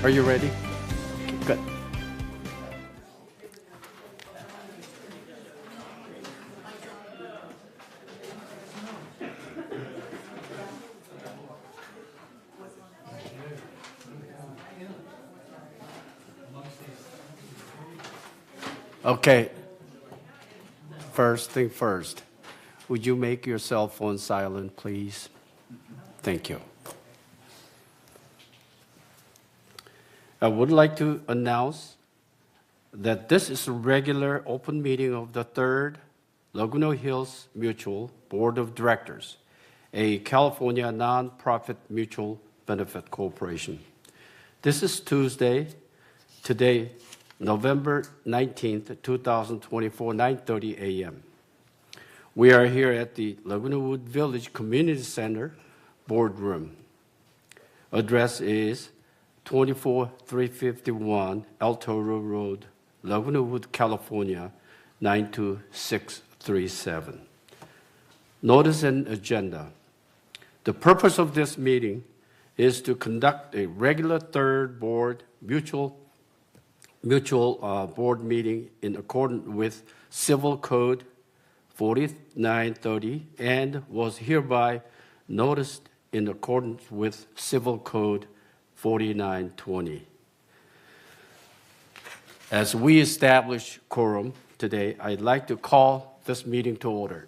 Are you ready? Okay, good. Okay. First thing first, would you make your cell phone silent, please? Thank you. I would like to announce that this is a regular open meeting of the Third Laguna Hills Mutual Board of Directors, a California nonprofit mutual benefit corporation. This is Tuesday, today, November 19th, 2024, 9:30 a.m. We are here at the Laguna Wood Village Community Center boardroom. Address is 24351 El Toro Road, Laguna Wood, California, 92637. Notice and agenda. The purpose of this meeting is to conduct a regular third board mutual board meeting in accordance with Civil Code 4930 and was hereby noticed in accordance with Civil Code 4920. As we establish quorum today, I'd like to call this meeting to order.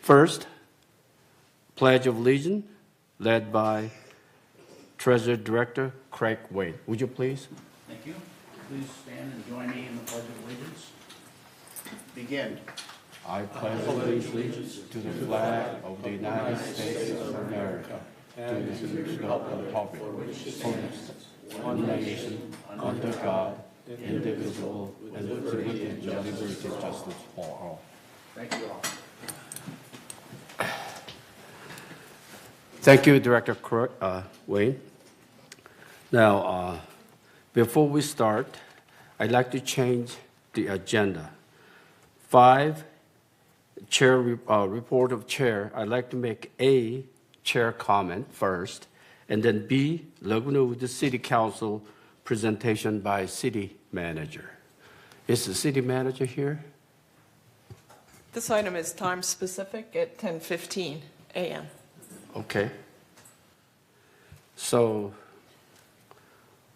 First, Pledge of Allegiance, led by Treasury Director Craig Wade. Would you please? Thank you. Please stand and join me in the Pledge of Allegiance. Begin. I pledge allegiance to the flag of the United States of America and to the republic for which it stands, one nation, under God, indivisible, and with liberty and justice for all. Thank you all. Thank you, Director Wayne. Now, before we start, I'd like to change the agenda. 5, chair report of chair. I'd like to make A, chair comment first, and then B, Laguna Wood City Council presentation by city manager. Is the city manager here? This item is time specific at 10:15 a.m. Okay. So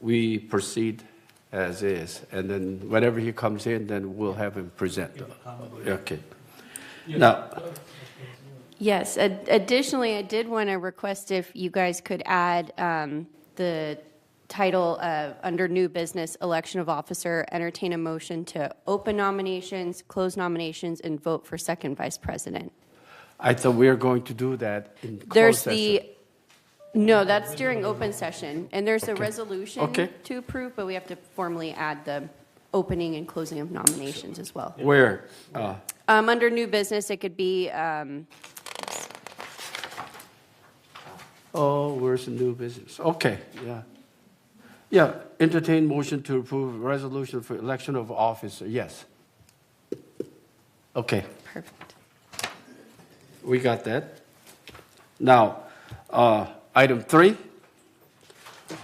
we proceed as is, and then whenever he comes in, then we'll have him present. Okay. Now, Yes. Additionally, I did want to request if you guys could add the title under new business, election of officer, entertain a motion to open nominations, close nominations, and vote for second vice president. I thought we were going to do that in closed There's session. No, that's during open session. And there's a resolution Okay. to approve, but we have to formally add the opening and closing of nominations as well. Where? Under new business, it could be, Where's the new business? Okay, yeah. Yeah, entertain motion to approve resolution for election of officer. Yes. Okay, perfect. we got that. Now, item 3,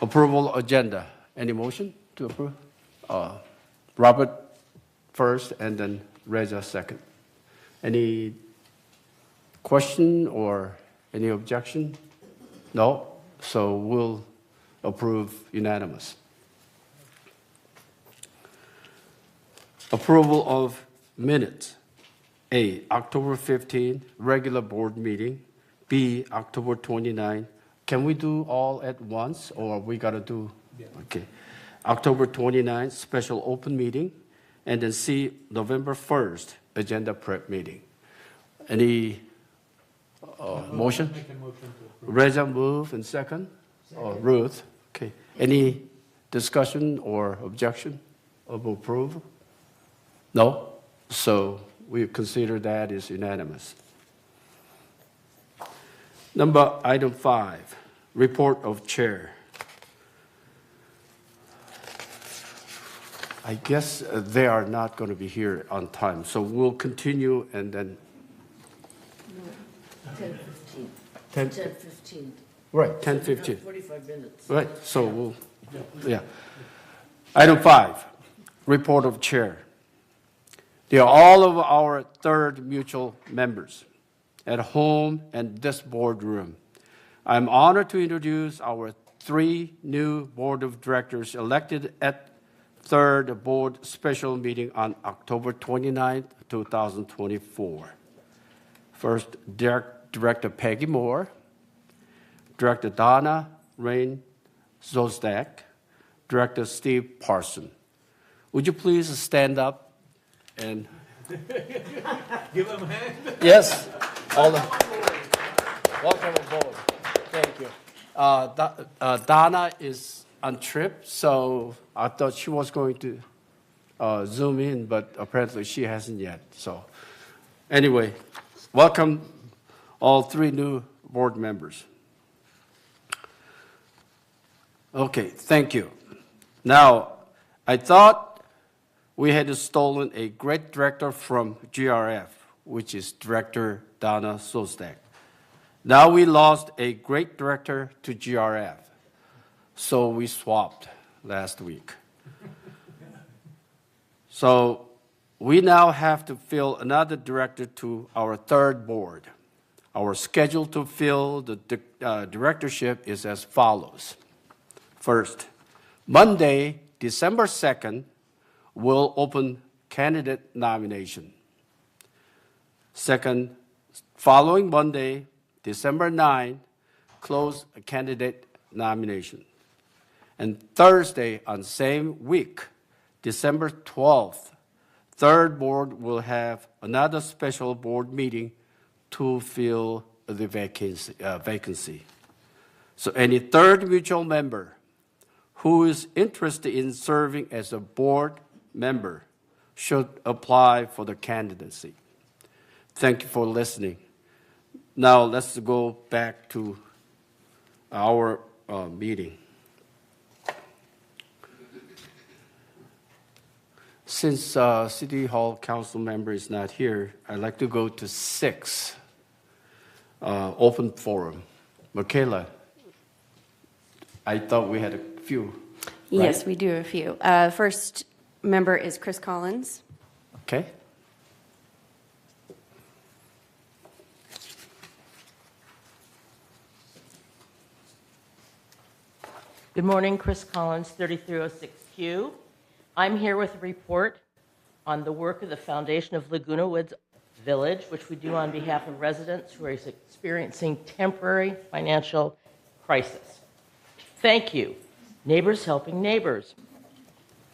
approval agenda. Any motion to approve? Robert first and then Reza second. Any question or any objection? No? So we'll approve unanimous. Approval of minutes. A, October 15, regular board meeting. B, October 29. Can we do all at once or we got to do? Yeah. Okay. October 29, special open meeting. And then C, November 1st, agenda prep meeting. Any motion? Make a motion to approve. Reza move and second? Or Ruth? Okay. Any discussion or objection of approval? No? So we consider that is unanimous. Item 5, report of chair. I guess they are not going to be here on time, so we'll continue and then 10:15. 10, 10:15. Right, 10:15. 45 minutes. Right, so we'll, yeah. Item 5, report of chair. They are all of our third mutual members at home and this boardroom. I'm honored to introduce our 3 new board of directors elected at third board special meeting on October 29th, 2024. First, Director Peggy Moore, Director Donna Rain Zosdak, Director Steve Parson. Would you please stand up and Give them a hand. yes, all the welcome aboard. Thank you. Donna is on trip, so I thought she was going to zoom in, but apparently she hasn't yet. So anyway, welcome all 3 new board members. Okay, thank you. Now, I thought we had stolen a great director from GRF, which is Director Donna Sostak. Now we lost a great director to GRF, so we swapped last week. So we now have to fill another director to our third board. Our schedule to fill the directorship is as follows. First, Monday, December 2nd, we'll open candidate nomination. Second, following Monday, December 9th, close a candidate nomination. And Thursday on same week, December 12th, third board will have another special board meeting to fill the vacancy. So any third mutual member who is interested in serving as a board member should apply for the candidacy. Thank you for listening. Now let's go back to our meeting. Since City Hall Council member is not here, I'd like to go to 6, open forum. Michaela, I thought we had a few. Yes, right? we do a few. First member is Chris Collins. Okay. Good morning, Chris Collins, 3306Q. I'm here with a report on the work of the Foundation of Laguna Woods Village, which we do on behalf of residents who are experiencing temporary financial crisis. Thank you. Neighbors helping neighbors.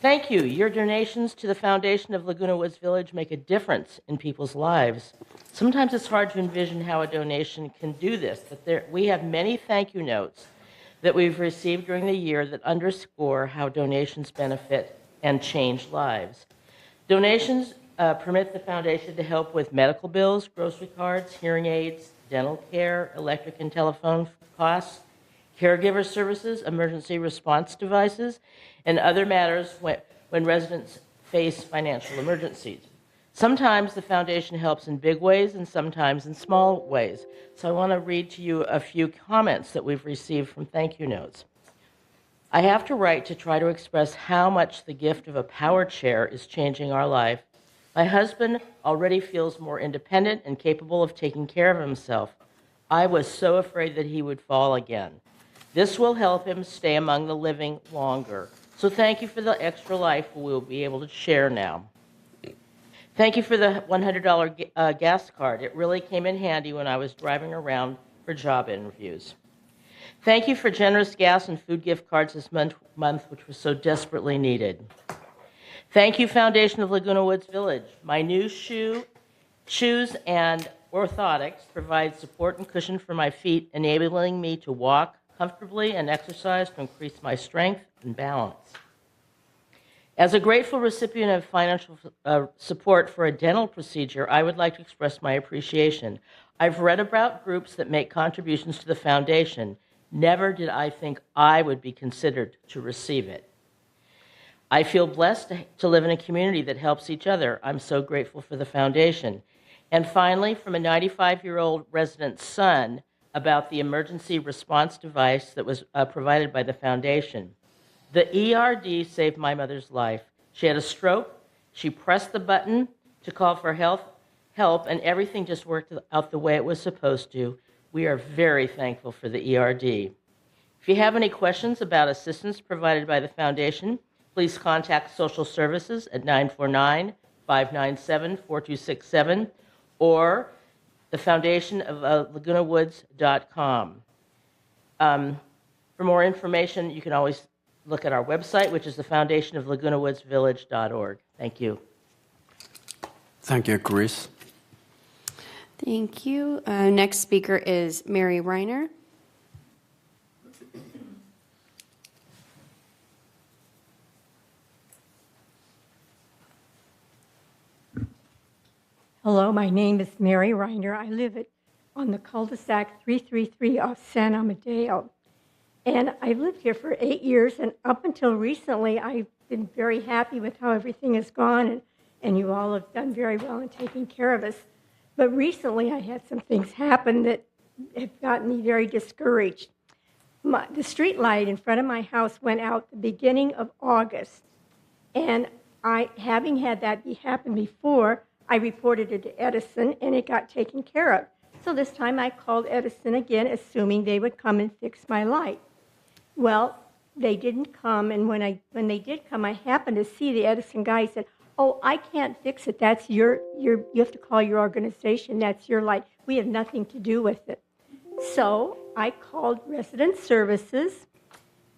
Thank you. Your donations to the Foundation of Laguna Woods Village make a difference in people's lives. Sometimes it's hard to envision how a donation can do this, but we have many thank you notes that we've received during the year that underscore how donations benefit and change lives. Donations permit the foundation to help with medical bills, grocery cards, hearing aids, dental care, electric and telephone costs, caregiver services, emergency response devices, and other matters when residents face financial emergencies. Sometimes the foundation helps in big ways and sometimes in small ways. So I want to read to you a few comments that we've received from thank you notes. I have to write to try to express how much the gift of a power chair is changing our life. My husband already feels more independent and capable of taking care of himself. I was so afraid that he would fall again. This will help him stay among the living longer. So thank you for the extra life we'll be able to share now. Thank you for the $100 gas card. It really came in handy when I was driving around for job interviews. Thank you for generous gas and food gift cards this month, which was so desperately needed. Thank you, Foundation of Laguna Woods Village. My new shoes and orthotics provide support and cushion for my feet, enabling me to walk comfortably and exercise to increase my strength and balance. As a grateful recipient of financial support for a dental procedure, I would like to express my appreciation. I've read about groups that make contributions to the foundation. Never did I think I would be considered to receive it. I feel blessed to live in a community that helps each other. I'm so grateful for the foundation. And finally, from a 95-year-old resident's son, about the emergency response device that was provided by the foundation. The ERD saved my mother's life. She had a stroke. She pressed the button to call for help, and everything just worked out the way it was supposed to. We are very thankful for the ERD. If you have any questions about assistance provided by the foundation, please contact Social Services at 949-597-4267 or the foundation of lagunawoods.com. For more information, you can always look at our website, which is the foundation of lagunawoodsvillage.org. Thank you. Thank you, Chris. Thank you. Next speaker is Mary Reiner. Hello, my name is Mary Reiner. I live on the cul-de-sac 333 off San Amadeo. And I've lived here for 8 years, and up until recently, I've been very happy with how everything has gone, and you all have done very well in taking care of us. But recently, I had some things happen that have gotten me very discouraged. The street light in front of my house went out the beginning of August, and having had that happen before, I reported it to Edison, and it got taken care of. So this time I called Edison again, assuming they would come and fix my light. Well, they didn't come, and when they did come, I happened to see the Edison guy. He said, "Oh, I can't fix it. That's you have to call your organization. That's your light. We have nothing to do with it." So I called Resident Services,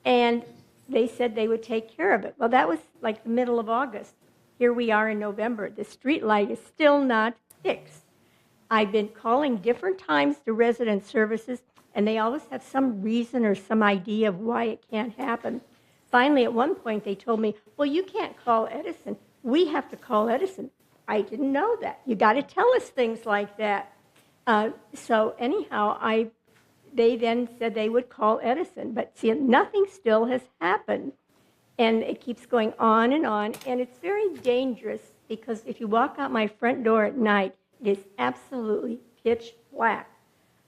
and they said they would take care of it. Well, that was like the middle of August. Here we are in November. The street light is still not fixed. I've been calling different times to Resident Services, and they always have some reason or some idea of why it can't happen. Finally, at one point, they told me, "Well, you can't call Edison. We have to call Edison." I didn't know that. You got to tell us things like that. So anyhow, they then said they would call Edison. But see, nothing still has happened. And it keeps going on, and it's very dangerous because if you walk out my front door at night, it is absolutely pitch black.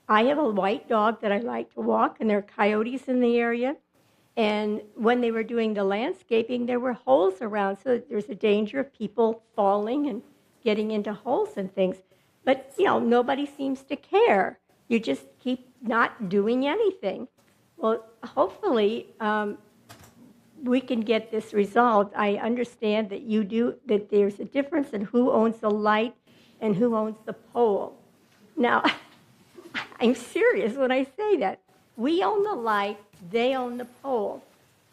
I have a white dog that I like to walk, and there are coyotes in the area. And when they were doing the landscaping, there were holes around, so there's a danger of people falling and getting into holes and things. But, nobody seems to care. You just keep not doing anything. Well, hopefully, we can get this resolved. I understand that there's a difference in who owns the light and who owns the pole. Now, I'm serious when I say that. We own the light, they own the pole.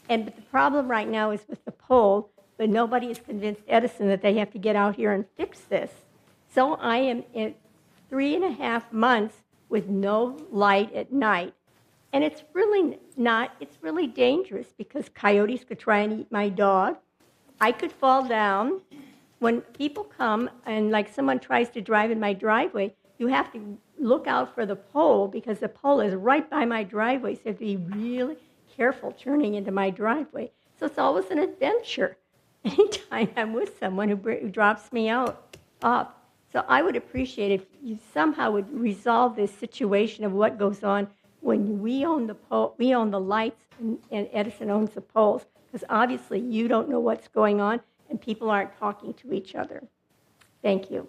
But the problem right now is with the pole, but nobody has convinced Edison that they have to get out here and fix this. So I am in 3.5 months with no light at night. And it's really dangerous because coyotes could try and eat my dog. I could fall down. When people come and like someone tries to drive in my driveway, you have to look out for the pole because the pole is right by my driveway. So you have to be really careful turning into my driveway. So it's always an adventure anytime I'm with someone who drops me off. So I would appreciate if you somehow would resolve this situation of what goes on when we own the lights and Edison owns the poles, because obviously you don't know what's going on and people aren't talking to each other. Thank you.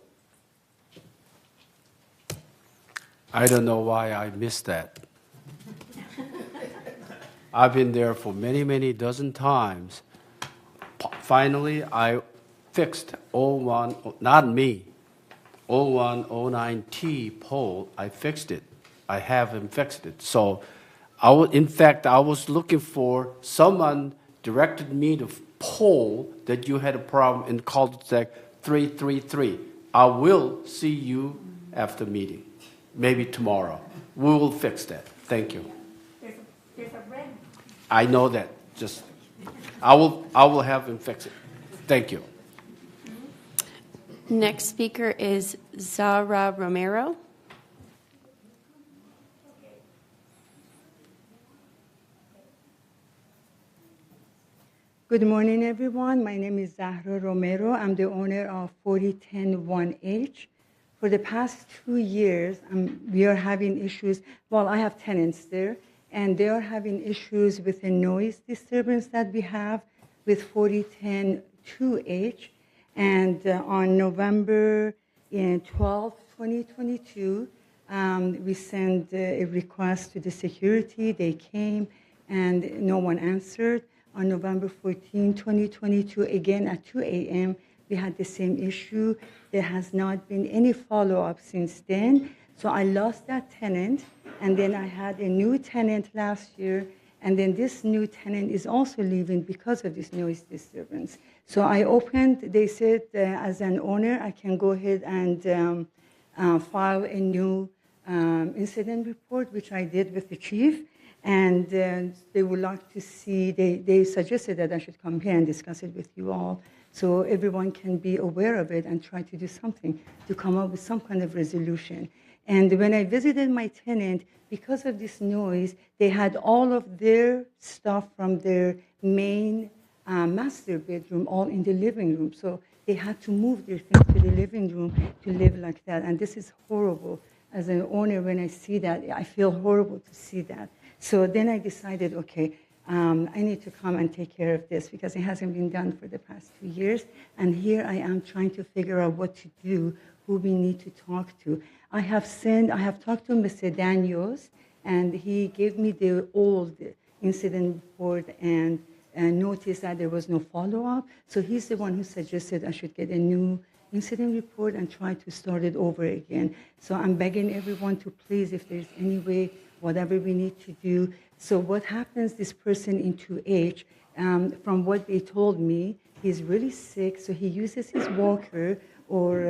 I don't know why I missed that. I've been there for many, many dozen times. Finally, I fixed 0109T pole. I fixed it. I haven't fixed it. So, in fact, I was looking for someone directed me to pole that you had a problem in cul-de-sac 333. I will see you after meeting, maybe tomorrow. We will fix that. Thank you. There's a red. I know that. Just, I will have him fix it. Thank you. Next speaker is Zara Romero. Good morning, everyone. My name is Zahra Romero. I'm the owner of 4010 1H. For the past 2 years, we are having issues. Well, I have tenants there, and they are having issues with the noise disturbance that we have with 4010 2H. And on November 12, 2022, we sent a request to the security. They came, and no one answered. On November 14, 2022, again at 2 a.m., we had the same issue. There has not been any follow-up since then. So I lost that tenant, and then I had a new tenant last year, and then this new tenant is also leaving because of this noise disturbance. So I opened, they said as an owner, I can go ahead and file a new incident report, which I did with the chief. And they would like to see, they suggested that I should come here and discuss it with you all so everyone can be aware of it and try to do something to come up with some kind of resolution. And when I visited my tenant, because of this noise, they had all of their stuff from their main master bedroom all in the living room. So they had to move their things to the living room to live like that. And this is horrible. As an owner, when I see that, I feel horrible to see that. So then I decided, okay, I need to come and take care of this because it hasn't been done for the past 2 years. And here I am trying to figure out what to do, who we need to talk to. I have talked to Mr. Daniels, and he gave me the old incident report and noticed that there was no follow-up. So he's the one who suggested I should get a new incident report and try to start it over again. So I'm begging everyone to please, if there's any way, whatever we need to do. So what happens, this person in 2H, from what they told me, he's really sick, so he uses his walker or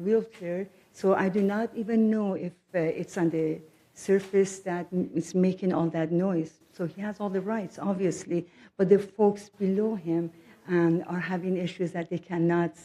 wheelchair. So I do not even know if it's on the surface that is making all that noise. So he has all the rights, obviously, but the folks below him are having issues that they cannot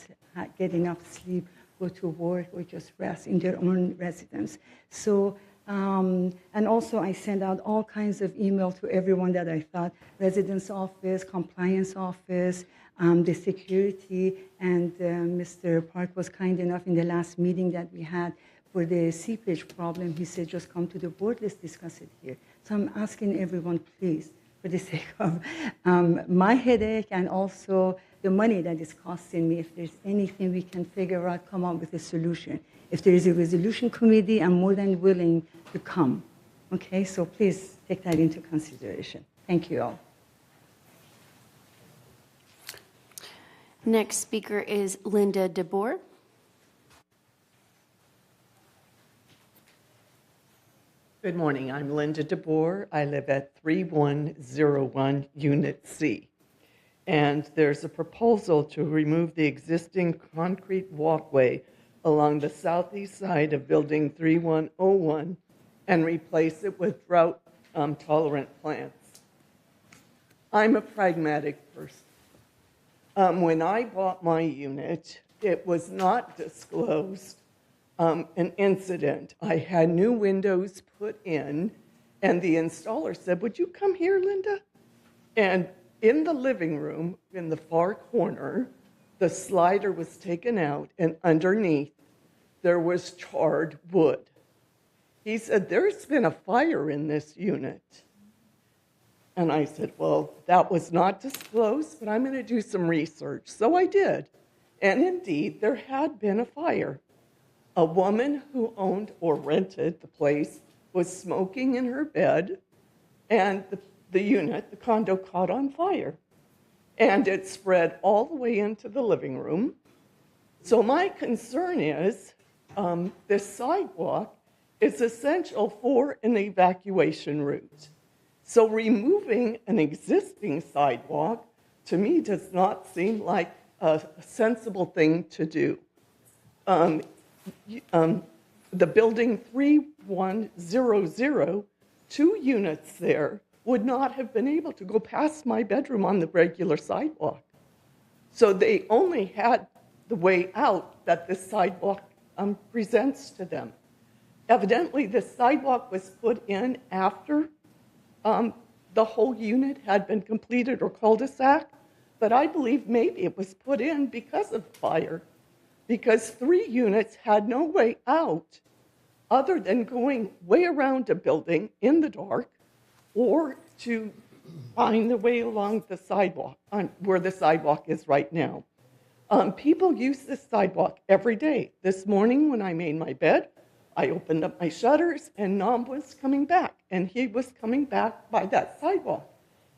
get enough sleep, go to work, or just rest in their own residence. So, and also I sent out all kinds of email to everyone that I thought, residence office, compliance office, the security, and Mr. Park was kind enough in the last meeting that we had for the seepage problem. He said, just come to the board, let's discuss it here. So I'm asking everyone, please, for the sake of my headache and also the money that is costing me, if there's anything we can figure out, come up with a solution. If there is a resolution committee, I'm more than willing to come. Okay, so please take that into consideration. Thank you all. Next speaker is Linda DeBoer. Good morning. I'm Linda DeBoer. I live at 3101 Unit C. And there's a proposal to remove the existing concrete walkway along the southeast side of Building 3101 and replace it with drought-tolerant plants. I'm a pragmatic person. When I bought my unit, it was not disclosed an incident. I had new windows put in, and the installer said, would you come here, Linda? And in the living room, in the far corner, the slider was taken out, and underneath, there was charred wood. He said, there's been a fire in this unit. And I said, well, that was not disclosed, but I'm going to do some research. So I did. And indeed, there had been a fire. A woman who owned or rented the place was smoking in her bed, and the unit, the condo, caught on fire. And it spread all the way into the living room. So my concern is this sidewalk is essential for an evacuation route. So removing an existing sidewalk, to me, does not seem like a sensible thing to do. The building 3100, 2 units there, would not have been able to go past my bedroom on the regular sidewalk. So they only had the way out that this sidewalk presents to them. Evidently, this sidewalk was put in after the whole unit had been completed or cul-de-sac, but I believe maybe it was put in because of the fire. because 3 units had no way out other than going way around a building in the dark or to find the way along the sidewalk, on where the sidewalk is right now. People use this sidewalk every day. This morning when I made my bed, I opened up my shutters and Nom was coming back, and he was coming back by that sidewalk.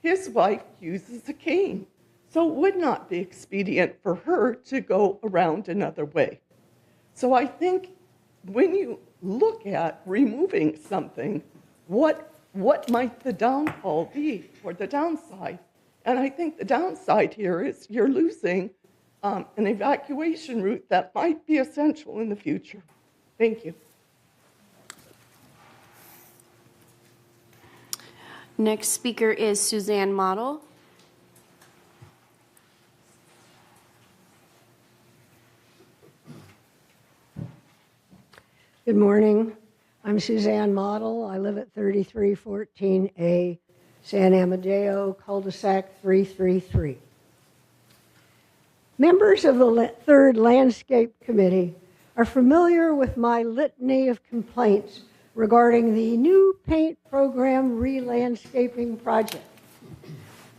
His wife uses a cane, so it would not be expedient for her to go around another way. So I think when you look at removing something, what might the downfall be or the downside? And I think the downside here is you're losing an evacuation route that might be essential in the future. Thank you. Next speaker is Suzanne Model. Good morning. I'm Suzanne Model. I live at 3314A San Amadeo, cul-de-sac 333. Members of the Third Landscape Committee are familiar with my litany of complaints regarding the new paint program re-landscaping project.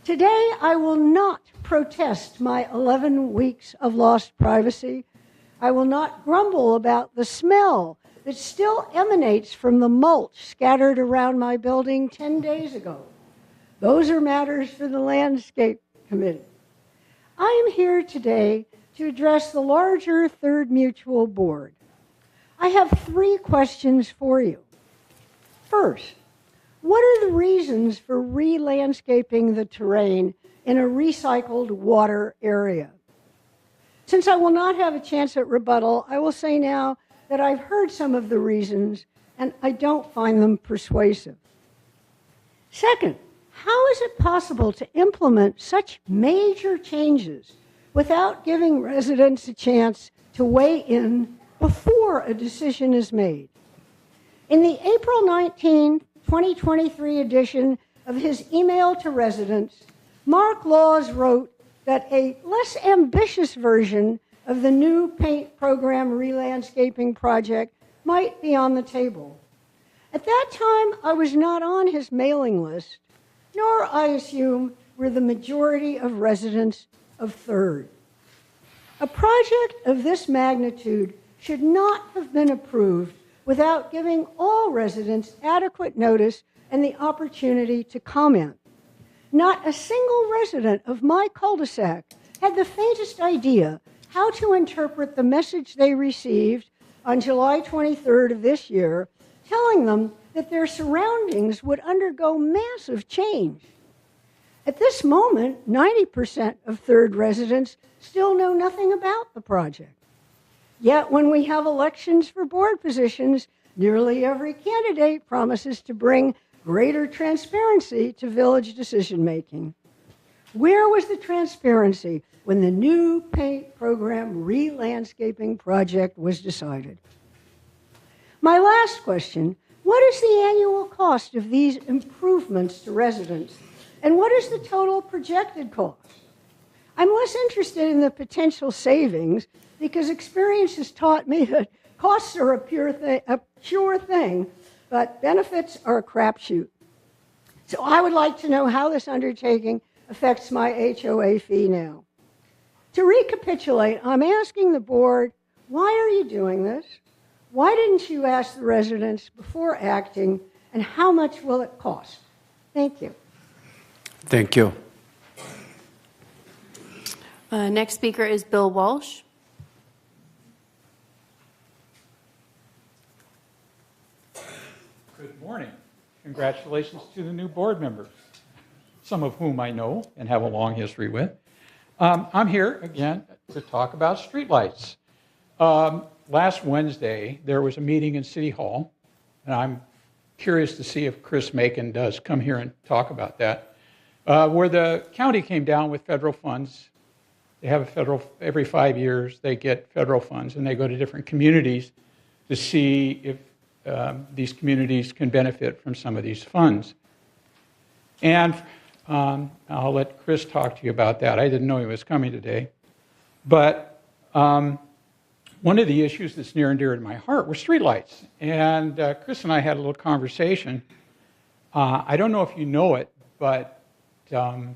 Today, I will not protest my 11 weeks of lost privacy. I will not grumble about the smell that still emanates from the mulch scattered around my building 10 days ago. Those are matters for the Landscape Committee. I am here today to address the larger Third Mutual Board. I have 3 questions for you. First, what are the reasons for re-landscaping the terrain in a recycled water area? Since I will not have a chance at rebuttal, I will say now that I've heard some of the reasons and I don't find them persuasive. Second, how is it possible to implement such major changes without giving residents a chance to weigh in before a decision is made? In the April 19, 2023 edition of his email to residents, Mark Laws wrote that a less ambitious version of the new paint program re-landscaping project might be on the table. At that time, I was not on his mailing list, nor, I assume, were the majority of residents of Third. A project of this magnitude should not have been approved without giving all residents adequate notice and the opportunity to comment. Not a single resident of my cul-de-sac had the faintest idea how to interpret the message they received on July 23rd of this year, telling them that their surroundings would undergo massive change. At this moment, 90% of Third residents still know nothing about the project. Yet when we have elections for board positions, nearly every candidate promises to bring greater transparency to village decision-making. Where was the transparency when the new paint program re-landscaping project was decided? My last question, what is the annual cost of these improvements to residents, and what is the total projected cost? I'm less interested in the potential savings because experience has taught me that costs are a sure thing, but benefits are a crapshoot. So I would like to know how this undertaking affects my HOA fee now. To recapitulate, I'm asking the board, why are you doing this? Why didn't you ask the residents before acting, and how much will it cost? Thank you. Thank you. Next speaker is Bill Walsh. Good morning. Congratulations to the new board members, some of whom I know and have a long history with. I'm here again to talk about streetlights. Last Wednesday, there was a meeting in City Hall, and I'm curious to see if Chris Macon does come here and talk about that, where the county came down with federal funds. They have a federal, every 5 years, they get federal funds, and they go to different communities to see if these communities can benefit from some of these funds. And I'll let Chris talk to you about that. I didn't know he was coming today. But one of the issues that's near and dear to my heart were streetlights. And Chris and I had a little conversation. I don't know if you know it, but the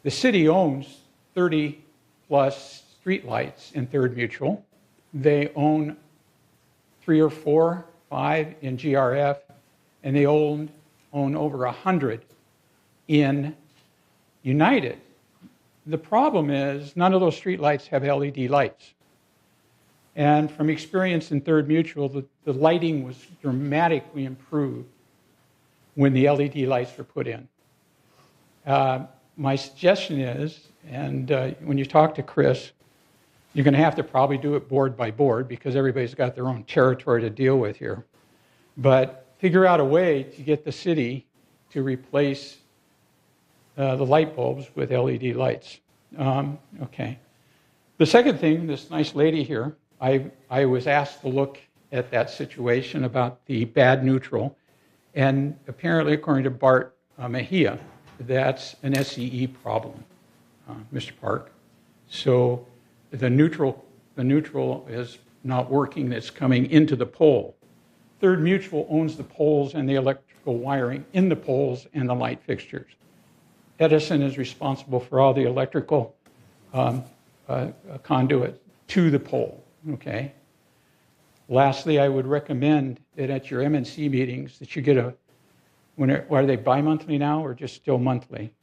city owns 30-plus streetlights in Third Mutual. They own 3 or 4, 5 in GRF, and they own over 100 in United. The problem is none of those streetlights have LED lights. And from experience in Third Mutual, the lighting was dramatically improved when the LED lights were put in. My suggestion is, and when you talk to Chris, you're going to have to probably do it board by board because everybody's got their own territory to deal with here. But figure out a way to get the city to replace the light bulbs with LED lights. Okay. The second thing, this nice lady here, I was asked to look at that situation about the bad neutral, and apparently, according to Bart Mejia, that's an SCE problem, Mr. Park. So the neutral is not working that's coming into the pole. Third Mutual owns the poles and the electrical wiring in the poles and the light fixtures. Edison is responsible for all the electrical conduit to the pole, okay? Lastly, I would recommend that at your MNC meetings that you get are they bi-monthly now or just still monthly?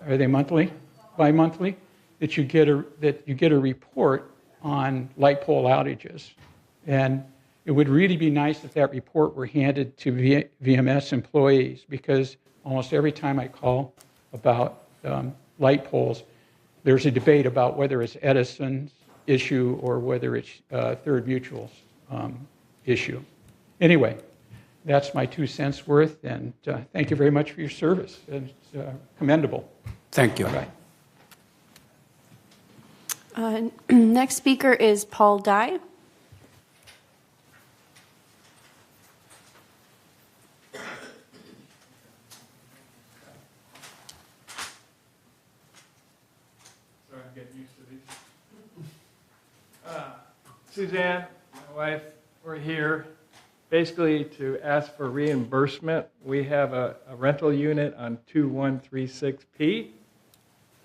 Are they monthly? Bi-monthly? That you get a report on light pole outages. And it would really be nice if that report were handed to VMS employees, because almost every time I call about light poles, there's a debate about whether it's Edison's issue or whether it's Third Mutual's issue. Anyway, that's my 2 cents worth, and thank you very much for your service. It's commendable. Thank you. Bye. Next speaker is Paul Dye. Sorry, I'm getting used to these. Suzanne, my wife, we're here basically to ask for reimbursement. We have a rental unit on 2136P.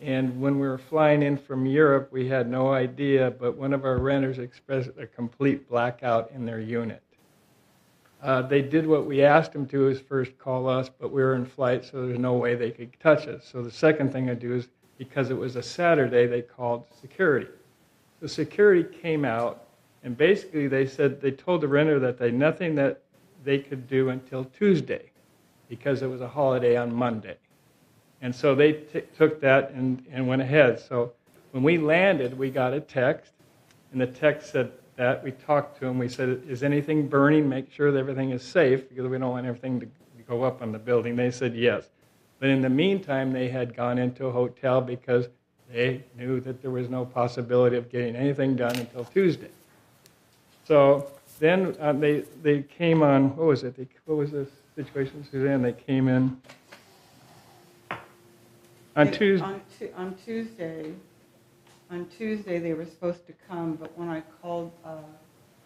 And when we were flying in from Europe, we had no idea, but one of our renters expressed a complete blackout in their unit. They did what we asked them to, is first call us, but we were in flight, so there's no way they could touch us. So the second thing I do is, because it was a Saturday, they called security. So security came out, and basically they told the renter that they nothing that they could do until Tuesday, because it was a holiday on Monday. And so they took that and went ahead. So when we landed, we got a text, and the text said that. We talked to them. We said, is anything burning? Make sure that everything is safe, because we don't want everything to go up on the building. They said yes. But in the meantime, they had gone into a hotel because they knew that there was no possibility of getting anything done until Tuesday. So then they came on, what was it? What was the situation, Suzanne? They came in on Tuesday. On Tuesday, they were supposed to come, but when I called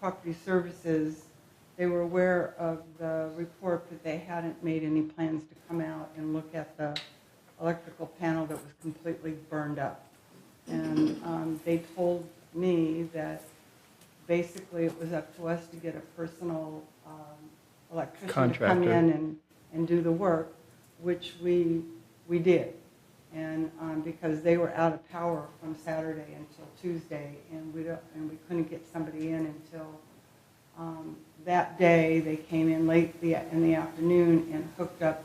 Property Services, they were aware of the report, but they hadn't made any plans to come out and look at the electrical panel that was completely burned up. And they told me that basically it was up to us to get a personal electrician to come in and do the work, which we did. And because they were out of power from Saturday until Tuesday, and we couldn't get somebody in until that day. They came in late in the afternoon and hooked up,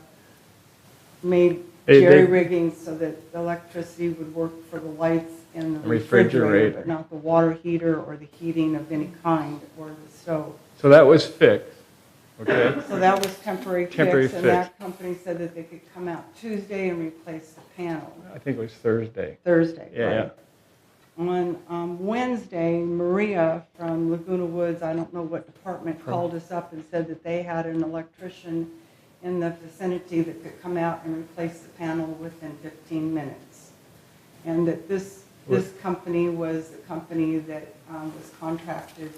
made jerry rigging so that the electricity would work for the lights in the refrigerator, but not the water heater or the heating of any kind or the stove. So that was fixed. Okay. So that was temporary fix, and that company said that they could come out Tuesday and replace the panel. I think it was Thursday. Yeah. Right. On Wednesday, Maria from Laguna Woods, I don't know what department, called us up and said that they had an electrician in the vicinity that could come out and replace the panel within 15 minutes. And that this This company was the company that was contracted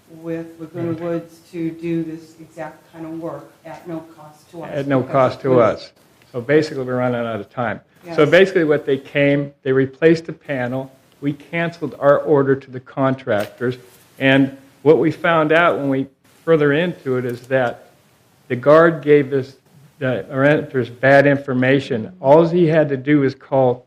with Laguna Woods to do this exact kind of work at no cost to us. At no cost to us. So basically, we're running out of time. Yes. So basically what they replaced the panel. We canceled our order to the contractors. And what we found out when we further into it is that the guard gave us, the renters, bad information. All he had to do is call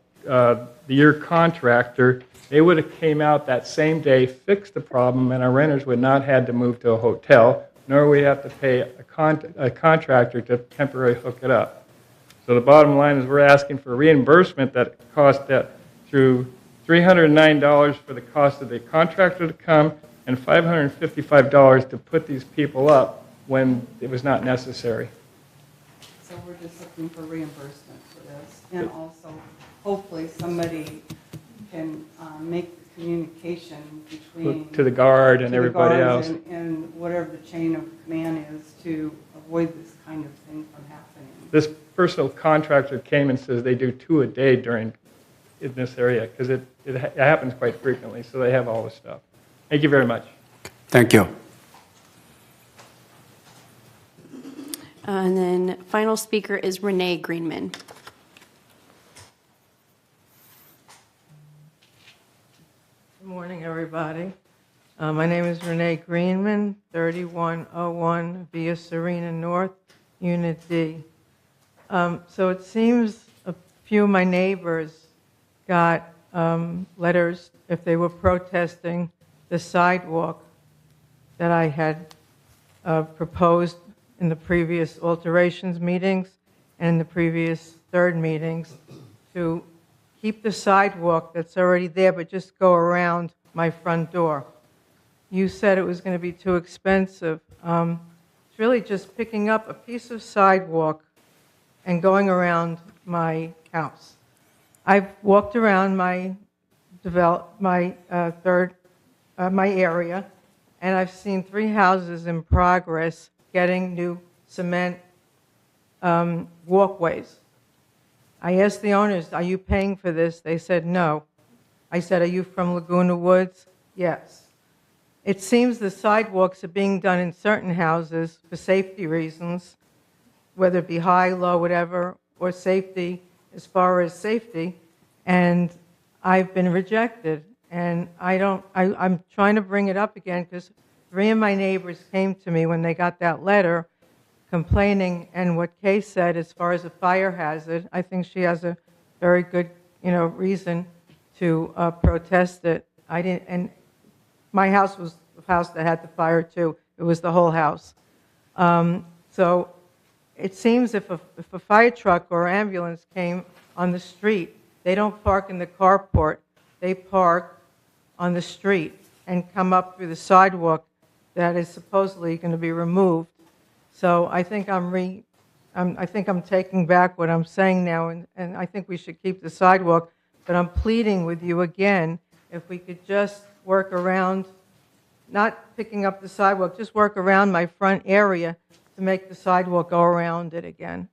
your contractor. They would have came out that same day, fixed the problem, and our renters would not have had to move to a hotel, nor would we have to pay a contractor to temporarily hook it up. So the bottom line is we're asking for reimbursement that cost that through $309 for the cost of the contractor to come and $555 to put these people up when it was not necessary. So we're just looking for reimbursement for this. And also, hopefully, somebody can make the communication between To the guard and to the everybody guards else. and whatever the chain of command is to avoid this kind of thing from happening. This personal contractor came and says they do 2 a day in this area because it happens quite frequently, so they have all the stuff. Thank you very much. Thank you. And then final speaker is Renee Greenman. Good morning, everybody. My name is Renee Greenman, 3101 Via Serena North, Unit D. So it seems a few of my neighbors got letters if they were protesting the sidewalk that I had proposed in the previous alterations meetings and in the previous third meetings to keep the sidewalk that's already there, but just go around my front door. You said it was going to be too expensive. It's really just picking up a piece of sidewalk and going around my house. I've walked around my area, and I've seen 3 houses in progress getting new cement walkways. I asked the owners, "Are you paying for this?" They said no. I said, "Are you from Laguna Woods?" Yes. It seems the sidewalks are being done in certain houses for safety reasons, whether it be high, low, whatever, or safety as far as safety, and I've been rejected. And I'm trying to bring it up again because 3 of my neighbors came to me when they got that letter complaining, and what Kay said as far as a fire hazard, I think she has a very good, reason to protest it. I didn't, and my house was the house that had the fire too. It was the whole house. So it seems if a fire truck or ambulance came on the street, they don't park in the carport. They park on the street and come up through the sidewalk that is supposedly going to be removed. So I think I'm taking back what I'm saying now, and I think we should keep the sidewalk. But I'm pleading with you again, if we could just work around, not picking up the sidewalk, just work around my front area to make the sidewalk go around it again.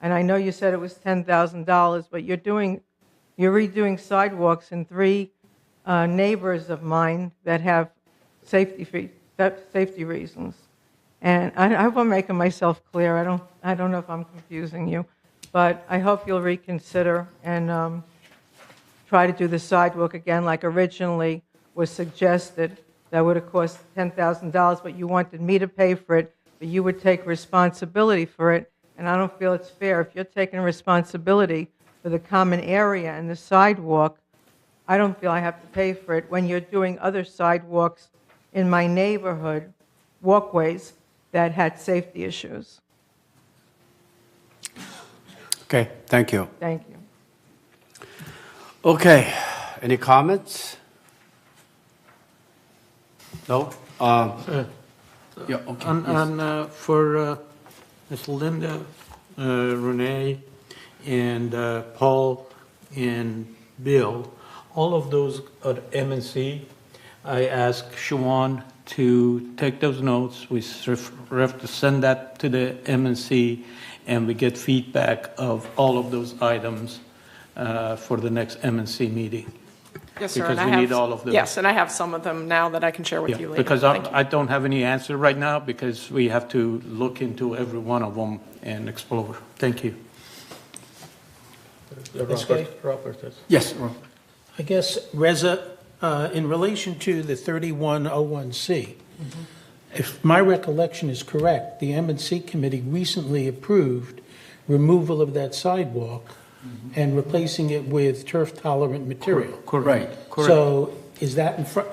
And I know you said it was $10,000, but you're redoing sidewalks in 3 neighbors of mine that have safety reasons. And I hope I'm making myself clear. I don't know if I'm confusing you, but I hope you'll reconsider and try to do the sidewalk again like originally was suggested. That would have cost $10,000, but you wanted me to pay for it, but you would take responsibility for it. And I don't feel it's fair. If you're taking responsibility for the common area and the sidewalk, I don't feel I have to pay for it when you're doing other sidewalks in my neighborhood, walkways, that had safety issues. Okay, thank you. Thank you. Okay, any comments? No? Yeah, okay. For Ms. Linda, Renee, and Paul, and Bill, all of those at MNC, I asked Siobhan to take those notes. We have to send that to the MNC, and we get feedback of all of those items for the next MNC meeting. Yes, sir. Because and we I need have, all of those. Yes, and I have some of them now that I can share with Yeah, you later. because Thank you. I don't have any answer right now, because we have to look into every one of them and explore. Thank you. Ms. Gay? Yes, Ron. I guess, Reza, in relation to the 3101C, if my recollection is correct, the M&C committee recently approved removal of that sidewalk and replacing it with turf-tolerant material. Correct. So is that in front?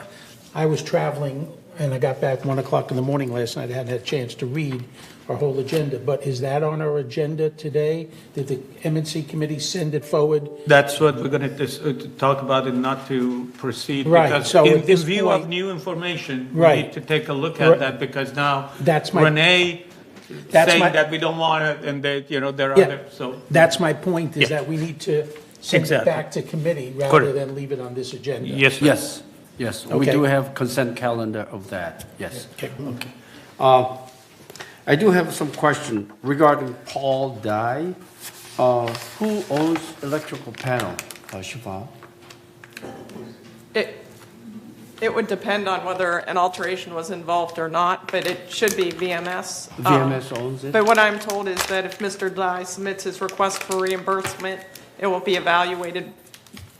I was traveling and I got back 1 o'clock in the morning last night. I hadn't had a chance to read our whole agenda, but is that on our agenda today? Did the M&C committee send it forward? That's what we're going to talk about, and not to proceed. Right, Because so in at this view of point- new information, we Right. need to take a look at that, because now That's my- Renee That's saying my- that we don't want it, and that, there are Yeah. other, so. That's my point, is Yeah. that we need to send it Exactly. back to committee rather Correct. than leave it on this agenda. Yes, sir. Yes, yes. We Okay. do have consent calendar of that, yes. Okay. I do have some question regarding Paul Dye. Who owns electrical panel, Shiva? It would depend on whether an alteration was involved or not, but it should be VMS. VMS owns it? But what I'm told is that if Mr. Dye submits his request for reimbursement, it will be evaluated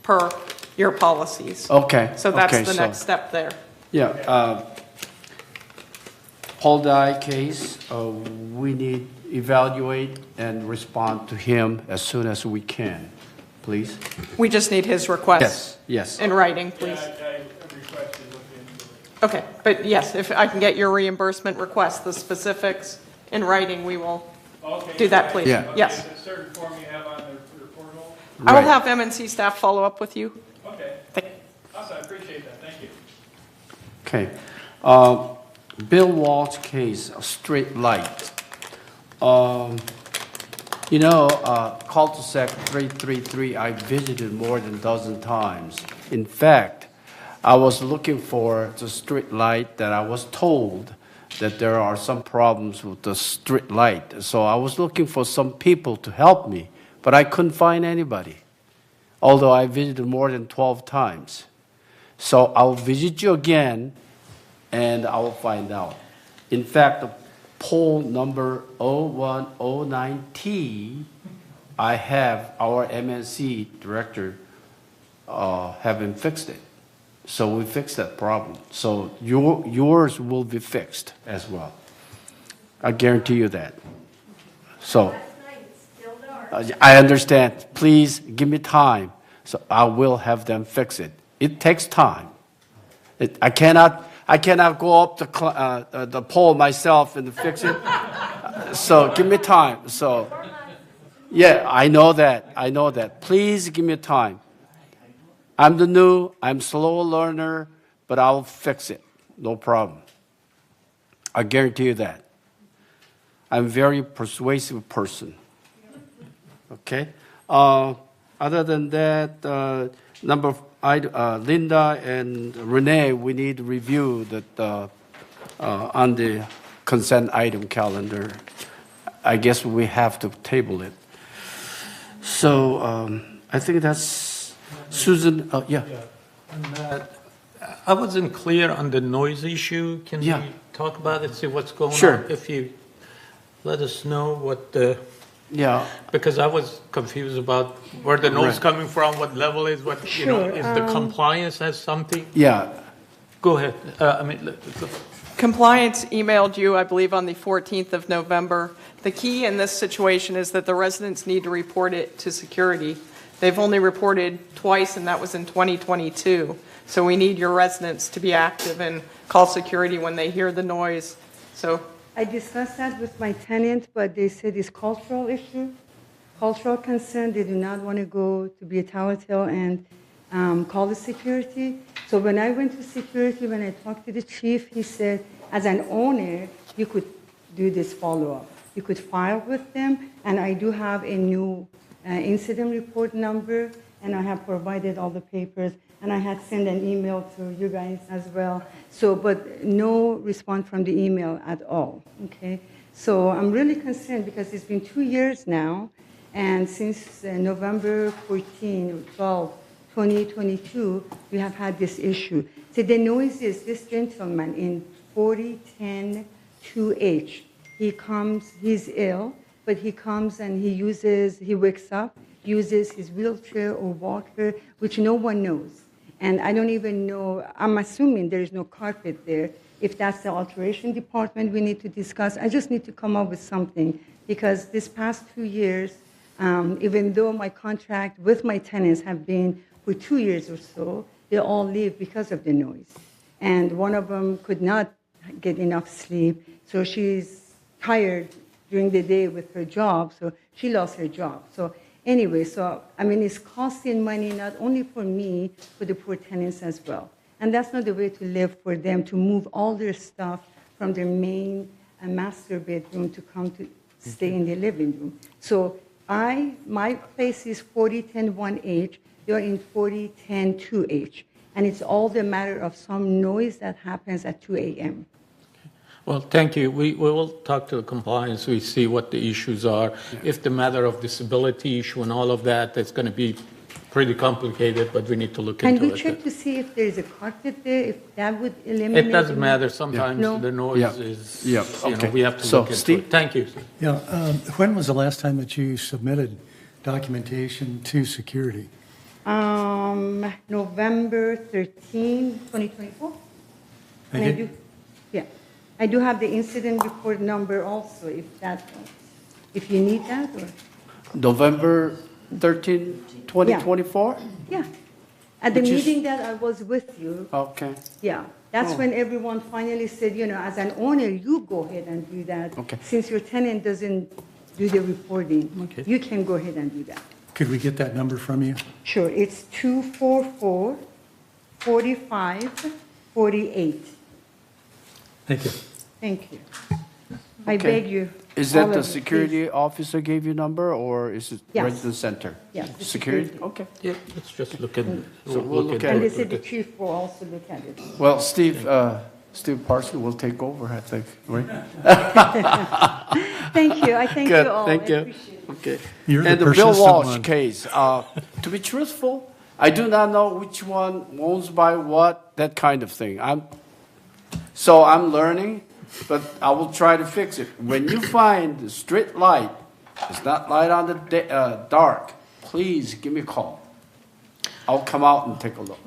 per your policies. Okay. So that's okay, the so- next step there. Yeah, Paul Dye case, we need evaluate and respond to him as soon as we can, please. We just need his request. Yes, yes. In writing, please. Okay, but yes, if I can get your reimbursement request, the specifics in writing, we will do that, please. Yeah. Yes. Is it a certain form you have on the portal? I will Right. have M&C staff follow up with you. Okay. Awesome, I appreciate that, thank you. Okay. Bill Walsh case, a street light. Cul-de-sac 333, I visited more than a dozen times. In fact, I was looking for the street light that I was told that there are some problems with the street light. So I was looking for some people to help me, but I couldn't find anybody, although I visited more than 12 times. So I'll visit you again, and I will find out. In fact, the poll number 0109T, I have our MNC director having fixed it. So we fixed that problem. So yours will be fixed as well. I guarantee you that. So I understand. Please give me time. So I will have them fix it. It takes time. I cannot go up the pole myself and fix it. So give me time. So yeah, I know that. Please give me time. I'm slow learner, but I'll fix it. No problem. I guarantee you that. I'm a very persuasive person. Okay? Other than that, Linda and Renee, we need to review that on the consent item calendar. I guess we have to table it. So I think that's Susan. Yeah. I wasn't clear on the noise issue. Can we talk about it, see what's going Sure. on? If you let us know what the... Yeah. Because I was confused about where the noise Right. coming from, what level is, what, is the compliance has something? Yeah. Go ahead. Compliance emailed you, I believe, on the 14th of November. The key in this situation is that the residents need to report it to security. They've only reported twice, and that was in 2022. So we need your residents to be active and call security when they hear the noise. So I discussed that with my tenant, but they said it's cultural issue, cultural concern. They do not want to go to be a telltale and call the security. So when I went to security, when I talked to the chief, he said, as an owner, you could do this follow-up. You could file with them, and I do have a new incident report number, and I have provided all the papers, and I had sent an email to you guys as well. So, but no response from the email at all, okay? So I'm really concerned because it's been 2 years now, and since November 14 or 12, 2022, we have had this issue. So the noise is this gentleman in 4010 2H. He comes, he's ill, but he comes and he wakes up, uses his wheelchair or walker, which no one knows. And I don't even know, I'm assuming there is no carpet there. If that's the alteration department we need to discuss, I just need to come up with something, because this past 2 years, even though my contract with my tenants have been for 2 years or so, they all leave because of the noise. And one of them could not get enough sleep, so she's tired during the day with her job, so she lost her job. So anyway, it's costing money not only for me, but the poor tenants as well. And that's not the way to live for them, to move all their stuff from their main master bedroom to come to stay in the living room. So my place is 4010 1H, you're in 4010 2H. And it's all the matter of some noise that happens at 2 a.m. Well, thank you. We will talk to the compliance. We see what the issues are. If the matter of disability issue and all of that, that's going to be pretty complicated, but we need to look into it. Can we check to see if there is a carpet there, if that would eliminate? It doesn't matter. Sometimes the noise is, we have to look into Steve? it. Thank you. Yeah, when was the last time that you submitted documentation to security? November 13, 2024. Thank And you. I do have the incident report number also, if you need that, or? November 13, 2024? Yeah. At the Which is- meeting that I was with you, Okay. yeah. That's Oh. when everyone finally said, as an owner, you go ahead and do that. Okay. Since your tenant doesn't do the reporting, Okay. you can go ahead and do that. Could we get that number from you? Sure, it's 244 45 48. Thank you. Thank you. I Okay. beg you. Is all that the of you, security officer gave you number, or is it Yes. resident center? Yes, the Security, security. okay. Yeah, let's just look at it. So we'll look at And they it. said the chief will also look at it. Well, Steve Parson will take over, I think, right? Thank you, I thank Good, you all. thank I you. appreciate it. Okay. You're And the the Bill persistent Walsh one. case, to be truthful, I do not know which one owns by what, that kind of thing. So I'm learning, but I will try to fix it. When you find the street light, it's not light on the dark, please give me a call. I'll come out and take a look,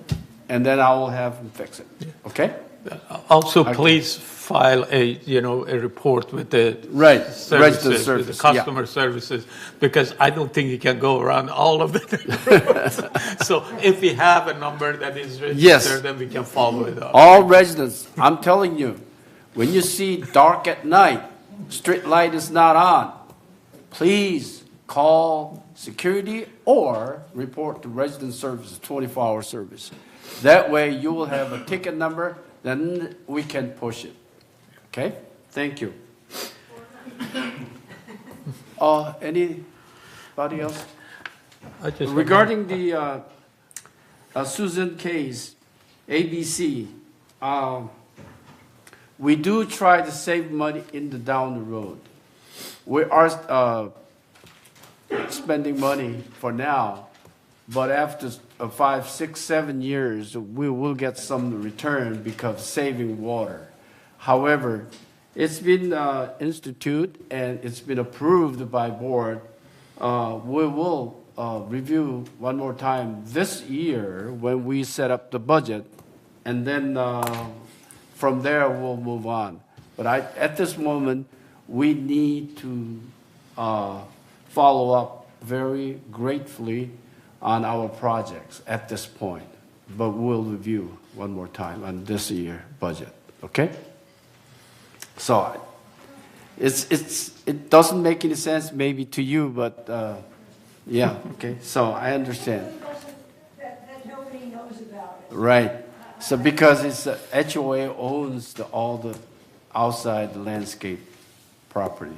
and then I will have them fix it, okay? Also, Okay. please file a report with the Right, services, resident with the service, yeah. customer services, because I don't think you can go around all of the neighborhoods. So if we have a number that is Yes. registered, then we can follow it up. All residents, I'm telling you, when you see dark at night, street light is not on, please call security or report to resident services, 24-hour service. That way you will have a ticket number, then we can push it. Okay? Thank you. Anybody else? I just Regarding the Susan case, ABC, we do try to save money down the road. We are spending money for now, but after 5, 6, 7 years, we will get some return because saving water. However, it's been instituted and it's been approved by board. We will review one more time this year when we set up the budget, and then from there we'll move on. But at this moment, we need to follow up very gratefully on our projects at this point. But we'll review one more time on this year budget. Okay? So it doesn't make any sense maybe to you, but yeah, okay. So I understand. That nobody knows about it. Right. So because it's HOA owns all the outside landscape property.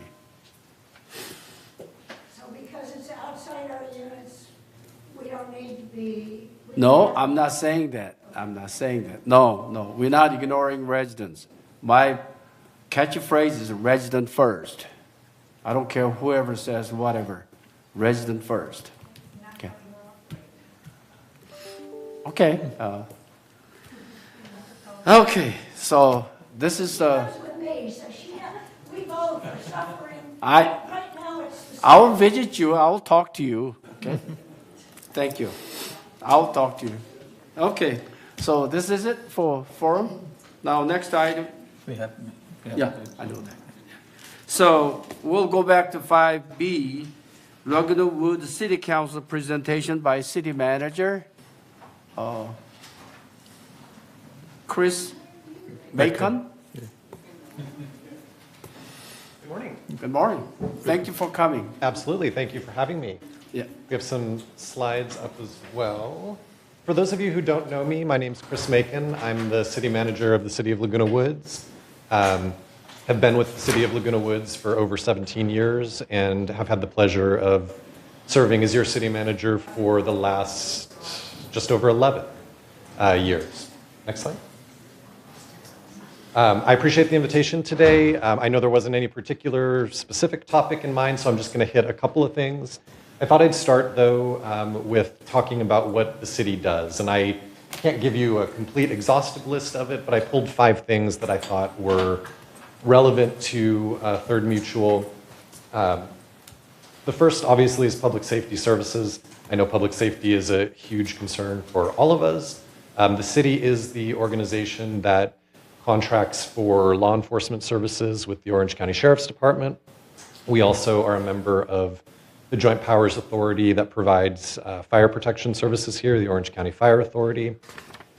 So because it's outside our units, we don't need to be. No, I'm not saying that. I'm not saying that. No, we're not ignoring residents. My catchphrase is resident first. I don't care whoever says whatever. Resident first. Okay. Okay. Okay, so this is with me, so we both are suffering. I Right now, it's the I'll visit you. I'll talk to you. Okay. Thank you. I'll talk to you. Okay. So this is it for forum. Now next item. Yeah, I know that. So we'll go back to 5B, Laguna Woods City Council presentation by City Manager Chris Bacon. Good morning. Good morning. Thank you for coming. Absolutely. Thank you for having me. Yeah. We have some slides up as well. For those of you who don't know me, my name's Chris Macon. I'm the city manager of the city of Laguna Woods. Have been with the city of Laguna Woods for over 17 years and have had the pleasure of serving as your city manager for the last just over 11 years. Next slide. I appreciate the invitation today. I know there wasn't any particular specific topic in mind, so I'm just going to hit a couple of things. I thought I'd start, though, with talking about what the city does. And I can't give you a complete exhaustive list of it, but I pulled 5 things that I thought were relevant to Third Mutual. The first, obviously, is public safety services. I know public safety is a huge concern for all of us. The city is the organization that contracts for law enforcement services with the Orange County Sheriff's Department. We also are a member of the Joint Powers Authority that provides fire protection services here, the Orange County Fire Authority.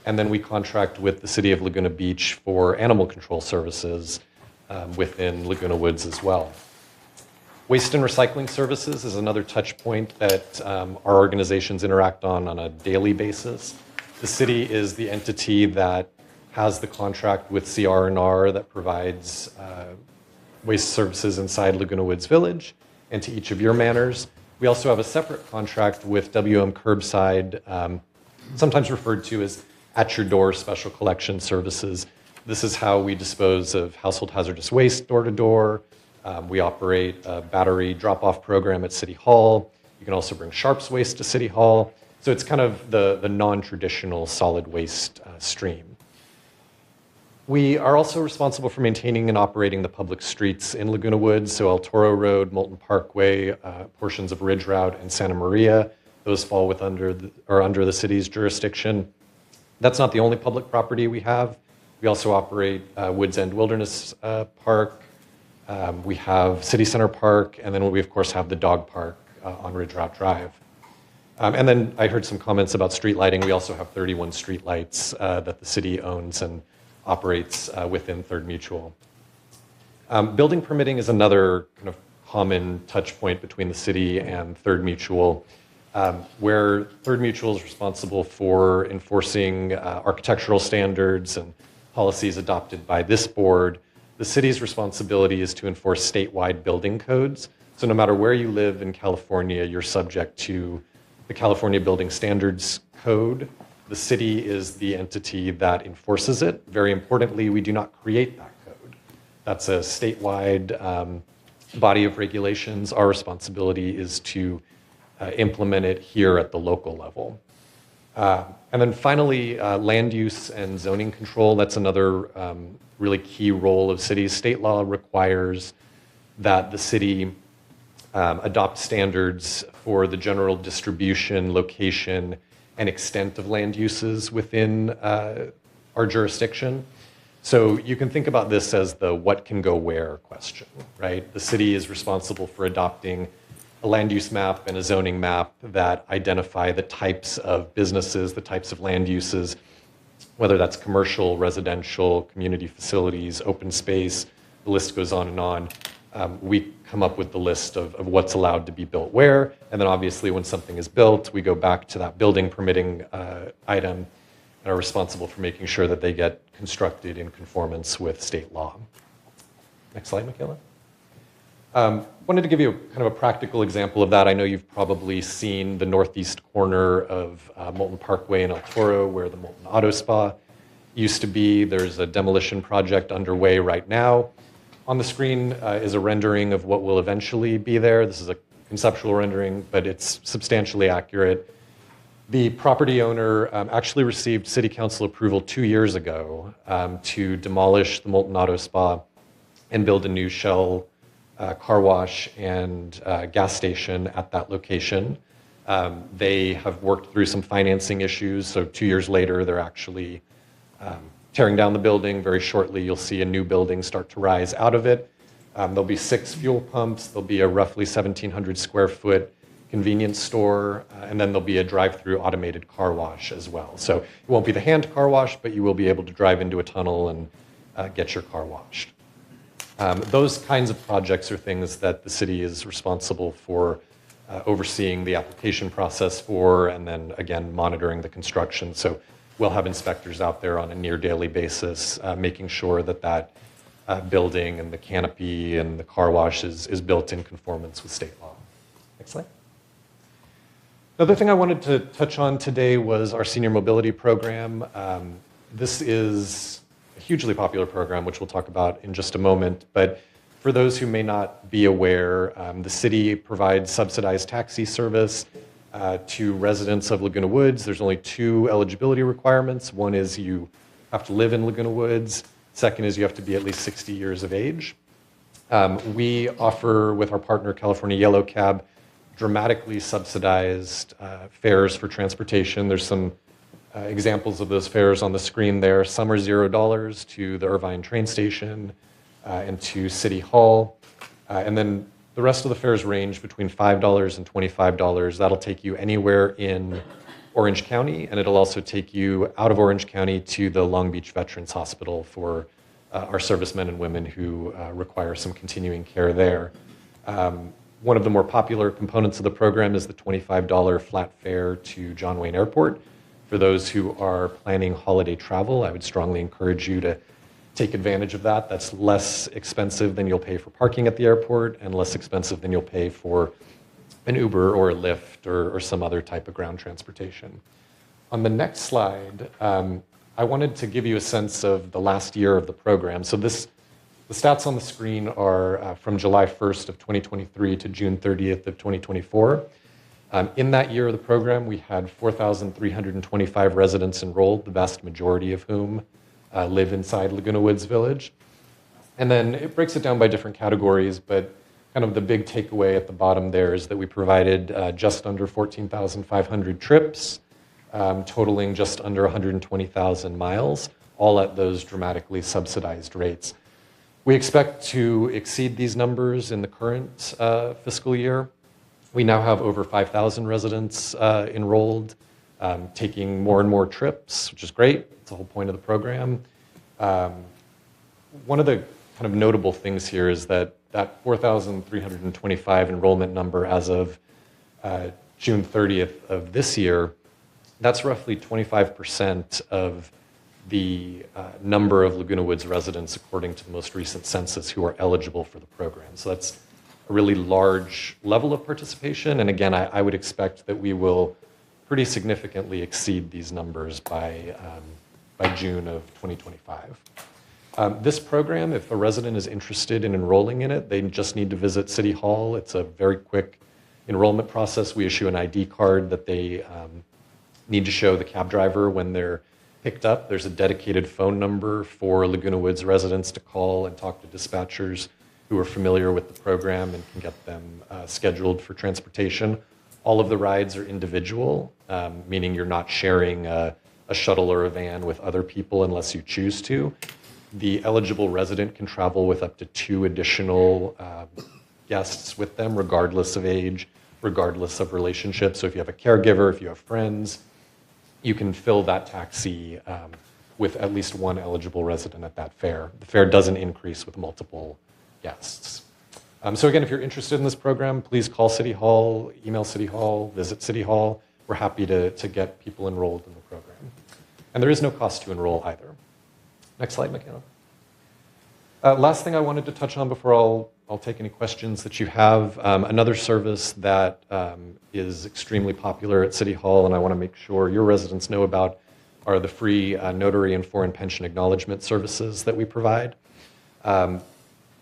And then we contract with the city of Laguna Beach for animal control services within Laguna Woods as well. Waste and recycling services is another touch point that our organizations interact on a daily basis. The city is the entity that has the contract with CR&R that provides waste services inside Laguna Woods Village and to each of your manors. We also have a separate contract with WM Curbside, sometimes referred to as at your door special collection services. This is how we dispose of household hazardous waste door to door. We operate a battery drop-off program at City Hall. You can also bring Sharps waste to City Hall. So it's kind of the non-traditional solid waste stream. We are also responsible for maintaining and operating the public streets in Laguna Woods, so El Toro Road, Moulton Parkway, portions of Ridge Route, and Santa Maria. Those fall under the city's jurisdiction. That's not the only public property we have. We also operate Woods End Wilderness Park. We have City Center Park, and then we, of course, have the dog park on Ridge Route Drive. And then I heard some comments about street lighting. We also have 31 street lights that the city owns and operates within Third Mutual. Building permitting is another kind of common touch point between the city and Third Mutual, where Third Mutual is responsible for enforcing architectural standards and policies adopted by this board. The city's responsibility is to enforce statewide building codes. So no matter where you live in California, you're subject to the California Building Standards Code. The city is the entity that enforces it. Very importantly, we do not create that code. That's a statewide body of regulations. Our responsibility is to implement it here at the local level. And then finally, land use and zoning control. That's another really key role of cities. State law requires that the city adopt standards for the general distribution, location, and extent of land uses within our jurisdiction. So you can think about this as the what can go where question, right? The city is responsible for adopting a land use map and a zoning map that identify the types of businesses, the types of land uses, whether that's commercial, residential, community facilities, open space, the list goes on and on. We come up with the list of what's allowed to be built where, and then obviously when something is built, we go back to that building permitting item and are responsible for making sure that they get constructed in conformance with state law. Next slide, Michaela. Wanted to give you kind of a practical example of that. I know you've probably seen the northeast corner of Moulton Parkway in El Toro, where the Moulton Auto Spa used to be. There's a demolition project underway right now. On the screen is a rendering of what will eventually be there. This is a conceptual rendering, but it's substantially accurate. The property owner actually received city council approval 2 years ago to demolish the Molten Auto Spa and build a new shell car wash and gas station at that location. They have worked through some financing issues, so 2 years later, they're actually tearing down the building. Very shortly, you'll see a new building start to rise out of it. There'll be 6 fuel pumps, there'll be a roughly 1,700 square foot convenience store, and then there'll be a drive-through automated car wash as well. So it won't be the hand car wash, but you will be able to drive into a tunnel and get your car washed. Those kinds of projects are things that the city is responsible for overseeing the application process for, and then again monitoring the construction. So we'll have inspectors out there on a near daily basis, making sure that that building and the canopy and the car wash is built in conformance with state law. Next slide. Another thing I wanted to touch on today was our senior mobility program. This is a hugely popular program, which we'll talk about in just a moment. But for those who may not be aware, the city provides subsidized taxi service to residents of Laguna Woods. There's only 2 eligibility requirements. One is you have to live in Laguna Woods. Second is you have to be at least 60 years of age. We offer, with our partner California Yellow Cab, dramatically subsidized fares for transportation. There's some examples of those fares on the screen there. Some are $0 to the Irvine train station and to City Hall. And then the rest of the fares range between $5 and $25. That'll take you anywhere in Orange County, and it'll also take you out of Orange County to the Long Beach Veterans Hospital for our servicemen and women who require some continuing care there. One of the more popular components of the program is the $25 flat fare to John Wayne Airport. For those who are planning holiday travel, I would strongly encourage you to take advantage of that. That's less expensive than you'll pay for parking at the airport and less expensive than you'll pay for an Uber or a Lyft or some other type of ground transportation. On the next slide, I wanted to give you a sense of the last year of the program. So the stats on the screen are from July 1st of 2023 to June 30th of 2024. In that year of the program, we had 4,325 residents enrolled, the vast majority of whom live inside Laguna Woods Village. And then it breaks it down by different categories, but kind of the big takeaway at the bottom there is that we provided just under 14,500 trips, totaling just under 120,000 miles, all at those dramatically subsidized rates. We expect to exceed these numbers in the current fiscal year. We now have over 5,000 residents enrolled, taking more and more trips, which is great. It's the whole point of the program. One of the kind of notable things here is that 4,325 enrollment number as of June 30th of this year, that's roughly 25% of the number of Laguna Woods residents according to the most recent census who are eligible for the program. So that's a really large level of participation. And again, I would expect that we will pretty significantly exceed these numbers by June of 2025. This program, if a resident is interested in enrolling in it, they just need to visit City Hall. It's a very quick enrollment process. We issue an ID card that they need to show the cab driver when they're picked up. There's a dedicated phone number for Laguna Woods residents to call and talk to dispatchers who are familiar with the program and can get them scheduled for transportation. All of the rides are individual, meaning you're not sharing a shuttle or a van with other people unless you choose to. The eligible resident can travel with up to 2 additional guests with them, regardless of age, regardless of relationship. So if you have a caregiver, if you have friends, you can fill that taxi with at least 1 eligible resident at that fare. The fare doesn't increase with multiple guests. So again, if you're interested in this program, please call City Hall, email City Hall, visit City Hall. We're happy to get people enrolled in the program. And there is no cost to enroll either. Next slide, McKenna. Last thing I wanted to touch on before I'll take any questions that you have. Another service that is extremely popular at City Hall, and I want to make sure your residents know about, are the free notary and foreign pension acknowledgement services that we provide.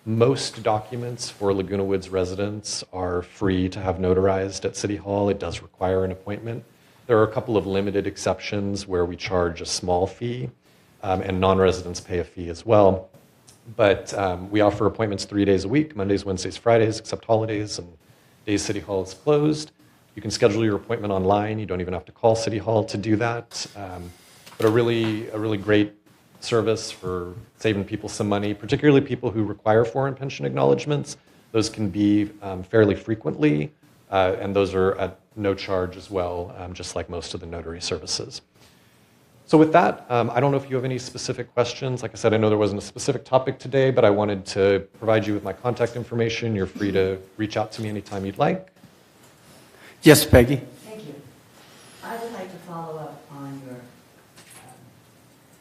Most documents for Laguna Woods residents are free to have notarized at City Hall. It does require an appointment. There are a couple of limited exceptions where we charge a small fee, and non-residents pay a fee as well. But we offer appointments 3 days a week, Mondays, Wednesdays, Fridays, except holidays and days City Hall is closed. You can schedule your appointment online. You don't even have to call City Hall to do that. But a really great service for saving people some money, particularly people who require foreign pension acknowledgments. Those can be fairly frequently, and those are at no charge as well, just like most of the notary services. So with that, I don't know if you have any specific questions. Like I said, I know there wasn't a specific topic today, but I wanted to provide you with my contact information. You're free to reach out to me anytime you'd like. Yes, Peggy. Thank you. I would like to follow up on your,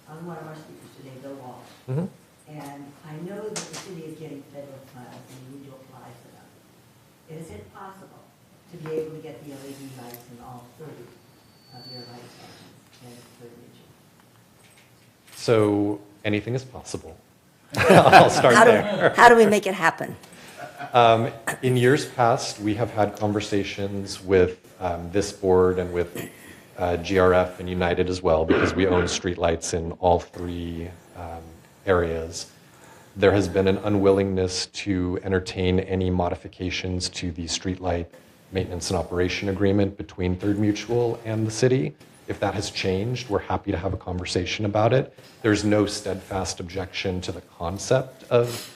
on one of our speakers today, Bill Walsh. Mm-hmm. And I know that the city is getting federal funds and you need to apply for them. Is it possible to be able to get the LED lights in all 30 of your light stations in Third Mutual? So anything is possible. I'll start there. How do we make it happen? In years past, we have had conversations with this board and with GRF and United as well, because we own streetlights in all 3 areas. There has been an unwillingness to entertain any modifications to the streetlight maintenance and operation agreement between Third Mutual and the city. If that has changed, we're happy to have a conversation about it. There's no steadfast objection to the concept of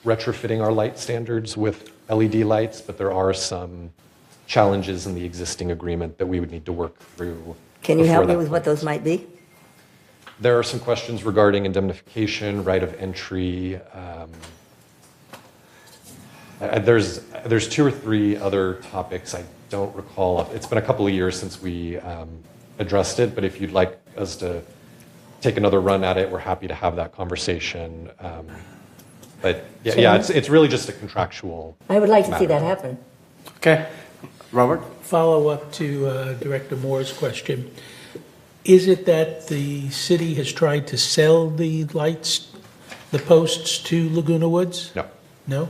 retrofitting our light standards with LED lights, but there are some challenges in the existing agreement that we would need to work through. Can you help me that with what those might be? There are some questions regarding indemnification, right of entry. There's 2 or 3 other topics I don't recall. It's been a couple of years since we addressed it, but if you'd like us to take another run at it, we're happy to have that conversation. But yeah, it's really just a contractual I would like to see matter. that happen. Okay. Robert? Follow up to Director Moore's question. Is it that the city has tried to sell the lights, the posts to Laguna Woods? No. No?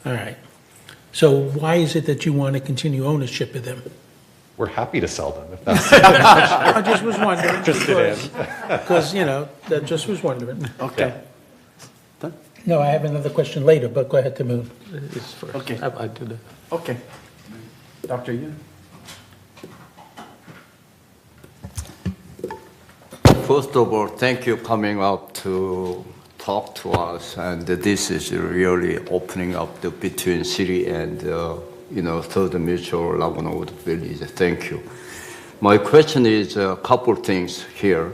All right. So why is it that you want to continue ownership of them? We're happy to sell them if that's I just was wondering. Interested in. Because, that just was wondering. Okay. No, I have another question later, but go ahead, Tamoon. Okay. I did that. Okay. Dr. Yun? First of all, thank you coming up to talk to us, and this is really opening up between city and Third Mutual Laguna Woods Village. Thank you. My question is a couple things here.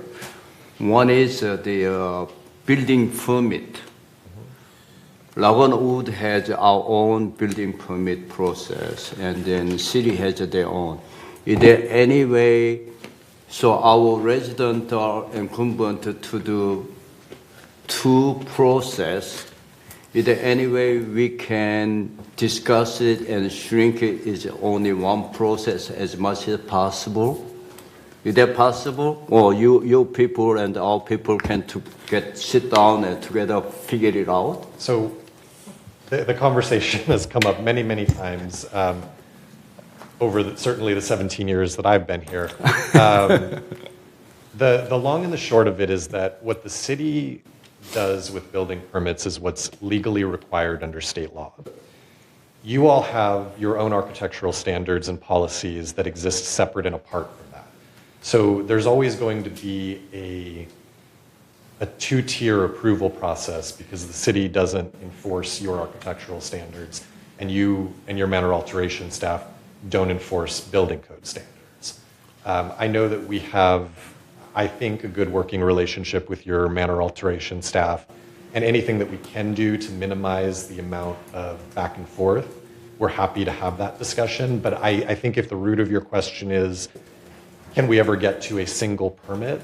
One is the building permit. Laguna Woods has our own building permit process, and then city has their own. Is there any way, so our residents are incumbent to do 2 process? Is there any way we can discuss it and shrink it is only 1 process as much as possible? Is that possible? Or you people and our people can sit down and together figure it out? So the conversation has come up many, many times over certainly the 17 years that I've been here. The long and the short of it is that what the city does with building permits is what's legally required under state law. You all have your own architectural standards and policies that exist separate and apart from that. So there's always going to be a 2-tier approval process because the city doesn't enforce your architectural standards and you and your manor alteration staff don't enforce building code standards. I know that we have, I think, a good working relationship with your manor alteration staff, and anything that we can do to minimize the amount of back and forth, we're happy to have that discussion. But I think if the root of your question is, can we ever get to a single permit?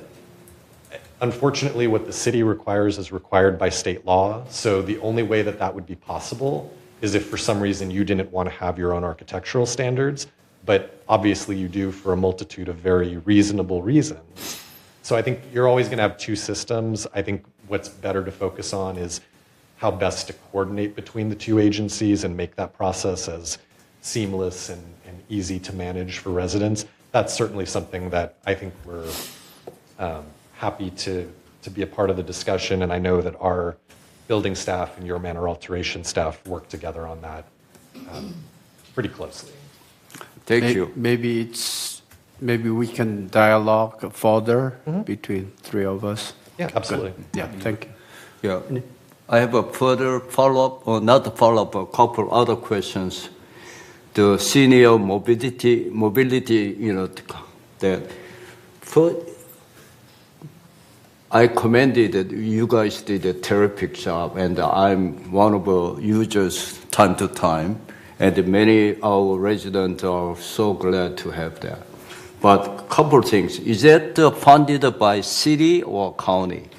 Unfortunately, what the city requires is required by state law. So the only way that that would be possible is if for some reason you didn't want to have your own architectural standards, but obviously you do for a multitude of very reasonable reasons. So I think you're always going to have 2 systems. I think what's better to focus on is how best to coordinate between the 2 agencies and make that process as seamless and easy to manage for residents. that's certainly something that I think we're happy to be a part of the discussion, and I know that our building staff and your manor alteration staff work together on that pretty closely. Thank you. Maybe we can dialogue further between three of us. Yeah, absolutely. Good. Yeah, thank you. Yeah. I have a further follow-up, or not a follow-up, a couple other questions. The senior mobility, that I commended that you guys did a terrific job, and I'm one of the users time to time, and many of our residents are so glad to have that. But a couple of things. Is that funded by city or county?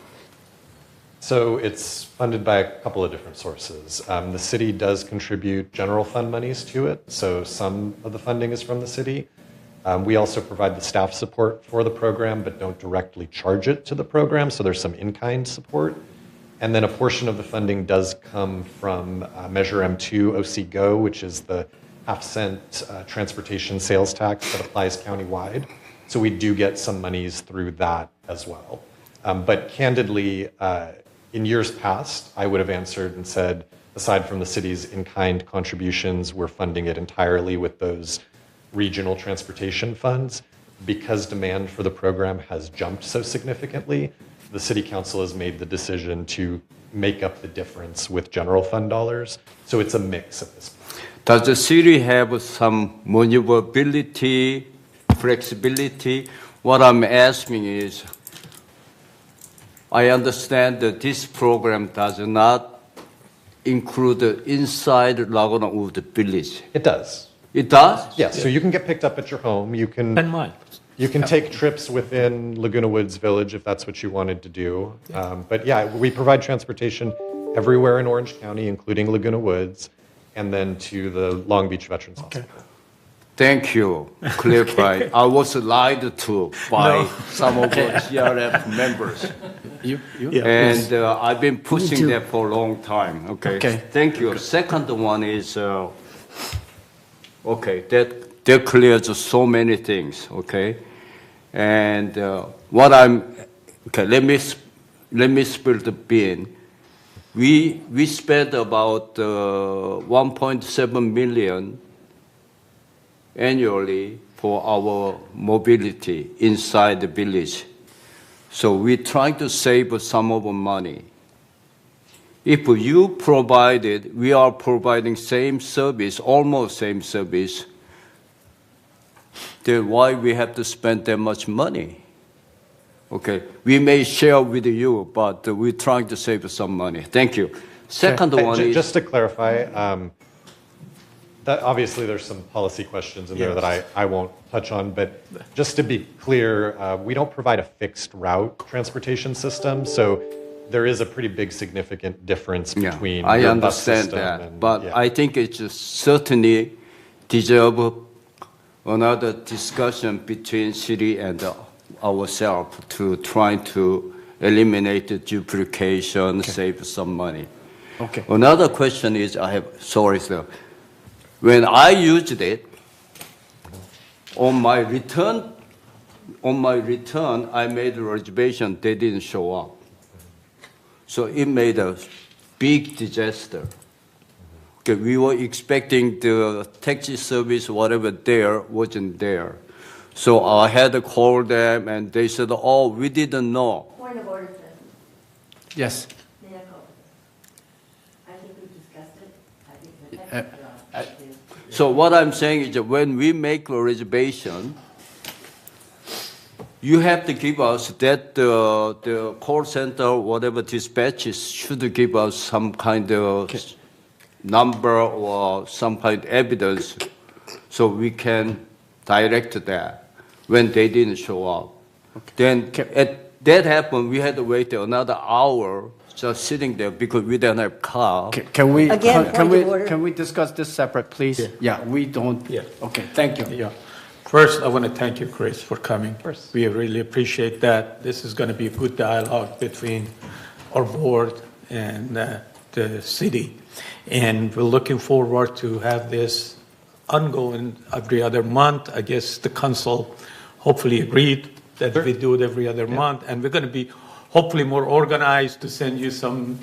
So it's funded by a couple of different sources. The city does contribute general fund monies to it, so some of the funding is from the city. We also provide the staff support for the program, but don't directly charge it to the program, so there's some in-kind support. And then a portion of the funding does come from Measure M2 OC Go, which is the half-cent transportation sales tax that applies countywide. So we do get some monies through that as well. But candidly, in years past, I would have answered and said, aside from the city's in-kind contributions, we're funding it entirely with those regional transportation funds. Because demand for the program has jumped so significantly, the City Council has made the decision to make up the difference with general fund dollars. So it's a mix at this point. Does the city have some maneuverability, flexibility? What I'm asking is, I understand that this program does not include inside Laguna Wood Village. It does. It does? Yes. So you can get picked up at your home. You can. 10 miles. You can take trips within Laguna Woods Village if that's what you wanted to do. But yeah, we provide transportation everywhere in Orange County, including Laguna Woods, and then to the Long Beach Veterans Hospital. Thank you. Clarify. I was lied to by some of the GRF members. And I've been pushing that for a long time. Okay. Thank you. Second one is, that clears so many things. Okay. And let me spill the bean. We spent about 1.7 million annually for our mobility inside the village. So we try to save some of the money. If you provided, we are providing same service, almost same service, then why we have to spend that much money? Okay, we may share with you, but we're trying to save some money. Thank you. Second one is... Just to clarify, that obviously there's some policy questions in there that I won't touch on, but just to be clear, we don't provide a fixed route transportation system, so there is a pretty big significant difference between I your understand bus system that, and, but I think it just certainly deserve another discussion between city and ourselves to try to eliminate the duplication, save some money. Okay. Another question is, sorry, sir. When I used it, on my return, I made a reservation. They didn't show up. So it made a big disaster. Okay, we were expecting the taxi service, whatever there, wasn't there. So I had to call them, and they said, "Oh, we didn't know." Point of order, President. Yes. May I call? I think we discussed it. I think the next job is... So what I'm saying is that when we make a reservation, you have to give us that the call center, whatever dispatches, should give us some kind of number or some kind of evidence so we can direct that when they didn't show up. Then that happened, we had to wait another hour just sitting there because we don't have car. Can we Again, point of order. can we discuss this separate, please? Yeah, we don't. Yeah. Okay, thank you. Yeah. First, I want to thank you, Chris, for coming. We really appreciate that. This is going to be a good dialogue between our board and the city. And we're looking forward to have this ongoing every other month. I guess the council hopefully agreed that we do it every other month, and we're going to be hopefully more organized to send you some,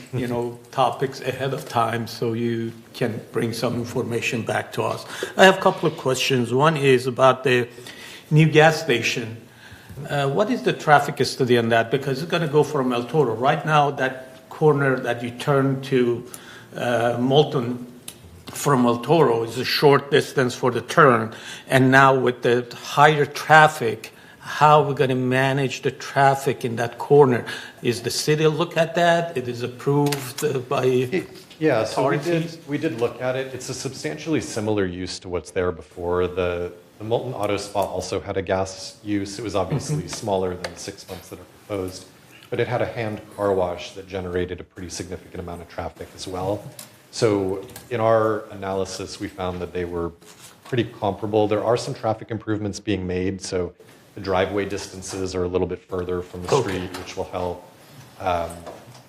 topics ahead of time so you can bring some information back to us. I have a couple of questions. One is about the new gas station. What is the traffic study on that? Because it's going to go from El Toro. Right now, that corner that you turn to Moulton from El Toro is a short distance for the turn. And now with the higher traffic, how are we going to manage the traffic in that corner? Is the city look at that? It is approved by Yeah, so authorities? we did look at it. It's a substantially similar use to what's there before. The Moulton Auto Spa also had a gas use. It was obviously smaller than the 6 months that are proposed, but it had a hand car wash that generated a pretty significant amount of traffic as well. So in our analysis, we found that they were pretty comparable. There are some traffic improvements being made, so the driveway distances are a little bit further from the street, which will help.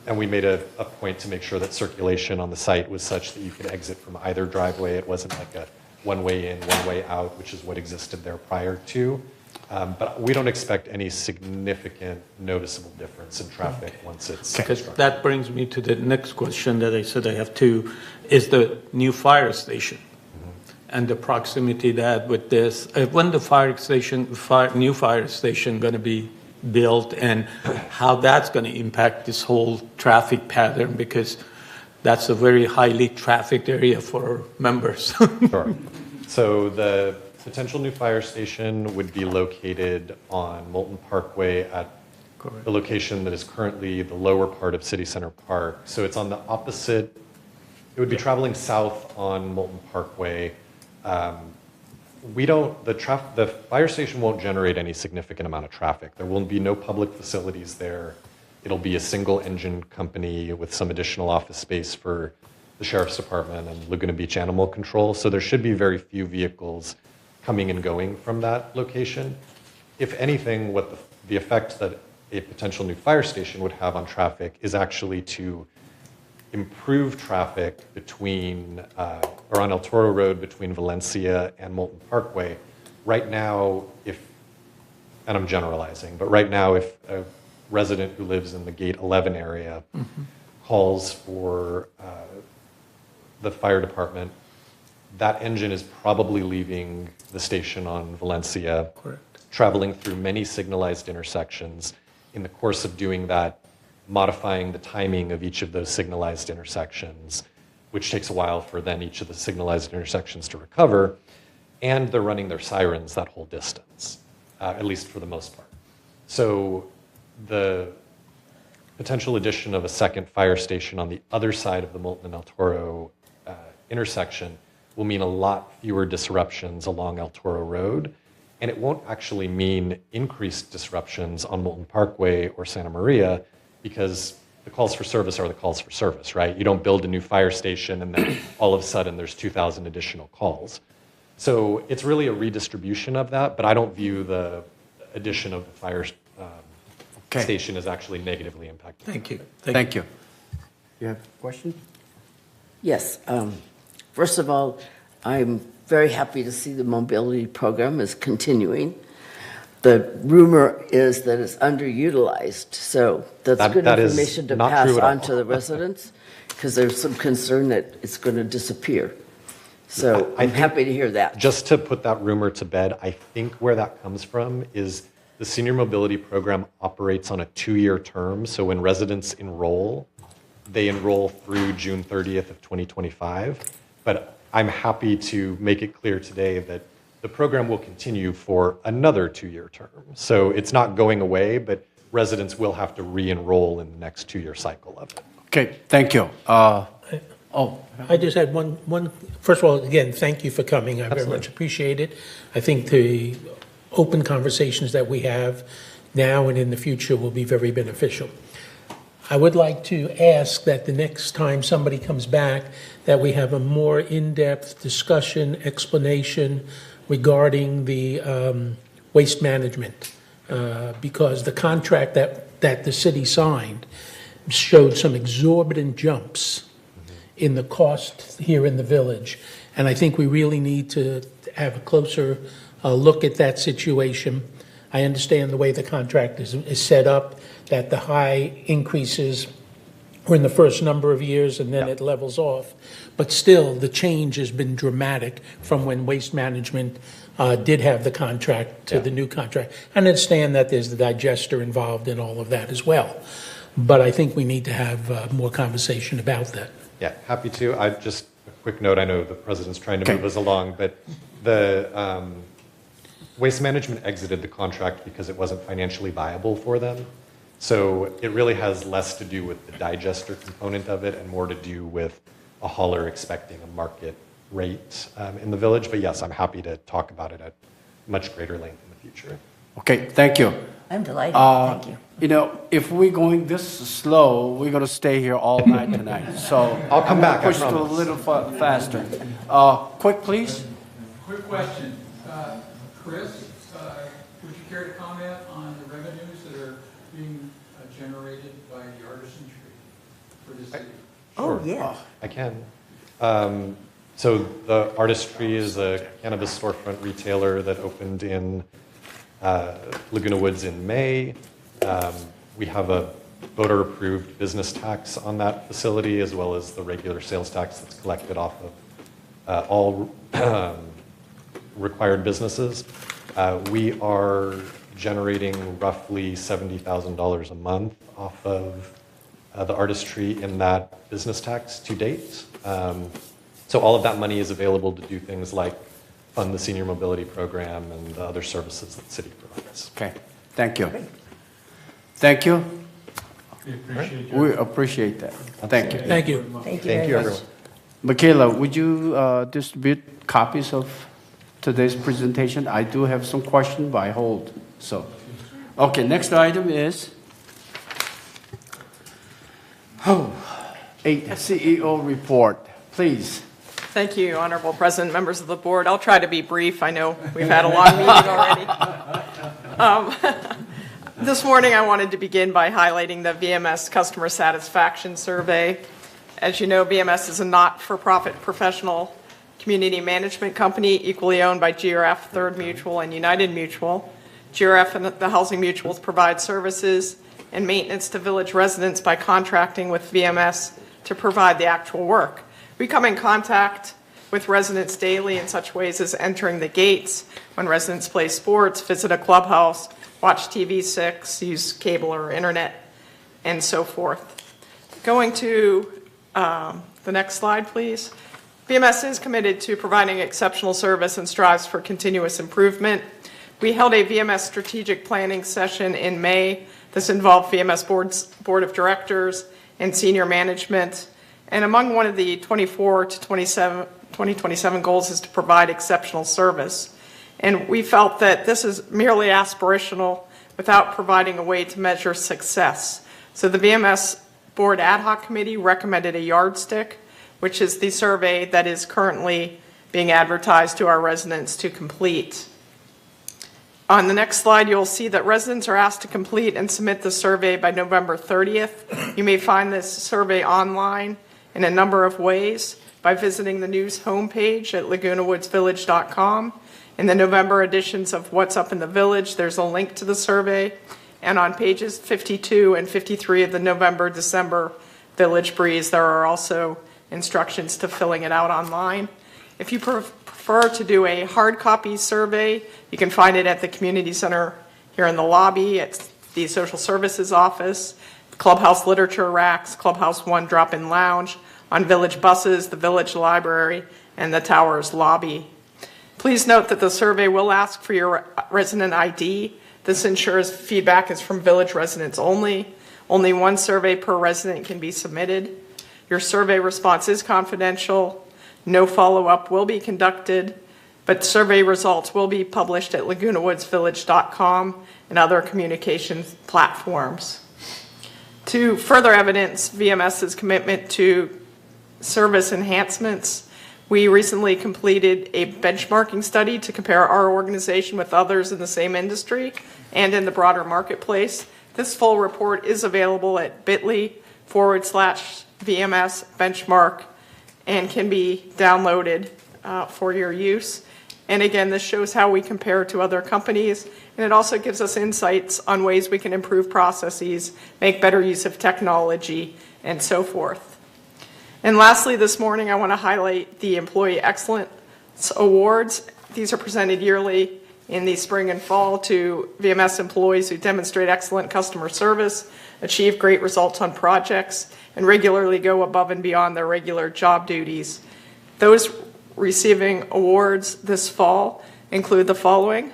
And we made a point to make sure that circulation on the site was such that you could exit from either driveway. It wasn't like a one-way in, one-way out, which is what existed there prior to. But we don't expect any significant noticeable difference in traffic once it's constructed. That brings me to the next question that I said I have two, is the new fire station and the proximity that with this. When the new fire station going to be built and how that's going to impact this whole traffic pattern, because that's a very highly trafficked area for members. Sure. So the potential new fire station would be located on Moulton Parkway at the location that is currently the lower part of City Center Park. So it's on the opposite, it would be traveling south on Moulton Parkway. The fire station won't generate any significant amount of traffic. There will be no public facilities there. It'll be a single engine company with some additional office space for the Sheriff's Department and Laguna Beach Animal Control. So there should be very few vehicles coming and going from that location. If anything, what the effect that a potential new fire station would have on traffic is actually to improve traffic between, or on El Toro Road between Valencia and Moulton Parkway. Right now, and I'm generalizing, but right now if a resident who lives in the Gate 11 area calls for the fire department, that engine is probably leaving the station on Valencia, traveling through many signalized intersections. In the course of doing that, modifying the timing of each of those signalized intersections, which takes a while for then each of the signalized intersections to recover, and they're running their sirens that whole distance, at least for the most part. So the potential addition of a second fire station on the other side of the Moulton and El Toro intersection will mean a lot fewer disruptions along El Toro Road, and it won't actually mean increased disruptions on Moulton Parkway or Santa Maria, because the calls for service are the calls for service, right? You don't build a new fire station and then all of a sudden there's 2,000 additional calls. So it's really a redistribution of that, but I don't view the addition of the fire station as actually negatively impacting. Thank you. Thank you. You have a question? Yes. First of all, I'm very happy to see the mobility program is continuing. The rumor is that it's underutilized, so that's good information to pass on to the residents, because there's some concern that it's going to disappear. So I'm happy to hear that. Just to put that rumor to bed, I think where that comes from is the senior mobility program operates on a 2-year term. So when residents enroll, they enroll through June 30th of 2025. But I'm happy to make it clear today that the program will continue for another 2-year term. So it's not going away, but residents will have to re-enroll in the next 2-year cycle of it. Okay, thank you. I just had one. First of all, again, thank you for coming. I very much appreciate it. I think the open conversations that we have now and in the future will be very beneficial. I would like to ask that the next time somebody comes back, that we have a more in-depth discussion, explanation regarding the waste management, because the contract that the city signed showed some exorbitant jumps in the cost here in the village. And I think we really need to have a closer look at that situation. I understand the way the contract is set up, that the high increases were in the first number of years and then it levels off. But still, the change has been dramatic from when Waste Management did have the contract to the new contract. I understand that there's the digester involved in all of that as well. But I think we need to have more conversation about that. Yeah, happy to. I just a quick note. I know the president's trying to move us along, but the Waste Management exited the contract because it wasn't financially viable for them. So it really has less to do with the digester component of it and more to do with a hauler expecting a market rate in the village. But yes, I'm happy to talk about it at much greater length in the future. Okay, thank you. I'm delighted. Thank you. You know, if we're going this slow, we're going to stay here all night tonight. So I'll come back. Push it a little faster. Quick, please. Quick question. Chris, would you care to comment on the revenues that are being generated by the artisanry for the city? Oh, yeah. I can. So the Artistry is a cannabis storefront retailer that opened in Laguna Woods in May. We have a voter-approved business tax on that facility, as well as the regular sales tax that's collected off of all required businesses. We are generating roughly $70,000 a month off of the Artistry in that business tax to date. So all of that money is available to do things like fund the senior mobility program and the other services that the city provides. Okay, thank you. Thank you. We appreciate We appreciate that. Thank you. Thank you. Thank you very much. Michaela, would you distribute copies of today's presentation? I do have some questions, but I hold. So, okay, next item is 8 CEO report, please. Thank you, Honorable President, members of the board. I'll try to be brief. I know we've had a long meeting already. This morning, I wanted to begin by highlighting the VMS Customer Satisfaction Survey. As you know, VMS is a not-for-profit professional community management company equally owned by GRF, Third Mutual, and United Mutual. GRF and the housing mutuals provide services and maintenance to village residents by contracting with VMS to provide the actual work. We come in contact with residents daily in such ways as entering the gates when residents play sports, visit a clubhouse, watch TV6, use cable or internet, and so forth. Going to the next slide, please. VMS is committed to providing exceptional service and strives for continuous improvement. We held a VMS strategic planning session in May. This involved VMS Board of Directors and senior management. And among one of the 24 to 2027 goals is to provide exceptional service. And we felt that this is merely aspirational without providing a way to measure success. So the VMS Board Ad Hoc Committee recommended a yardstick, which is the survey that is currently being advertised to our residents to complete. On the next slide, you'll see that residents are asked to complete and submit the survey by November 30th. You may find this survey online in a number of ways by visiting the news homepage at lagunawoodsvillage.com. In the November editions of What's Up in the Village, there's a link to the survey. And on pages 52 and 53 of the November-December Village Breeze, there are also instructions to filling it out online. If you prefer to do a hard copy survey, you can find it at the community center here in the lobby, at the social services office, Clubhouse literature racks, Clubhouse One drop-in lounge, on village buses, the village library, and the tower's lobby. Please note that the survey will ask for your resident ID. This ensures feedback is from village residents only. Only one survey per resident can be submitted. Your survey response is confidential. No follow-up will be conducted, but survey results will be published at lagunawoodsvillage.com and other communications platforms. To further evidence VMS's commitment to service enhancements, we recently completed a benchmarking study to compare our organization with others in the same industry and in the broader marketplace. This full report is available at bit.ly/VMS benchmark and can be downloaded for your use. And again, this shows how we compare to other companies, and it also gives us insights on ways we can improve processes, make better use of technology, and so forth. And lastly, this morning, I want to highlight the Employee Excellence Awards. These are presented yearly in the spring and fall to VMS employees who demonstrate excellent customer service, achieve great results on projects, and regularly go above and beyond their regular job duties. Those receiving awards this fall include the following: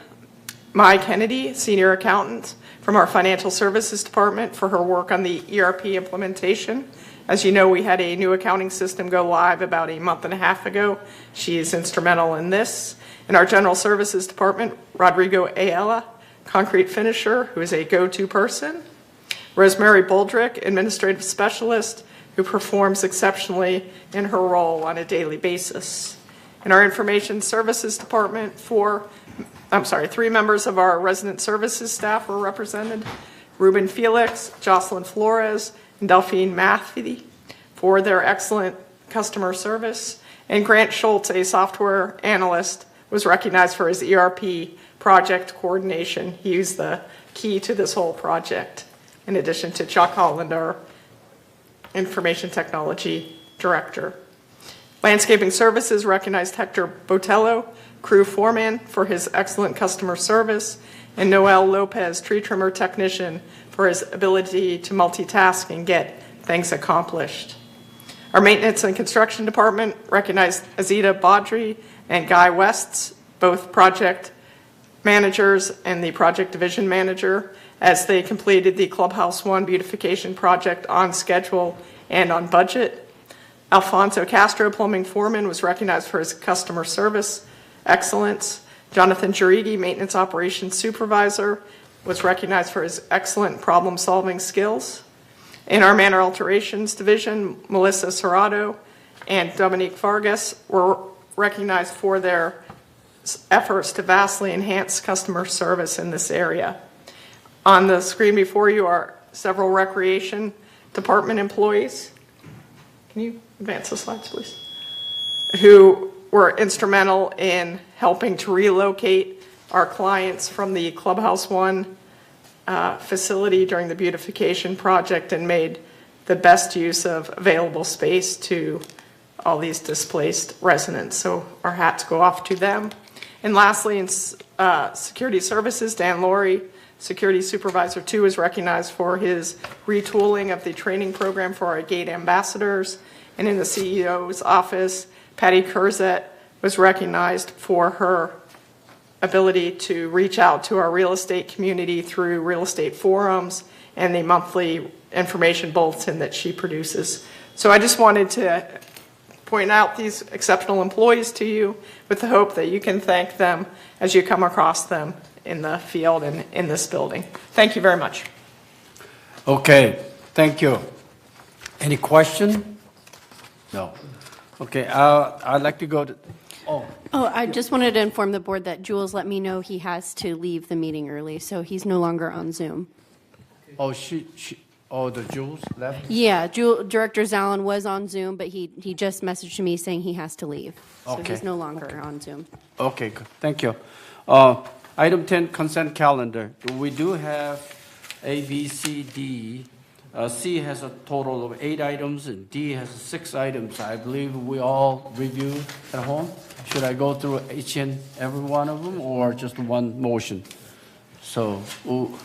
Mai Kennedy, Senior Accountant from our Financial Services Department, for her work on the ERP implementation. As you know, we had a new accounting system go live about a month and a half ago. She is instrumental in this. In our General Services Department, Rodrigo Ayala, Concrete Finisher, who is a go-to person. Rosemary Boldrick, Administrative Specialist, who performs exceptionally in her role on a daily basis. In our Information Services Department, 3 members of our resident services staff were represented: Ruben Felix, Jocelyn Flores, and Delphine Matthew for their excellent customer service. And Grant Schultz, a software analyst, was recognized for his ERP project coordination. He was the key to this whole project, in addition to Chuck Holland, our Information Technology Director. Landscaping Services recognized Hector Botello, crew foreman, for his excellent customer service, and Noel Lopez, tree trimmer technician, for his ability to multitask and get things accomplished. Our Maintenance and Construction Department recognized Azita Badri and Guy Wests, both project managers and the project division manager, as they completed the Clubhouse 1 beautification project on schedule and on budget. Alfonso Castro, plumbing foreman, was recognized for his customer service excellence. Jonathan Jarigi, maintenance operations supervisor, was recognized for his excellent problem-solving skills. In our manor alterations division, Melissa Serrato and Dominique Vargas were recognized for their efforts to vastly enhance customer service in this area. On the screen before you are several recreation department employees. Can you advance the slides, please? Who were instrumental in helping to relocate our clients from the Clubhouse 1 facility during the beautification project and made the best use of available space to all these displaced residents. So our hats go off to them. And lastly, in security services, Dan Laurie, Security Supervisor 2, is recognized for his retooling of the training program for our gate ambassadors. And in the CEO's office, Patty Curzet was recognized for her ability to reach out to our real estate community through real estate forums and the monthly information bulletin that she produces. So I just wanted to point out these exceptional employees to you with the hope that you can thank them as you come across them in the field and in this building. Thank you very much. Okay, thank you. Any question? No. Okay, I'd like to go to, I just wanted to inform the board that Jules let me know he has to leave the meeting early, so he's no longer on Zoom. the Jules left? Yeah, Director Zallen was on Zoom, but he just messaged me saying he has to leave. So Okay. he's no longer on Zoom. Okay, good. Thank you. Item 10, consent calendar. We do have A, B, C, D. C has a total of 8 items, and D has 6 items. I believe we all reviewed at home. Should I go through each and every one of them, or just one motion? So,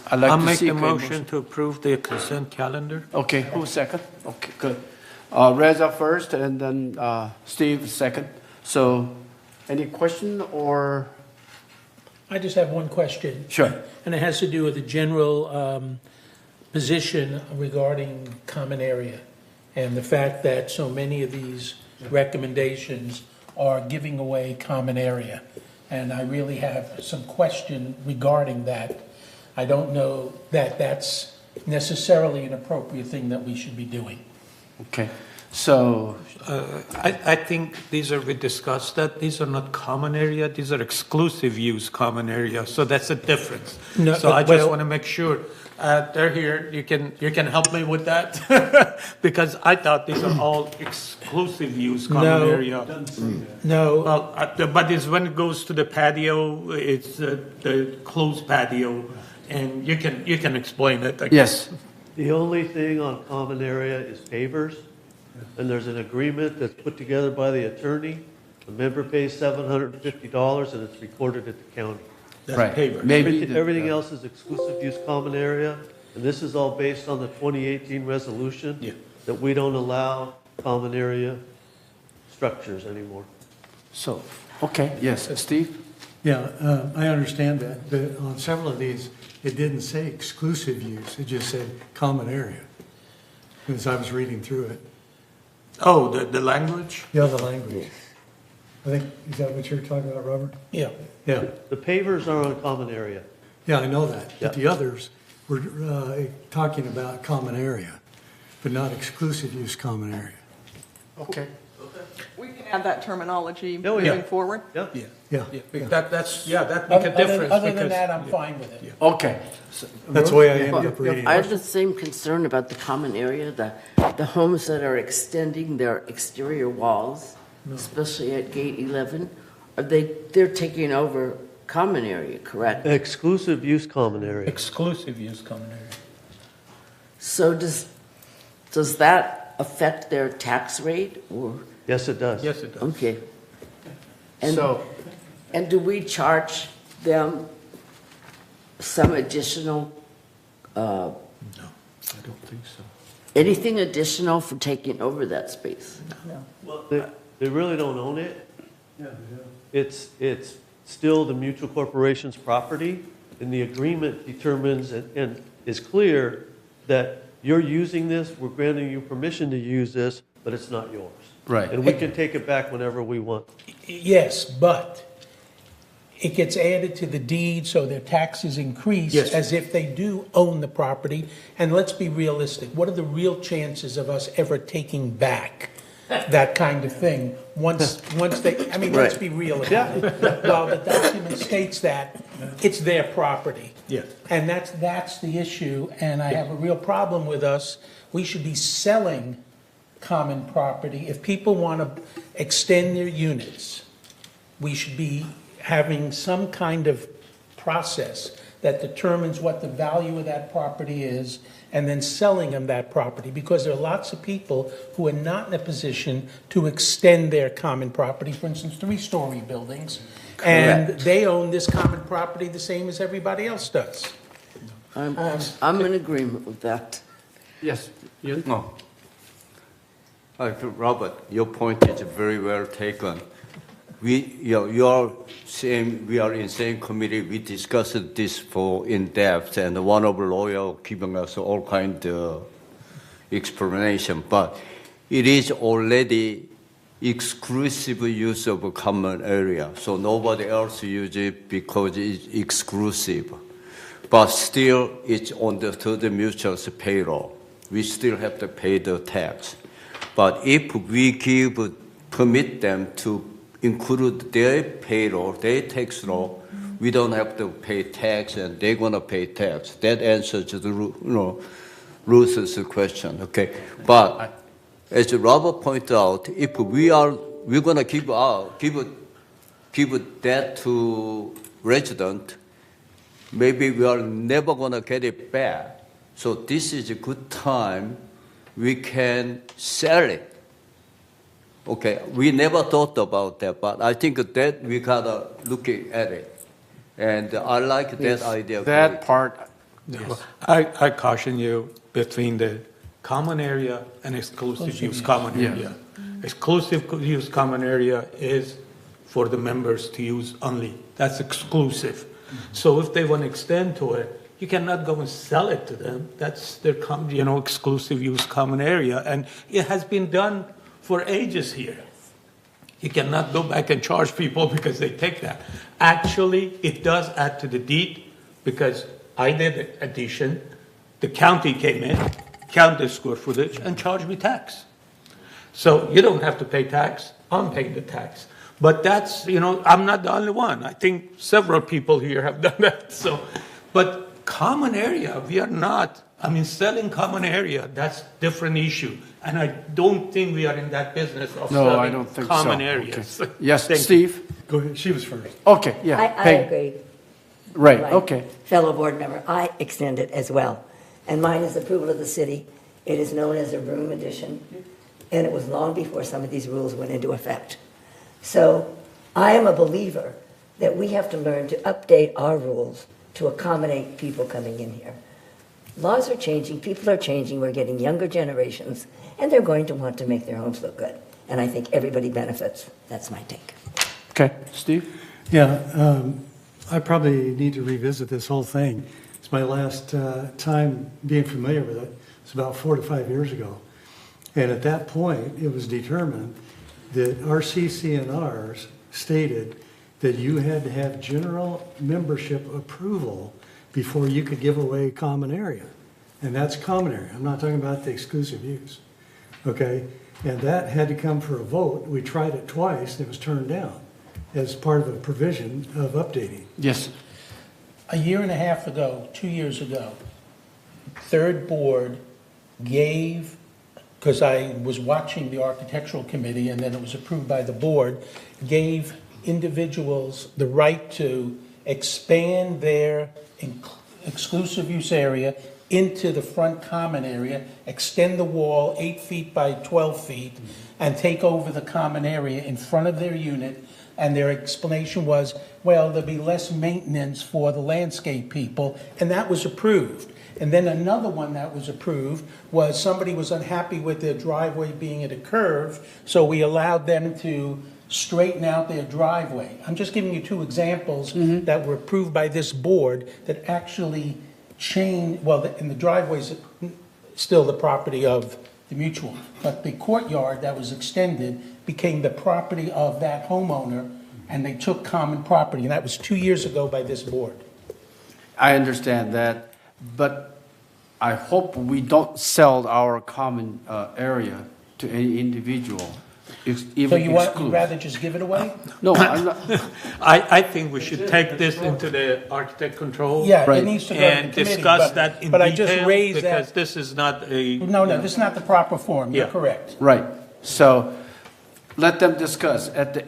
I'd like I'll to make see the motion to approve the consent calendar. Okay, who's second? Okay, good. Reza first, and then Steve second. So, any question or? I just have one question. Sure. And it has to do with the general position regarding common area and the fact that so many of these recommendations are giving away common area. And I really have some question regarding that. I don't know that that's necessarily an appropriate thing that we should be doing. Okay. So, I think we discussed that these are not common area, these are exclusive use common area, so that's a difference. No, So I just well- want to make sure, they're here, you can help me with that? Because I thought these are all exclusive use common No. area. No. Well, but it's when it goes to the patio, it's the closed patio, and you can explain it. yes. The only thing on common area is pavers, and there's an agreement that's put together by the attorney. The member pays $750, and it's recorded at the county. That's Right. pavers. Maybe the- Everything else is exclusive use common area, and this is all based on the 2018 resolution that we don't allow common area structures anymore. So, okay, yes, Steve? Yeah, I understand that, but on several of these, it didn't say exclusive use, it just said common area, as I was reading through it. Oh, the language? Yeah, the language. I think, is that what you're talking about, Robert? Yeah. Yeah, The pavers are on common area. yeah, I know that, but Yeah. the others were talking about common area, but not exclusive use common area. Okay. We can add that terminology Oh, yeah. moving forward. Yeah. Yeah. That make a difference. Other than because- that, I'm fine with it. Okay. That's the way I ended up reading I it. have the same concern about the common area, the homes that are extending their exterior walls, especially at Gate 11. They're taking over common area, correct? Exclusive use common area. Exclusive use common area. So does that affect their tax rate or? Yes, it does. Yes, it does. Okay. And, So- and do we charge them some additional, I don't think so. anything additional for taking over that space? Well, they really don't own it. It's still the mutual corporation's property, and the agreement determines and is clear that you're using this, we're granting you permission to use this, but it's not yours. Right. And we can take it back whenever we want. Yes, but it gets added to the deed, so their taxes increase Yes. as if they do own the property. And let's be realistic, what are the real chances of us ever taking back that kind of thing? Once they, I mean, let's be real about it. While the document states that, it's their property. Yes. And that's the issue, and I have a real problem with us. We should be selling common property. If people want to extend their units, we should be having some kind of process that determines what the value of that property is and then selling them that property, because there are lots of people who are not in a position to extend their common property, for instance, 3-story buildings, and Correct. they own this common property the same as everybody else does. I'm in agreement with that. Yes, Yun? No. Robert, your point is very well taken. You are same. We are in same committee. We discussed this in depth, and one of the lawyer giving us all kind of explanation. But it is already exclusive use of a common area, so nobody else use it because it's exclusive. But still, it's on the third mutual's payroll. We still have to pay the tax. But if we permit them to include their payroll, their tax law, we don't have to pay tax, and they're gonna pay tax. That answers the Ruth's question. Okay, but as Robert pointed out, if we're gonna give that to resident, maybe we are never gonna get it back. So this is a good time we can sell it. Okay, we never thought about that, but I think that we gotta look at it. And I like that idea. That part, Well, I caution you between the common area and exclusive use common Yeah. area. Exclusive use common area is for the members to use only. That's exclusive. So if they want to extend to it, you cannot go and sell it to them. That's their exclusive use common area, and it has been done for ages here. You cannot go back and charge people because they take that. Actually, it does add to the deed because I did the addition. The county came in, count the square footage, and charge me tax. So you don't have to pay tax, I'm paying the tax. But that's, I'm not the only one. I think several people here have done that. So, but common area, we are not, selling common area, that's different issue. And I don't think we are in that business of No, I selling don't think common so. areas. Okay. Yes, Thank you. Steve? Go ahead, she was first. Okay, yeah. I Peg. agree. Right, My okay. Fellow board member, I extend it as well. And mine is approval of the city. It is known as a room addition, and it was long before some of these rules went into effect. So I am a believer that we have to learn to update our rules to accommodate people coming in here. Laws are changing, people are changing, we're getting younger generations, and they're going to want to make their homes look good. And I think everybody benefits. That's my take. Okay, Steve? Yeah, I probably need to revisit this whole thing. It's my last time being familiar with it. It's about 4 to 5 years ago. And at that point, it was determined that our CCNRs stated that you had to have general membership approval before you could give away common area. And that's common area. I'm not talking about the exclusive use. Okay? And that had to come for a vote. We tried it twice, and it was turned down as part of a provision of updating. Yes. A year and a half ago, 2 years ago, third board gave, because I was watching the architectural committee and then it was approved by the board, gave individuals the right to expand their exclusive use area into the front common area, extend the wall 8 feet by 12 feet, and take over the common area in front of their unit. And their explanation was, well, there'll be less maintenance for the landscape people, and that was approved. And then another one that was approved was somebody was unhappy with their driveway being at a curve, so we allowed them to straighten out their driveway. I'm just giving you two examples that were approved by this board that actually changed, well, and the driveway's still the property of the mutual, but the courtyard that was extended became the property of that homeowner, and they took common property, and that was 2 years ago by this board. I understand that, but I hope we don't sell our common area to any individual, even So you'd exclude. rather just give it away? No, I'm not. I think we should take this into the architect control. Yeah, it needs to go to the And committee, discuss but- that in but I just detail, raised that- because this is not a. No, this is not the proper form, you're Yeah. correct. Right. So let them discuss at the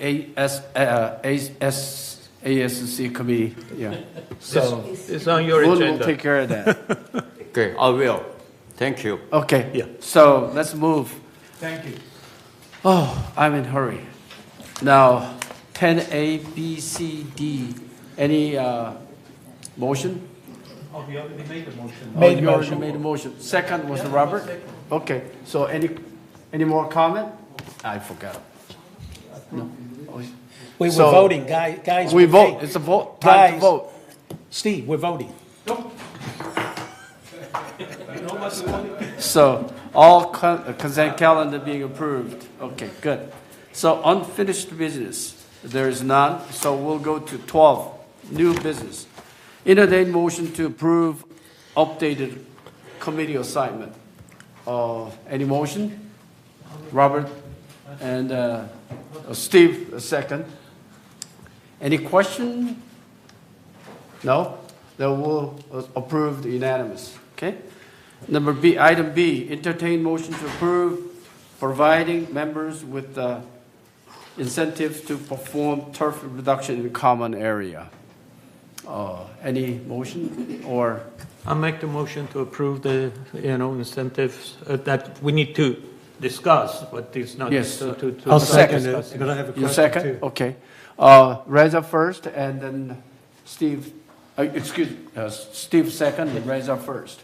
ASC committee. Yeah. So It's on your we'll agenda. take care of that. Okay, I will. Thank you. Okay. Yeah. So let's move. Thank you. Oh, I'm in a hurry. Now, 10A, B, C, D. Any motion? Oh, we already made the motion. Oh, you already made a motion. Second was Robert? Okay, so any more comment? I forgot. No? We're So, voting, guys. We we're vote, voting. it's a vote, time to Guys. vote. Steve, we're voting. So, all consent calendar being approved. Okay, good. So unfinished business, there is none, so we'll go to 12, new business. Entertain motion to approve updated committee assignment. Any motion? Robert and Steve, a second. Any question? No? Then we'll approve unanimous, okay? Number B, item B, entertain motion to approve providing members with incentives to perform turf reduction in common area. Any motion or? I'll make the motion to approve the, incentives that we need to discuss, but it's not. Yes. to I'll start second it, discussing. but I have a You question second? too. Okay. Reza first and then Steve, Steve second and Reza first.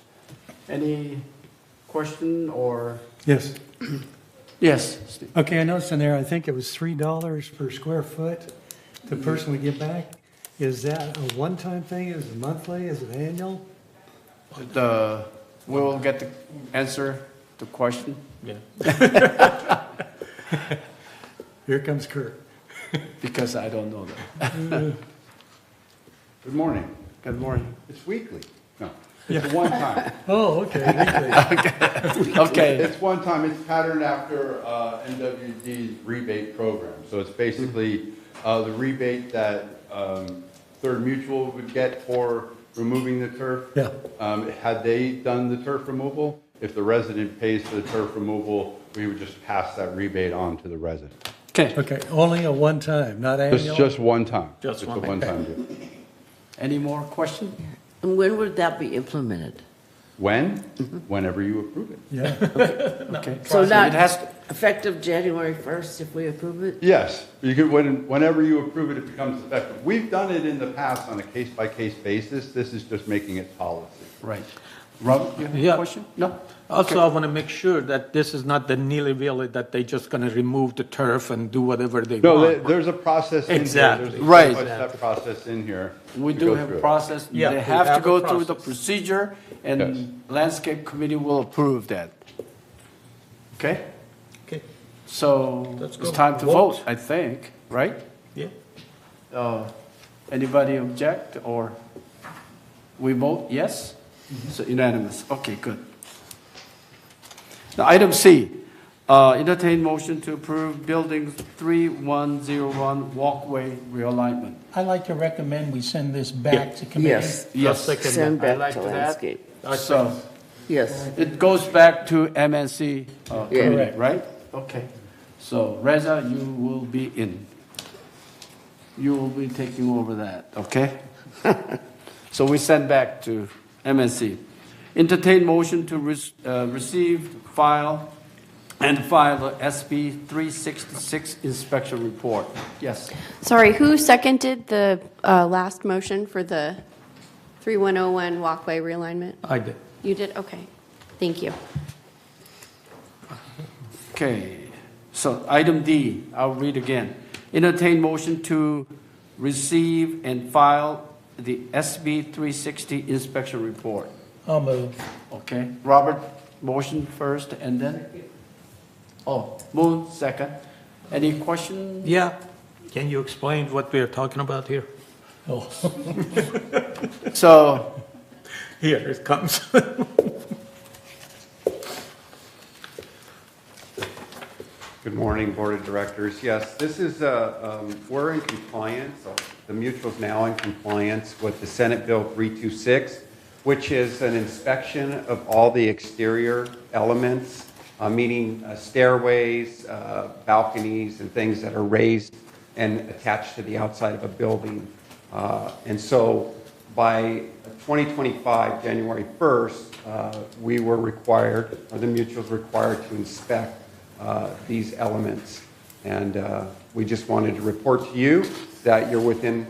Any question or? Yes. Yes, Steve. Okay, I noticed in there, I think it was $3 per square foot, the person we get back. Is that a one-time thing? Is it monthly? Is it annual? We'll get the answer to question. Yeah. Here comes Kurt. Because I don't know that. Good morning. Good morning. It's weekly. No. It's one time. Oh, okay. Okay. It's one time. It's patterned after NWD's rebate program. So it's basically the rebate that Third Mutual would get for removing the turf. Yeah. Had they done the turf removal, if the resident pays for the turf removal, we would just pass that rebate on to the resident. Okay. Okay, only a one time, not annual? Just one time. Just a one. one-time deal. Any more questions? And when would that be implemented? When? Whenever you approve it. Yeah. Okay. So not It has to, effective January 1st if we approve it? Yes, you could, whenever you approve it, it becomes effective. We've done it in the past on a case-by-case basis. This is just making it policy. right. Rob, you have a question? No? Also, Okay. I want to make sure that this is not the nilly-willy, that they're just going to remove the turf and do whatever they No, want. there's a process in Exactly. here. There's a Right. step-by-step process in here. We to do go have through a it. process. Yeah, They we have to have a go through the process. procedure, and Yes. landscape committee will approve that. Okay? Okay. So Let's it's go. time to Vote. vote, I think, right? Yeah. Anybody object, or we vote yes? So unanimous. Okay, good. Now, item C, entertain motion to approve building 3101 walkway realignment. I'd like to recommend we send this back to committee. Yes. Yes. Send I back like to that. landscape. So Yes. it goes back to MNC committee, Correct. right? Okay. So Reza, you will be in. You will be taking over that, okay? So we send back to MNC. Entertain motion to receive, file the SB 366 inspection report. Yes. Sorry, who seconded the last motion for the 3101 walkway realignment? I did. You did? Okay. Thank you. Okay. So item D, I'll read again. Entertain motion to receive and file the SB 360 inspection report. I'll move. Okay. Robert, motion first and then? Oh, Moon, second. Any question? Yeah. Can you explain what we're talking about here? Oh. So, Here it comes. Good morning, Board of Directors. Yes, this is, we're in compliance, the mutual's now in compliance with the Senate Bill 326, which is an inspection of all the exterior elements, meaning stairways, balconies, and things that are raised and attached to the outside of a building. And so by 2025, January 1st, we were required, or the mutual's required to inspect these elements. And we just wanted to report to you that you're within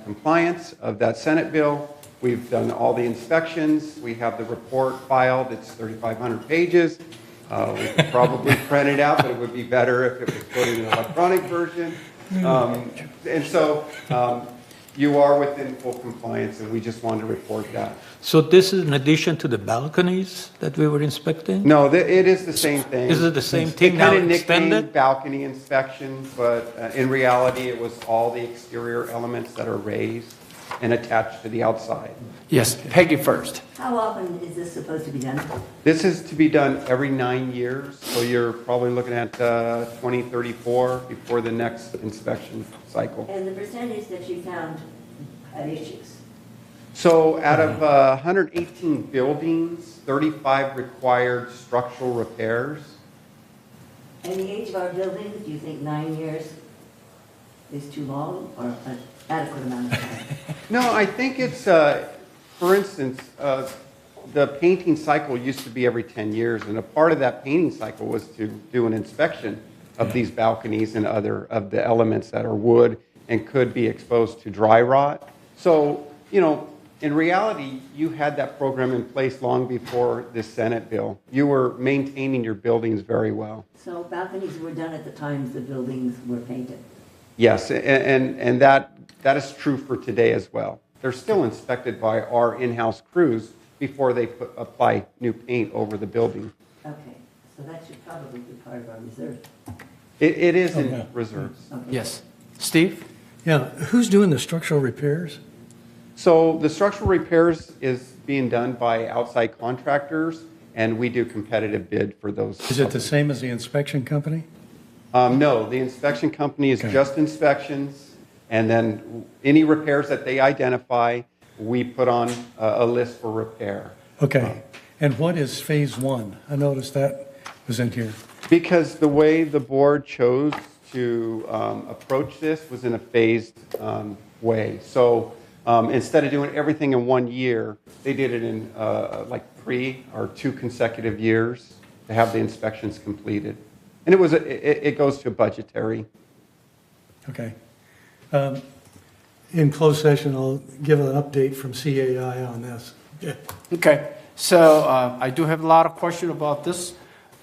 compliance of that Senate bill. We've done all the inspections. We have the report filed. It's 3,500 pages. We could probably print it out, but it would be better if it was put in an electronic version. And so you are within full compliance, and we just wanted to report that. So this is in addition to the balconies that we were inspecting? No, it is the same thing. Is it the same thing now They kind of extended? nicknamed balcony inspection, but in reality, it was all the exterior elements that are raised and attached to the outside. yes, Peggy first. How often is this supposed to be done? This is to be done every 9 years, so you're probably looking at 2034 before the next inspection cycle. And the percentage that you found had issues? So out of 118 buildings, 35 required structural repairs. And the age of our buildings, do you think 9 years is too long or an adequate amount of time? No, I think it's, for instance, the painting cycle used to be every 10 years, and a part of that painting cycle was to do an inspection of these balconies and other of the elements that are wood and could be exposed to dry rot. So, you know, in reality, you had that program in place long before this Senate bill. You were maintaining your buildings very well. So balconies were done at the times the buildings were painted? Yes, and that is true for today as well. They're still inspected by our in-house crews before they apply new paint over the building. Okay, so that should probably be part of our reserve. It is in Okay. reserves. Okay. Yes. Steve? Yeah, who's doing the structural repairs? So the structural repairs is being done by outside contractors, and we do competitive bid for those. Is it the same as the inspection company? No, the inspection company is just inspections, and then any repairs that they identify, we put on a list for repair. Okay. And what is phase one? I noticed that was in here. Because the way the board chose to approach this was in a phased way. So instead of doing everything in 1 year, they did it in like 3 or 2 consecutive years to have the inspections completed. And it goes to budgetary. Okay. In closed session, I'll give an update from CAI on this. Okay, so I do have a lot of questions about this,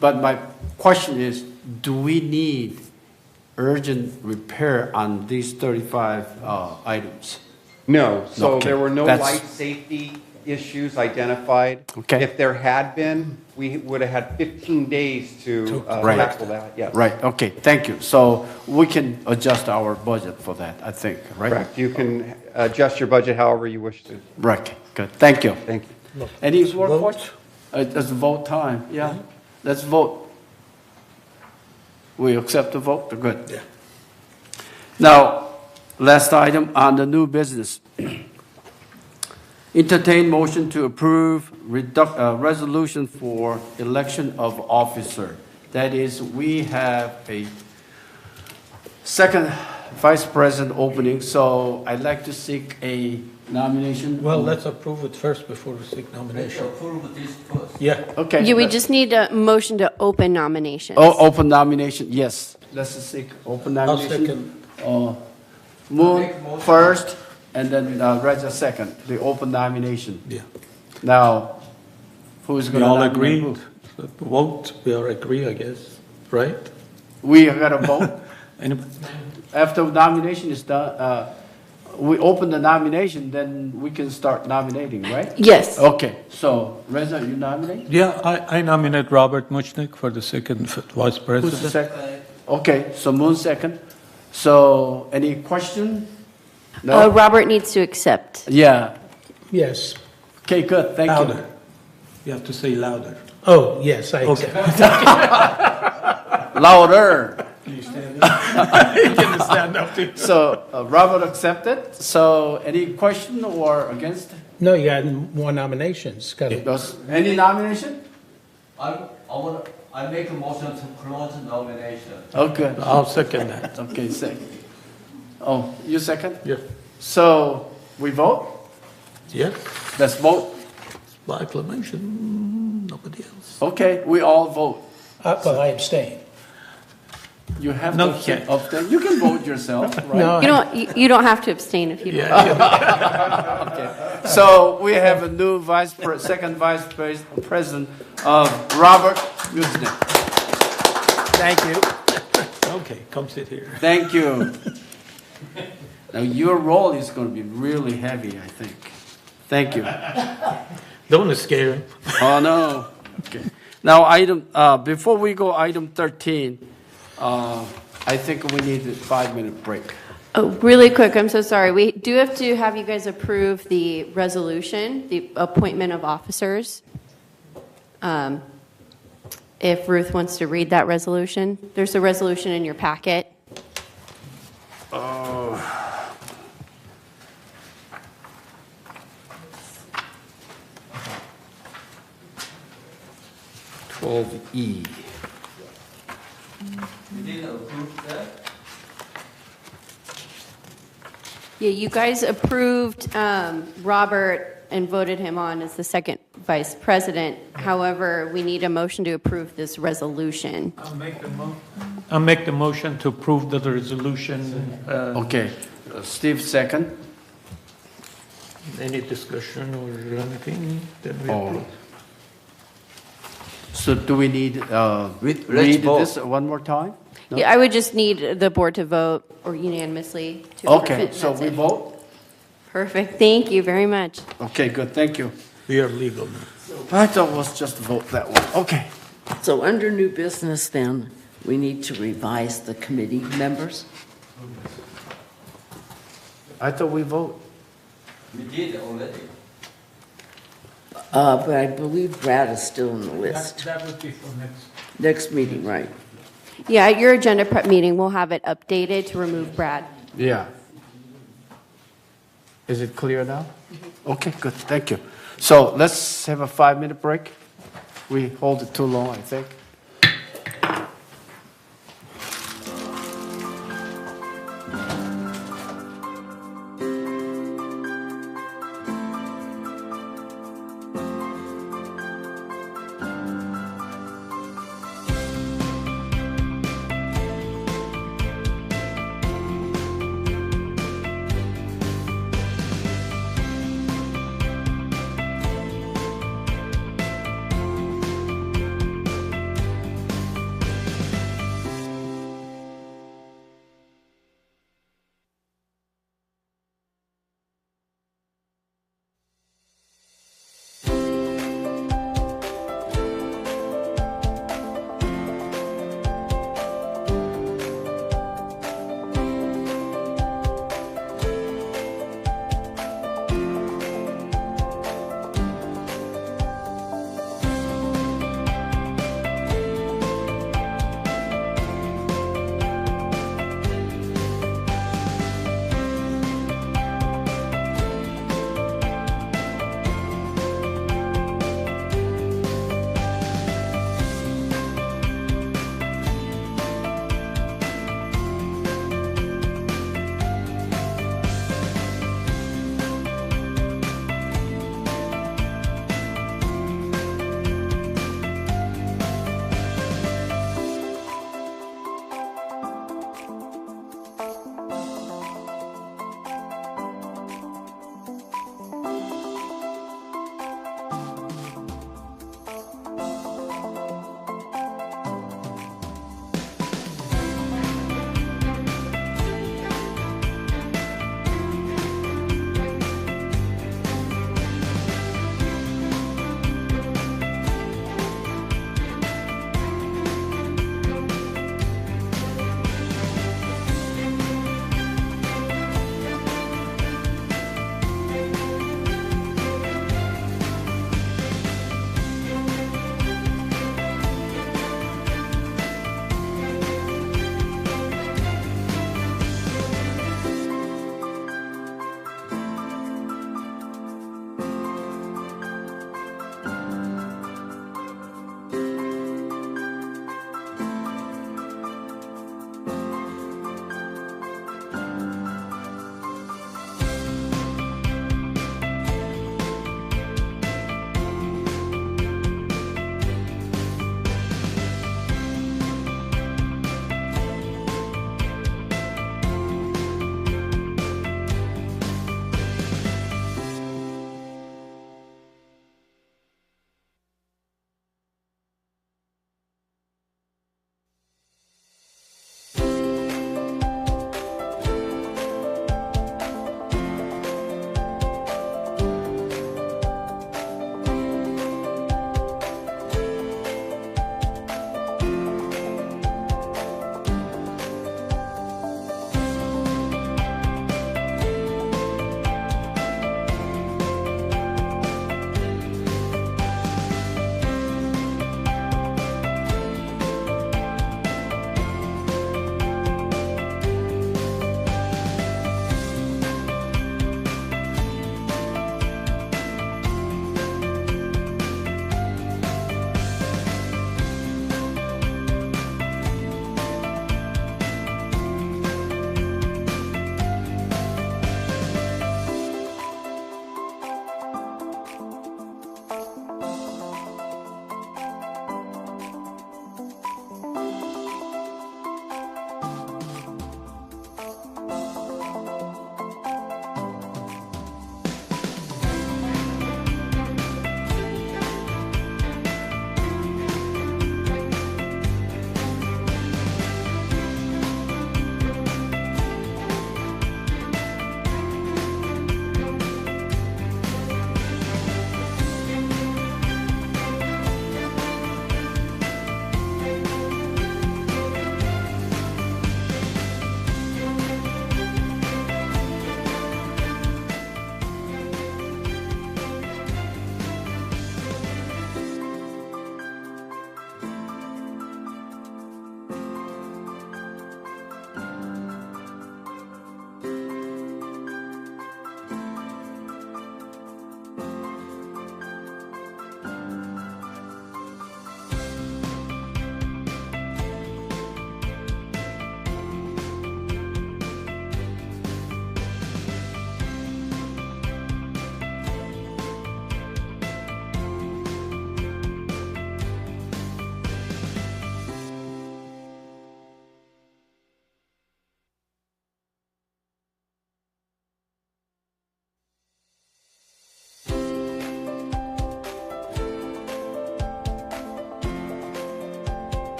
but my question is, do we need urgent repair on these 35 items? No, so Okay, there were no that's- life safety issues identified. Okay. If there had been, we would have had 15 days to Right. tackle that, yes. Right, okay, thank you. So we can adjust our budget for that, I think, right? Correct. You can adjust your budget however you wish to. Right, good, thank you. Thank you. Any more questions? It's vote time, yeah? Let's vote. We accept the vote, good. Yeah. Now, last item on the new business. Entertain motion to approve resolution for election of officer. That is, we have a second vice president opening, so I'd like to seek a nomination. Well, let's approve it first before we seek nomination. Approve this first. Yeah. Okay. Yeah, we just need a motion to open nominations. Oh, open nomination, yes. Let's seek open I'll nomination. second. Moon first, and then Reza second, the open nomination. Yeah. Now, who's We going to all nominate agree, who? vote, we all agree, I guess, right? We got to vote. Anybody? After nomination is done, we open the nomination, then we can start nominating, right? Yes. Okay, so Reza, you nominate? Yeah, I nominate Robert Muchnick for the second vice Who's the president. second? Okay, so Moon second. So, any question? No? Robert needs to accept. Yeah. Yes. Okay, good, thank you. Louder. You have to say louder. Oh, yes, I Okay. accept. Louder. Can you stand up? You can stand up too. So, Robert accepted. So, any question or against? No, you had more nominations. Got it. Any nomination? I make a motion to close nomination. Okay. I'll second that. Okay, second. Oh, you second? Yeah. So, we vote? Yes, Let's vote. by acclamation, nobody else. Okay, we all vote. Well, I abstain. You have No, to you can't. abstain. You can vote yourself, right? No, You don't have to abstain if you don't. Yeah. Okay. So we have a new second vice president of Robert Muchnick. Thank you. Okay, come sit here. Thank you. Now your role is going to be really heavy, I think. Thank you. Don't scare him. Oh no. Okay. Now before we go item 13, I think we need a 5-minute break. Oh, really quick, I'm so sorry. We do have to have you guys approve the resolution, the appointment of officers. If Ruth wants to read that resolution, there's a resolution in your packet. Oh. 12E. You didn't approve that? Yeah, you guys approved Robert and voted him on as the second vice president. However, we need a motion to approve this resolution. I'll make the motion to approve the resolution. Okay, Steve second. Any discussion or anything? Then we Oh. approve. So do we need Let's read vote. this one more time? No? Yeah, I would just need the board to vote or unanimously to approve Okay, it. so That's we it. vote? Perfect. Thank you very much. Okay, good, thank you. We are legal now. I thought it was just vote that one. Okay. So under new business then, we need to revise the committee members? I thought we vote. We did already. But I believe Brad is still on the list. That would be for next. Next meeting, right? Yeah, at your agenda prep meeting, we'll have it updated to remove Brad. Yeah. Is it clear now? Okay, good, thank you. So let's have a 5-minute break. We hold it too long, I think.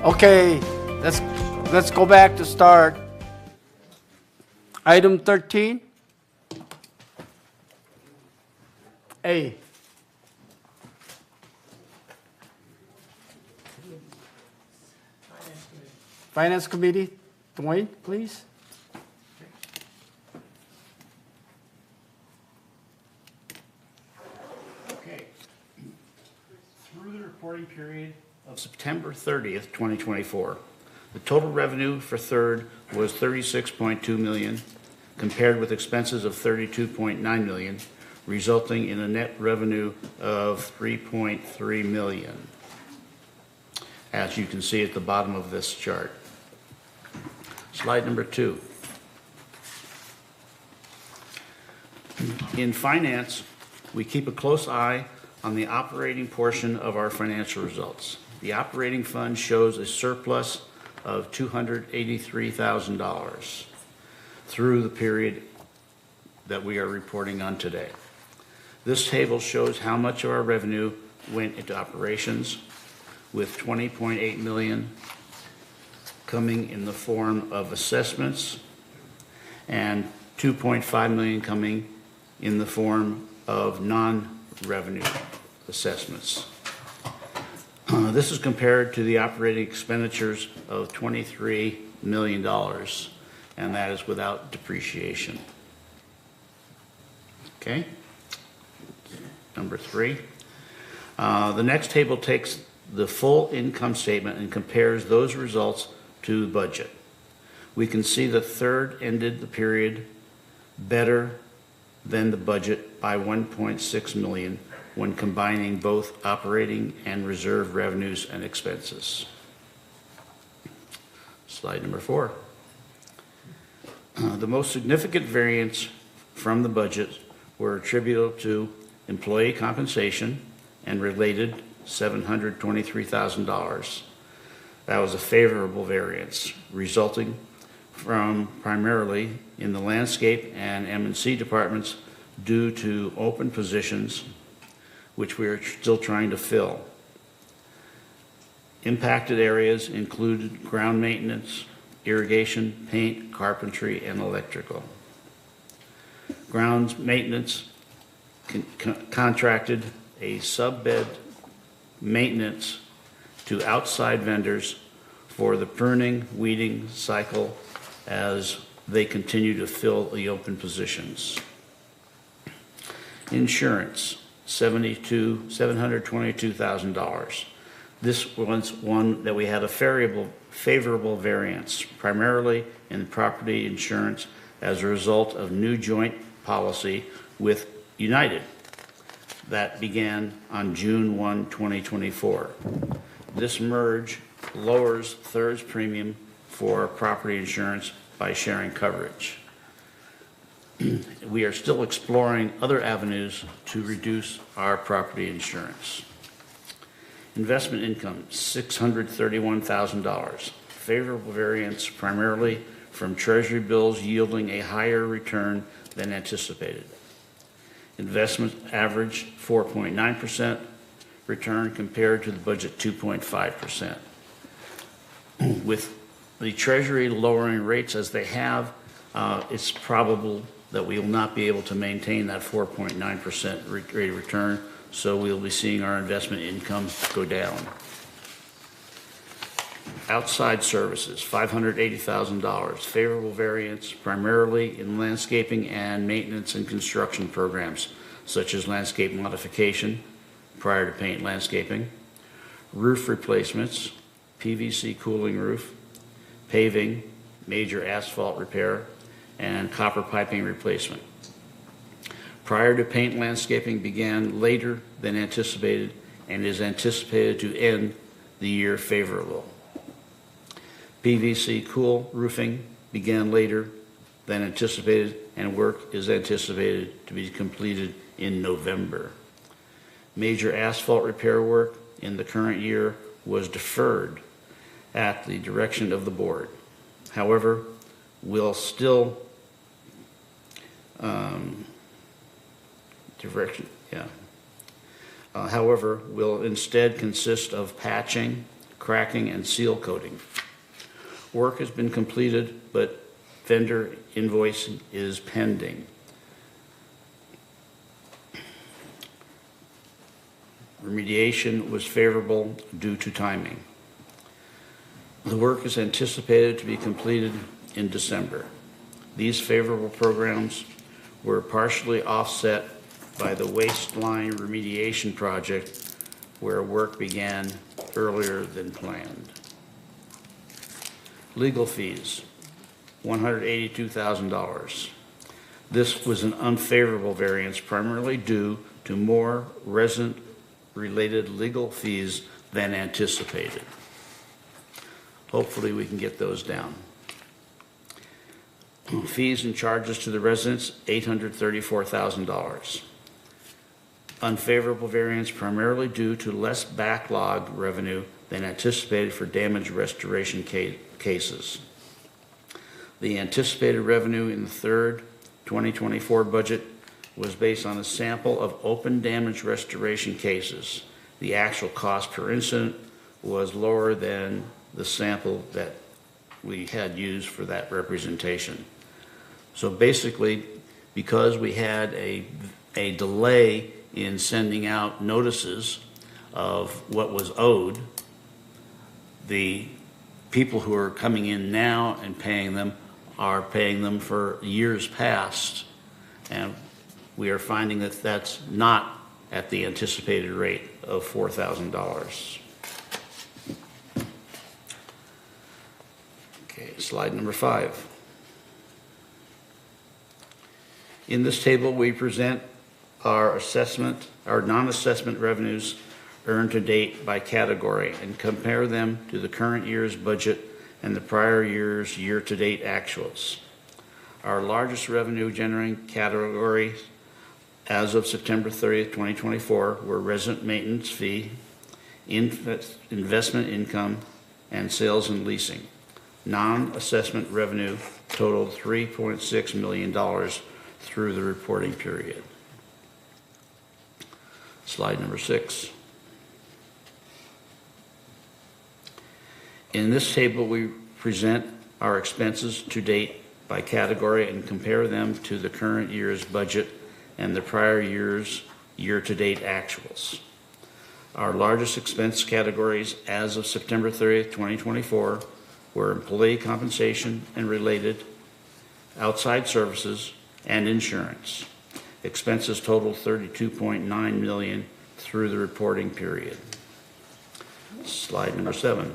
Okay, let's go back to start. Item 13. A. Finance Committee, Dwayne, please. Okay. Through the reporting period of September 30th, 2024, the total revenue for third was $36.2 million, compared with expenses of $32.9 million, resulting in a net revenue of $3.3 million, as you can see at the bottom of this chart. Slide number 2. In finance, we keep a close eye on the operating portion of our financial results. The operating fund shows a surplus of $283,000 through the period that we are reporting on today. This table shows how much of our revenue went into operations, with $20.8 million coming in the form of assessments and $2.5 million coming in the form of non-revenue assessments. This is compared to the operating expenditures of $23 million, and that is without depreciation. Okay? Number 3. The next table takes the full income statement and compares those results to the budget. We can see that third ended the period better than the budget by $1.6 million when combining both operating and reserve revenues and expenses. Slide number 4. The most significant variance from the budget were attributable to employee compensation and related $723,000. That was a favorable variance, resulting from primarily in the landscape and M&C departments due to open positions, which we are still trying to fill. Impacted areas included ground maintenance, irrigation, paint, carpentry, and electrical. Grounds maintenance contracted a sub-bed maintenance to outside vendors for the pruning, weeding cycle as they continue to fill the open positions. Insurance, $722,000. This was one that we had a favorable variance, primarily in property insurance as a result of new joint policy with United that began on June 1, 2024. This merge lowers Third's premium for property insurance by sharing coverage. We are still exploring other avenues to reduce our property insurance. Investment income, $631,000. Favorable variance primarily from Treasury bills yielding a higher return than anticipated. Investment averaged 4.9% return compared to the budget 2.5%. With the Treasury lowering rates as they have, it's probable that we will not be able to maintain that 4.9% rate of return, so we'll be seeing our investment income go down. Outside services, $580,000. Favorable variance primarily in landscaping and maintenance and construction programs, such as landscape modification prior to paint landscaping, roof replacements, PVC cooling roof, paving, major asphalt repair, and copper piping replacement. Prior to paint landscaping began later than anticipated and is anticipated to end the year favorable. PVC cool roofing began later than anticipated, and work is anticipated to be completed in November. Major asphalt repair work in the current year was deferred at the direction of the board. However, will still will instead consist of patching, cracking and seal coating. Work has been completed, but vendor invoice is pending. Remediation was favorable due to timing. The work is anticipated to be completed in December. These favorable programs were partially offset by the waistline remediation project where work began earlier than planned. Legal fees, $182,000. This was an unfavorable variance primarily due to more resident-related legal fees than anticipated. Hopefully we can get those down. Fees and charges to the residents, $834,000. Unfavorable variance primarily due to less backlog revenue than anticipated for damage restoration cases. The anticipated revenue in the third 2024 budget was based on a sample of open damage restoration cases. The actual cost per incident was lower than the sample that we had used for that representation. So basically, because we had a delay in sending out notices of what was owed, the people who are coming in now and paying them are paying them for years past, and we are finding that that's not at the anticipated rate of $4,000. Okay, slide number 5. In this table, we present our non-assessment revenues earned to date by category and compare them to the current year's budget and the prior year's year-to-date actuals. Our largest revenue generating categories as of September 30th, 2024 were resident maintenance fee, investment income, and sales and leasing. Non-assessment revenue totaled $3.6 million through the reporting period. Slide number 6. In this table, we present our expenses to date by category and compare them to the current year's budget and the prior year's year-to-date actuals. Our largest expense categories as of September 30th, 2024 were employee compensation and related, outside services, and insurance. Expenses totaled $32.9 million through the reporting period. Slide number 7.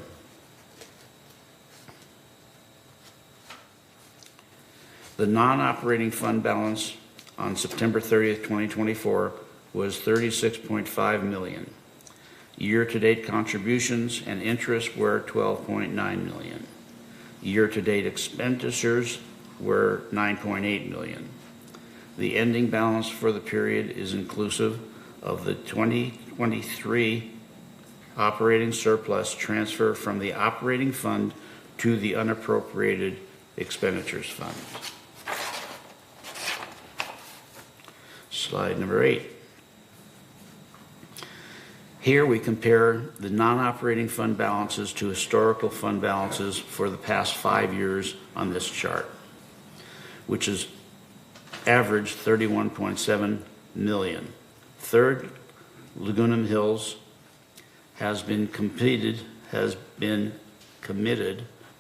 The non-operating fund balance on September 30th, 2024 was $36.5 million. Year-to-date contributions and interest were $12.9 million. Year-to-date expenditures were $9.8 million. The ending balance for the period is inclusive of the 2023 operating surplus transfer from the operating fund to the unappropriated expenditures fund. Slide number 8. Here we compare the non-operating fund balances to historical fund balances for the past 5 years on this chart, which is averaged $31.7 million. Third, Laguna Hills has been committed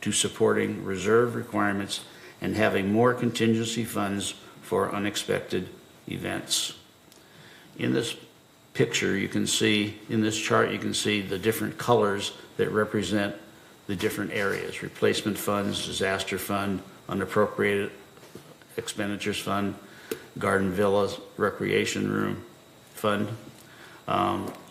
to supporting reserve requirements and having more contingency funds for unexpected events. In this picture, you can see, in this chart, you can see the different colors that represent the different areas: replacement funds, disaster fund, unappropriated expenditures fund, garden villas, recreation room fund.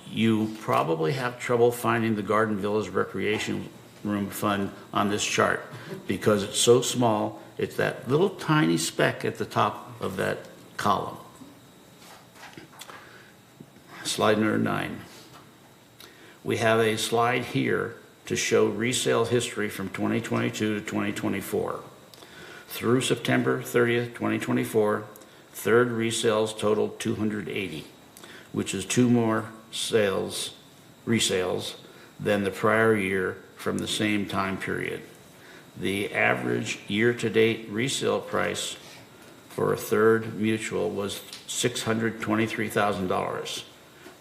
You probably have trouble finding the garden villas recreation room fund on this chart because it's so small. It's that little tiny speck at the top of that column. Slide number 9. We have a slide here to show resale history from 2022 to 2024. Through September 30th, 2024, third resales totaled 280, which is 2 more resales than the prior year from the same time period. The average year-to-date resale price for a third mutual was $623,000,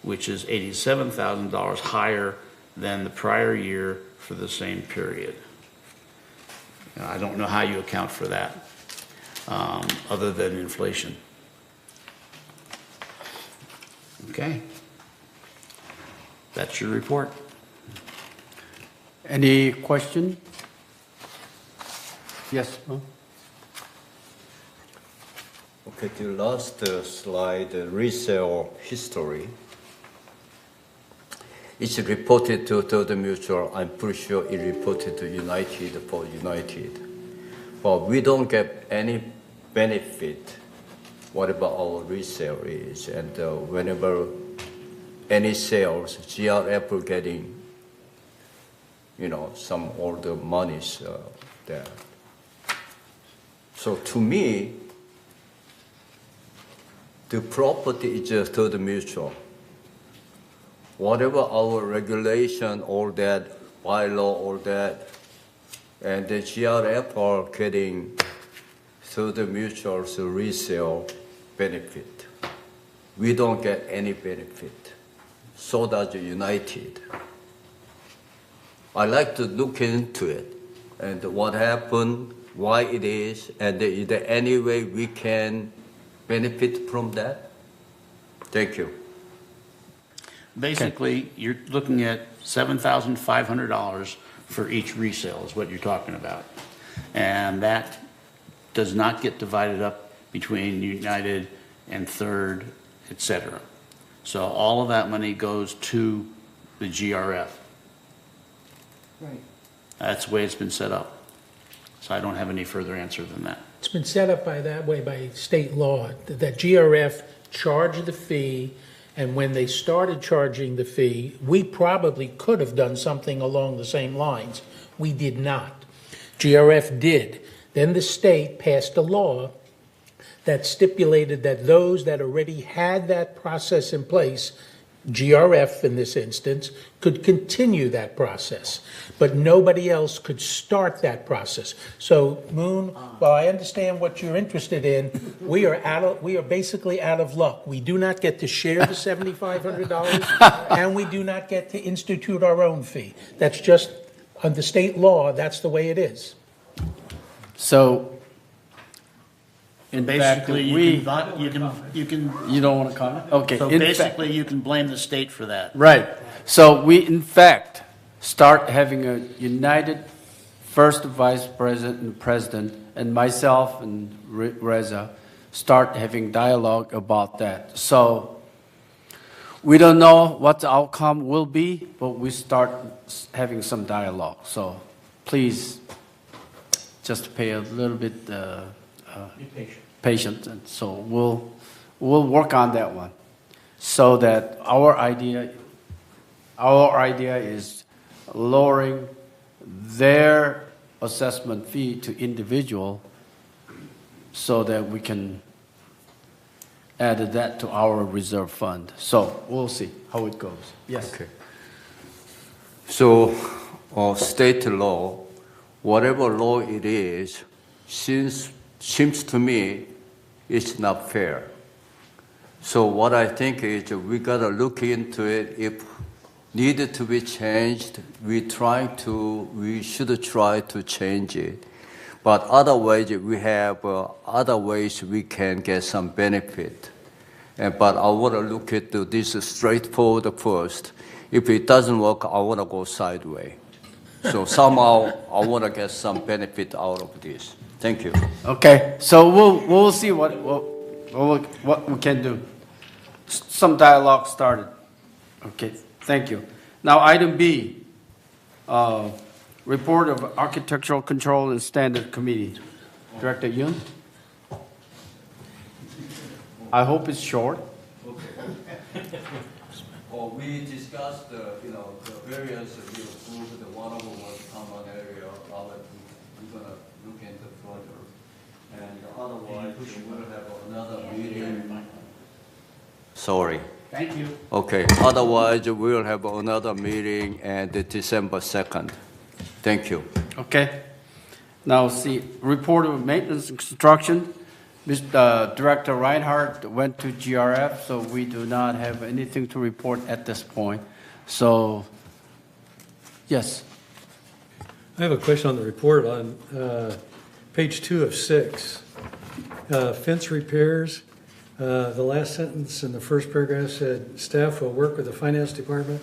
which is $87,000 higher than the prior year for the same period. Now, I don't know how you account for that, other than inflation. Okay. That's your report. Any question? Yes, Mo? Okay, the last slide, resale history. It's reported to Third Mutual. I'm pretty sure it reported to United for United. But we don't get any benefit whatever our resale is. And whenever any sales, GRF are getting, some older monies there. So to me, the property is a Third Mutual. Whatever our regulation, all that, bylaw, all that, and the GRF are getting Third Mutual's resale benefit. We don't get any benefit. So does United. I like to look into it and what happened, why it is, and is there any way we can benefit from that? Thank you. Basically, you're looking at $7,500 for each resale is what you're talking about. And that does not get divided up between United and Third, et cetera. So all of that money goes to the GRF. Right. That's the way it's been set up. So I don't have any further answer than that. It's been set up that way by state law, that GRF charged the fee, and when they started charging the fee, we probably could have done something along the same lines. We did not. GRF did. Then the state passed a law that stipulated that those that already had that process in place, GRF in this instance, could continue that process, but nobody else could start that process. So, Moon, while I understand what you're interested in, we are basically out of luck. We do not get to share the $7,500, and we do not get to institute our own fee. That's just under state law. That's the way it is. So, in Basically, fact, you can. You don't want to comment? Okay. So in basically, fact, you can blame the state for that. right. So we, in fact, start having a united first vice president and president, and myself and Reza start having dialogue about that. So we don't know what the outcome will be, but we start having some dialogue. So please just pay a little bit Be patient. patient, and so we'll work on that one, so that our idea is lowering their assessment fee to individual, so that we can add that to our reserve fund. So we'll see how it goes. Yes. Okay. So, state law, whatever law it is, seems to me it's not fair. So what I think is we gotta look into it. If needed to be changed, we should try to change it. But otherwise, we have other ways we can get some benefit. But I want to look at this straightforward first. If it doesn't work, I want to go sideways. So somehow I want to get some benefit out of this. Thank you. Okay, so we'll see what we can do. Some dialogue started. Okay, thank you. Now, item B, report of Architectural Control and Standard Committee. Director Yun? I hope it's short. We discussed, the variance we approved. The one of them was common area. We're gonna look into further, and otherwise we will have another meeting. Sorry. Thank you. Okay, otherwise we'll have another meeting at December 2nd. Thank you. Okay. Now, see, report of maintenance and construction. Mr. Director Reinhardt went to GRF, so we do not have anything to report at this point. So, yes. I have a question on the report on page 2 of 6. Fence repairs. The last sentence in the first paragraph said, staff will work with the finance department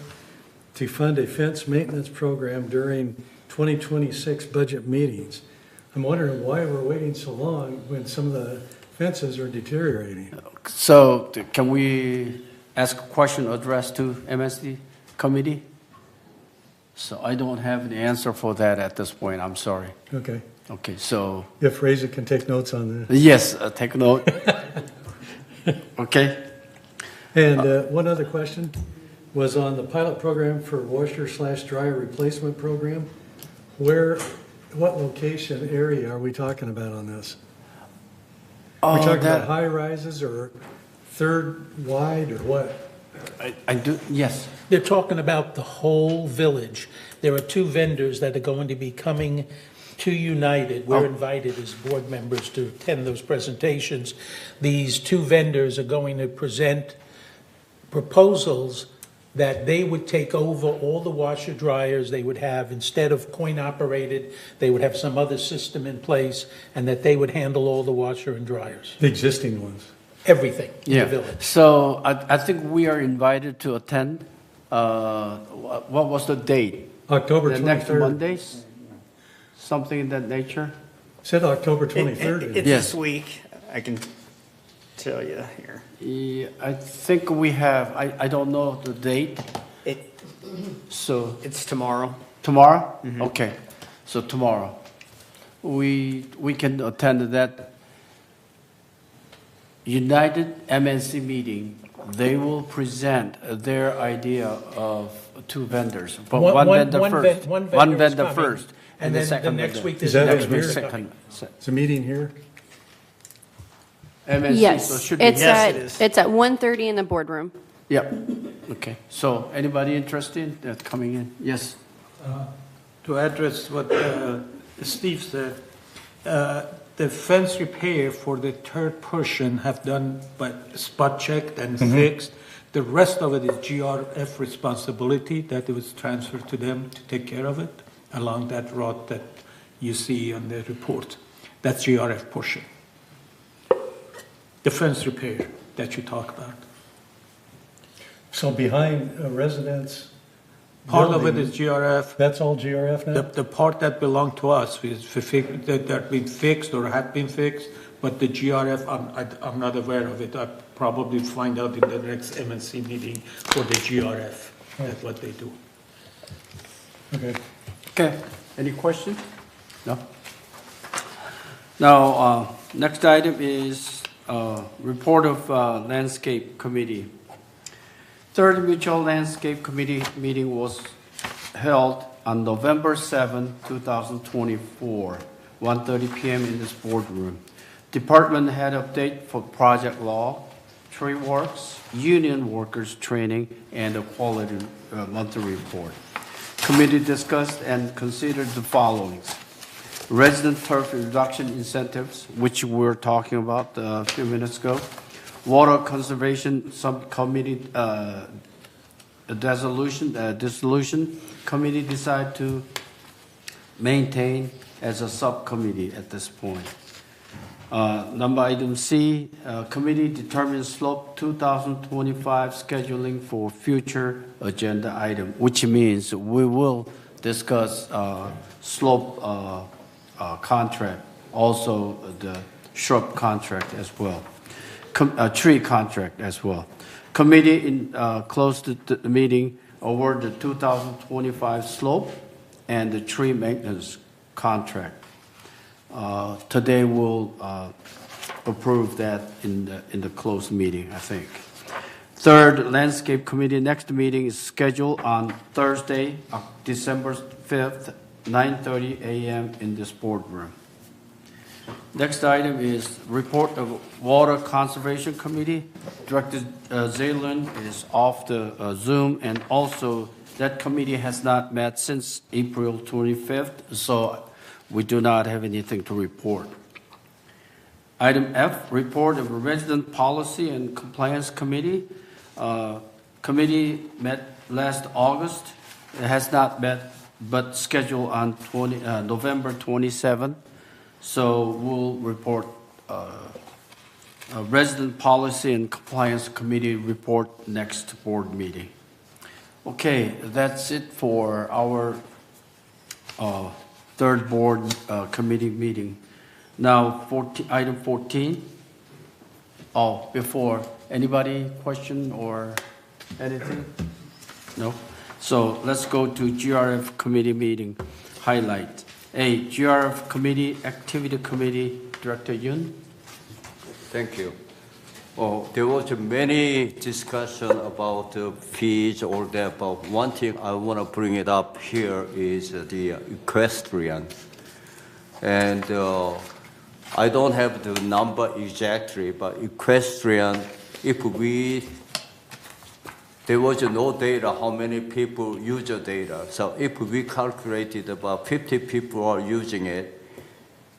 to fund a fence maintenance program during 2026 budget meetings. I'm wondering why we're waiting so long when some of the fences are deteriorating. So, can we ask a question addressed to MSD committee? So I don't have the answer for that at this point. I'm sorry. Okay. Okay, so. If Reza can take notes on this. Yes, take note. Okay. And one other question was on the pilot program for washer/dryer replacement program. What location area are we talking about on this? Are we talking about high rises or third wide or what? I do, yes. They're talking about the whole village. There are 2 vendors that are going to be coming to United. We're invited as board members to attend those presentations. These 2 vendors are going to present proposals that they would take over all the washer dryers they would have. Instead of coin operated, they would have some other system in place, and that they would handle all the washer and dryers. The existing ones. Everything in Yeah. the village. So I think we are invited to attend. What was the date? October The next 23rd. Mondays? Something in that nature? Said October 23rd. It's Yes. this week, I can tell you here. Yeah, I think we have, I don't know the date. So. It's tomorrow. Tomorrow? Mhm. Okay, so tomorrow. We can attend that United MNC meeting. They will present their idea of 2 vendors. But one vendor first. One One vendor is vendor coming, first. and the then the second next vendor. week Is there's that another in here? vendor Second. It's a meeting here? MNC, so it Yes, should be. it's at 1:30 in the boardroom. Yep, okay. So anybody interested in coming in? Yes. To address what Steve said, the fence repair for the third portion have done, but spot checked and fixed. The rest of it is GRF responsibility, that it was transferred to them to take care of it along that road that you see on the report. That's GRF portion. The fence repair that you talk about. So behind a residence. Part of it building, is GRF. That's all GRF now? The part that belonged to us is that been fixed or had been fixed, but the GRF, I'm not aware of it. I'll probably find out in the next MNC meeting for the GRF, that's what they do. Okay. Okay, any questions? No? Now, next item is report of Landscape Committee. Third Mutual Landscape Committee meeting was held on November 7, 2024, 1:30 p.m. in this boardroom. Department head update for project law, tree works, union workers training, and the quality monthly report. Committee discussed and considered the following: resident turf reduction incentives, which we were talking about a few minutes ago. Water Conservation Subcommittee dissolution committee decided to maintain as a subcommittee at this point. Number item C, committee determines slope 2025 scheduling for future agenda item, which means we will discuss slope contract, also the shrub contract as well. Tree contract as well. Committee closed the meeting over the 2025 slope and the tree maintenance contract. Today we'll approve that in the closed meeting, I think. Third, Landscape Committee next meeting is scheduled on Thursday, December 5th, 9:30 a.m. in this boardroom. Next item is report of Water Conservation Committee. Director Zalin is off the Zoom, and also that committee has not met since April 25th, so we do not have anything to report. Item F, report of Resident Policy and Compliance Committee. Committee met last August. It has not met, but scheduled on November 27th. So we'll report Resident Policy and Compliance Committee report next board meeting. Okay, that's it for our third board committee meeting. Now, item 14. Oh, before, anybody question or anything? No? So let's go to GRF committee meeting highlight. A, GRF Committee Activity Committee, Director Yun. Thank you. Oh, there was many discussion about fees or that, but one thing I want to bring it up here is the equestrian. And I don't have the number exactly, but equestrian, there was no data how many people use the data. So if we calculated about 50 people are using it,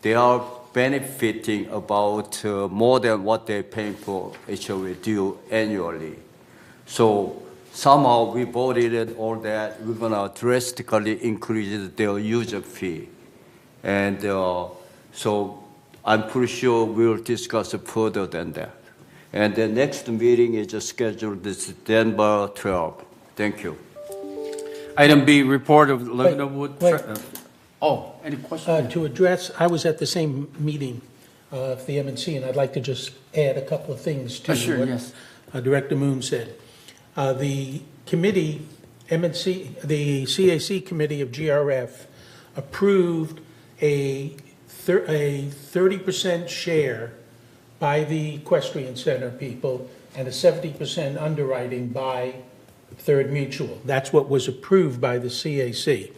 they are benefiting about more than what they're paying for HOA due annually. So somehow we voted it all that we're gonna drastically increase their user fee. And so I'm pretty sure we'll discuss it further than that. And the next meeting is scheduled December 12th. Thank you. Item B, report of Laguna Wood. Any questions? To address, I was at the same meeting of the MNC, and I'd like to just add a couple of things to Sure, what yes. Director Moon said. The committee, MNC, the CAC committee of GRF approved a 30% share by the Equestrian Center people and a 70% underwriting by Third Mutual. That's what was approved by the CAC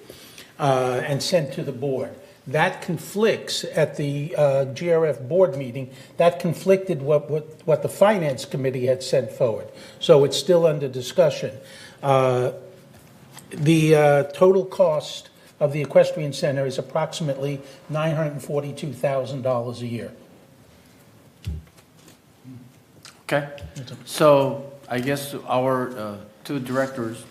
and sent to the board. That conflicts at the GRF board meeting. That conflicted what the Finance Committee had sent forward. So it's still under discussion. The total cost of the Equestrian Center is approximately $942,000 a year. Okay, so I guess our two directors,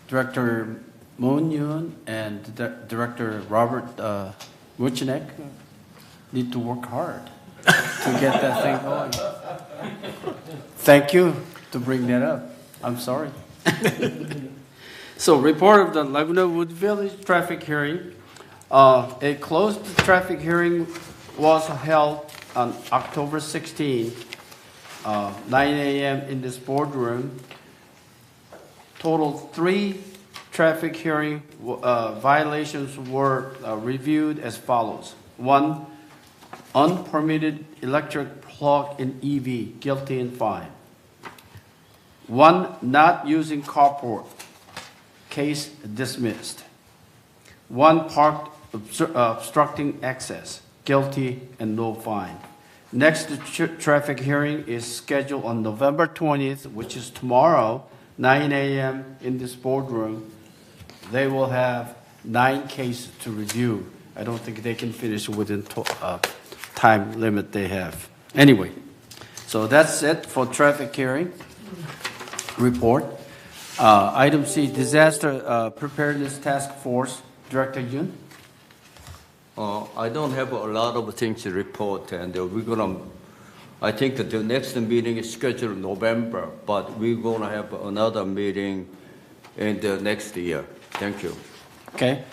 Director Moon Yoon and Director Robert Wuchenek, need to work hard to get that thing going. Thank you to bring that up. I'm sorry. So, report of the Laguna Wood Village traffic hearing. A closed traffic hearing was held on October 16, 9 a.m. in this boardroom. Total 3 traffic hearing violations were reviewed as follows. 1, unpermitted electric plug in EV, guilty and fine. 1, not using carport, case dismissed. 1, parked obstructing access, guilty and no fine. Next traffic hearing is scheduled on November 20th, which is tomorrow, 9 a.m. in this boardroom. They will have 9 cases to review. I don't think they can finish within time limit they have. Anyway, so that's it for traffic hearing report. Item C, disaster preparedness task force, Director Yun. I don't have a lot of things to report, and we're gonna. I think that the next meeting is scheduled in November, but we're gonna have another meeting in the next year. Thank you. Okay.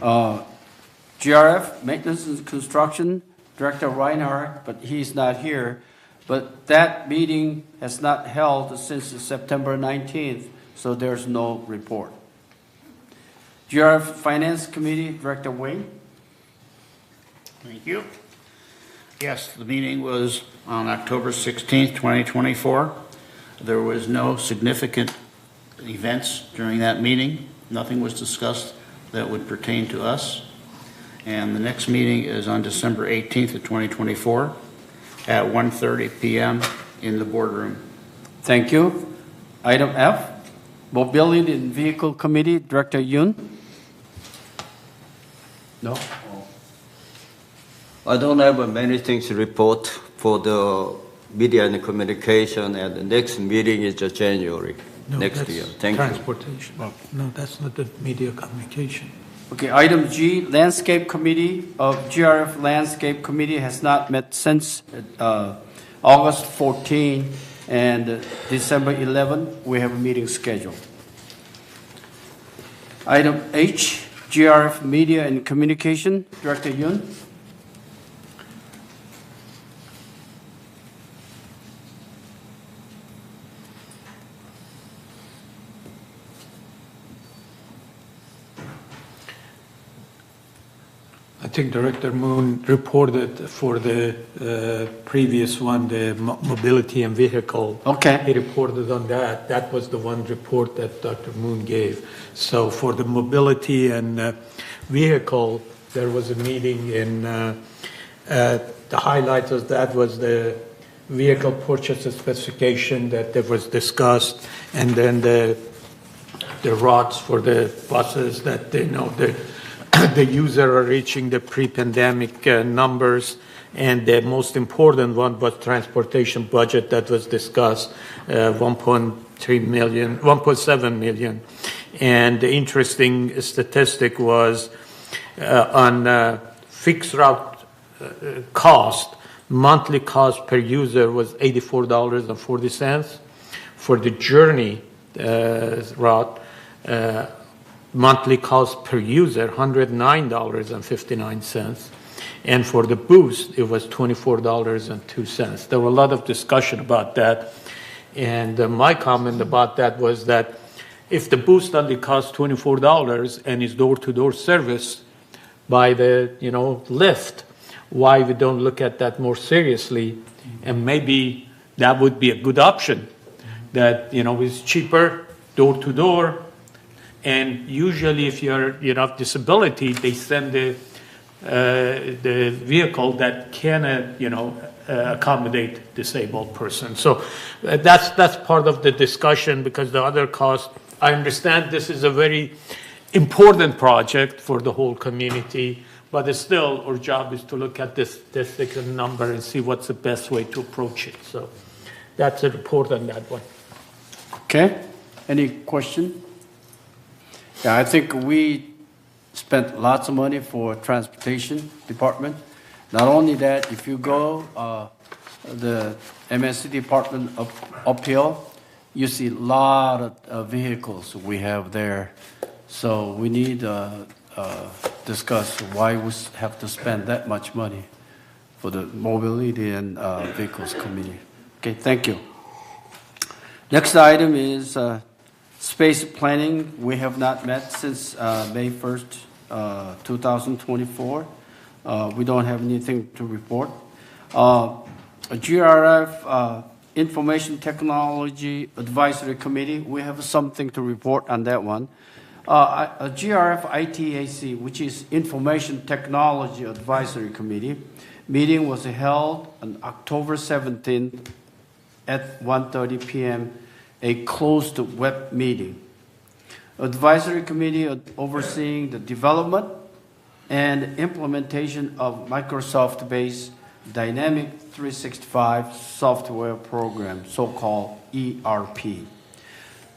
GRF, Maintenance and Construction, Director Reinhardt, but he's not here. But that meeting has not held since September 19th, so there's no report. GRF Finance Committee, Director Wayne. Thank you. Yes, the meeting was on October 16th, 2024. There was no significant events during that meeting. Nothing was discussed that would pertain to us. And the next meeting is on December 18th of 2024 at 1:30 p.m. in the boardroom. Thank you. Item F, Mobility and Vehicle Committee, Director Yun. No? I don't have many things to report for the media and communication, and the next meeting is just January No, next that's year. Thank you. transportation. No, that's not the media communication. Okay, item G, Landscape Committee of GRF Landscape Committee has not met since August 14 and December 11. We have a meeting scheduled. Item H, GRF Media and Communication, Director Yun. I think Director Moon reported for the previous one, the mobility and vehicle. Okay. He reported on that. That was the one report that Dr. Moon gave. So for the mobility and vehicle, there was a meeting in, the highlight of that was the vehicle purchase specification that was discussed, and then the routes for the buses that they know the user are reaching the pre-pandemic numbers, and the most important one was transportation budget that was discussed, 1.7 million. And the interesting statistic was on fixed route cost, monthly cost per user was $84.40. For the journey route, monthly cost per user, $109.59. And for the boost, it was $24.02. There were a lot of discussion about that. And my comment about that was that if the boost only costs $24 and is door-to-door service by the, Lyft, why we don't look at that more seriously? And maybe that would be a good option, that, is cheaper, door-to-door. And usually, if you have disability, they send the vehicle that can, accommodate disabled person. So that's part of the discussion, because the other cost. I understand this is a very important project for the whole community, but it's still our job is to look at this statistic and number and see what's the best way to approach it. So that's a report on that one. Okay. Any question? Yeah, I think we spent lots of money for transportation department. Not only that, if you go the MSC department uphill, you see a lot of vehicles we have there. So we need to discuss why we have to spend that much money for the mobility and vehicles committee. Okay, thank you. Next item is space planning. We have not met since May 1st, 2024. We don't have anything to report. GRF Information Technology Advisory Committee, we have something to report on that one. A GRF ITAC, which is Information Technology Advisory Committee, meeting was held on October 17th at 1:30 p.m., a closed web meeting. Advisory Committee overseeing the development and implementation of Microsoft-based Dynamic 365 software program, so-called ERP.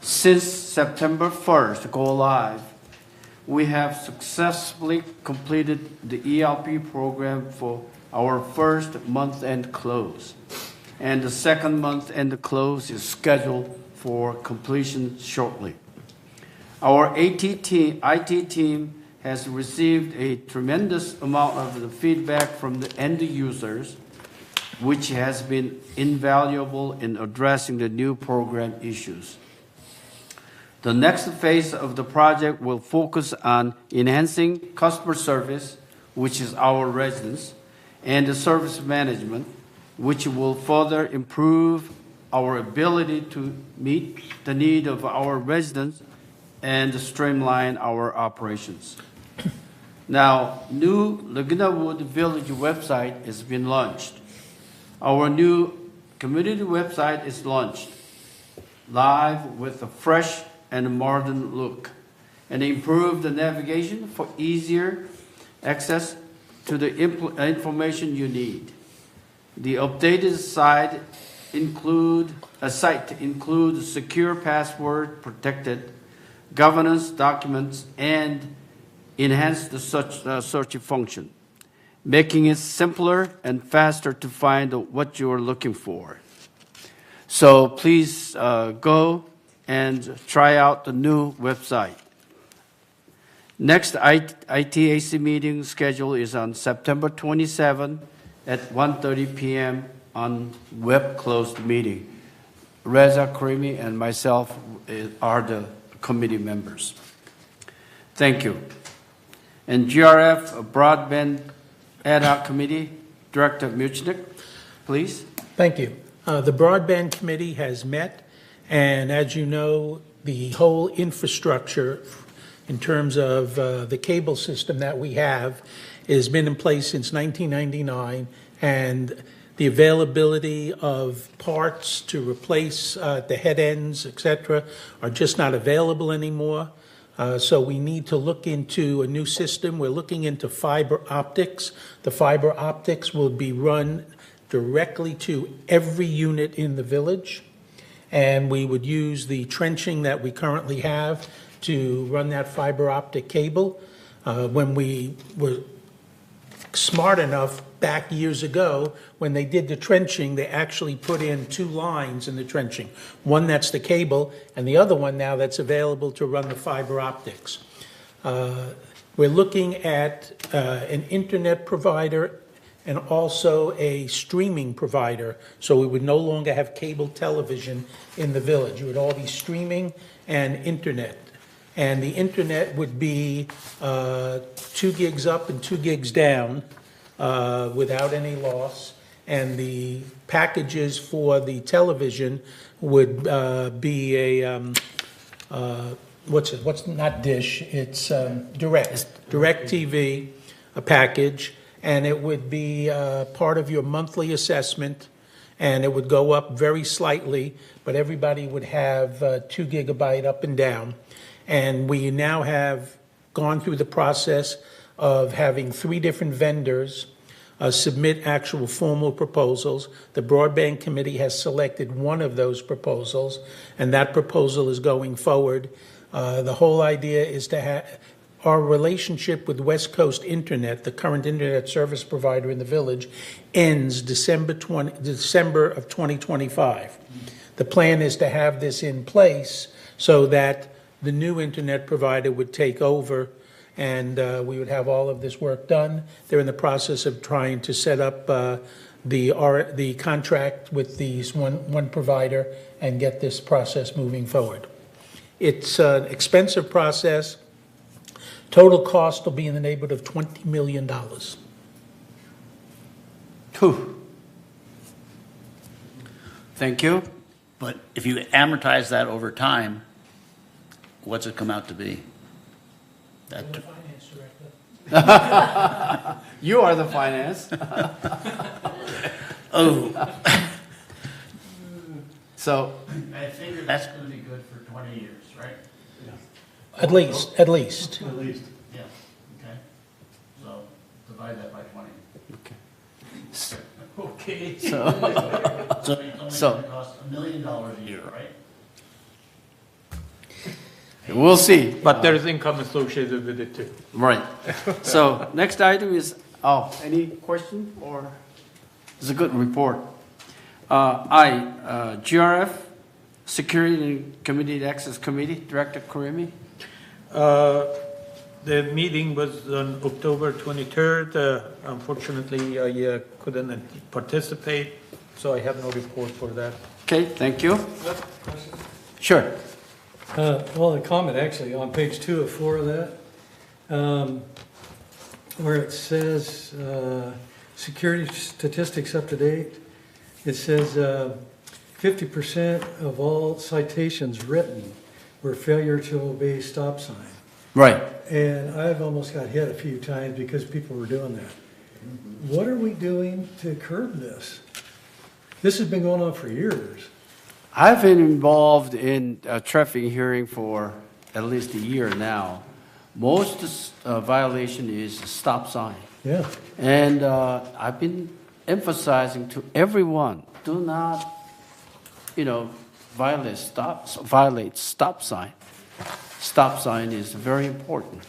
Since September 1st, go live, we have successfully completed the ERP program for our first month-end close. And the second month-end close is scheduled for completion shortly. Our IT team has received a tremendous amount of the feedback from the end users, which has been invaluable in addressing the new program issues. The next phase of the project will focus on enhancing customer service, which is our residents, and the service management, which will further improve our ability to meet the need of our residents and streamline our operations. Now, new Laguna Wood Village website has been launched. Our new community website is launched, live with a fresh and modern look, and improved navigation for easier access to the information you need. The updated site includes secure password protected governance documents and enhanced search function, making it simpler and faster to find what you are looking for. So please go and try out the new website. Next ITAC meeting schedule is on September 27 at 1:30 p.m. on web closed meeting. Reza Karimi and myself are the committee members. Thank you. And GRF Broadband Ad Hoc Committee, Director Muchnick, please. Thank you. The Broadband Committee has met, and as you know, the whole infrastructure in terms of the cable system that we have has been in place since 1999, and the availability of parts to replace the head ends, et cetera, are just not available anymore. So we need to look into a new system. We're looking into fiber optics. The fiber optics will be run directly to every unit in the village, and we would use the trenching that we currently have to run that fiber optic cable. When we were smart enough back years ago, when they did the trenching, they actually put in two lines in the trenching. One that's the cable, and the other one now that's available to run the fiber optics. We're looking at an internet provider and also a streaming provider, so we would no longer have cable television in the village. It would all be streaming and internet. And the internet would be 2 gigs up and 2 gigs down without any loss. And the packages for the television would be a, what's not Dish, it's Direct TV, a package. And it would be part of your monthly assessment. And it would go up very slightly, but everybody would have 2 gigabyte up and down. And we now have gone through the process of having 3 different vendors submit actual formal proposals. The Broadband Committee has selected one of those proposals, and that proposal is going forward. The whole idea is to have our relationship with West Coast Internet, the current internet service provider in the village, ends December of 2025. The plan is to have this in place so that the new internet provider would take over, and we would have all of this work done. They're in the process of trying to set up the contract with these one provider and get this process moving forward. It's an expensive process. Total cost will be in the neighborhood of $20 million. Thank you. But if you amortize that over time, what's it come out to be? You are the finance. Oh. So I figure that's going to be good for 20 years, right? At least. At least. Yeah, okay. So divide that by 20. Okay. So it's only going to cost $1 million a year, right? We'll see. But there's income associated with it too. Right. So next item is, any question or? It's a good report. GRF, Security and Community Access Committee, Director Karimi. The meeting was on October 23rd. Unfortunately, I couldn't participate, so I have no report for that. Okay, thank you. Sure. Well, a comment actually on page 2 of 4 of that, where it says security statistics up to date. It says 50% of all citations written were failure to obey stop sign. Right. And I've almost got hit a few times because people were doing that. What are we doing to curb this? This has been going on for years. I've been involved in a traffic hearing for at least a year now. Most violation is a stop sign. Yeah. And I've been emphasizing to everyone, do not, violate stop sign. Stop sign is very important.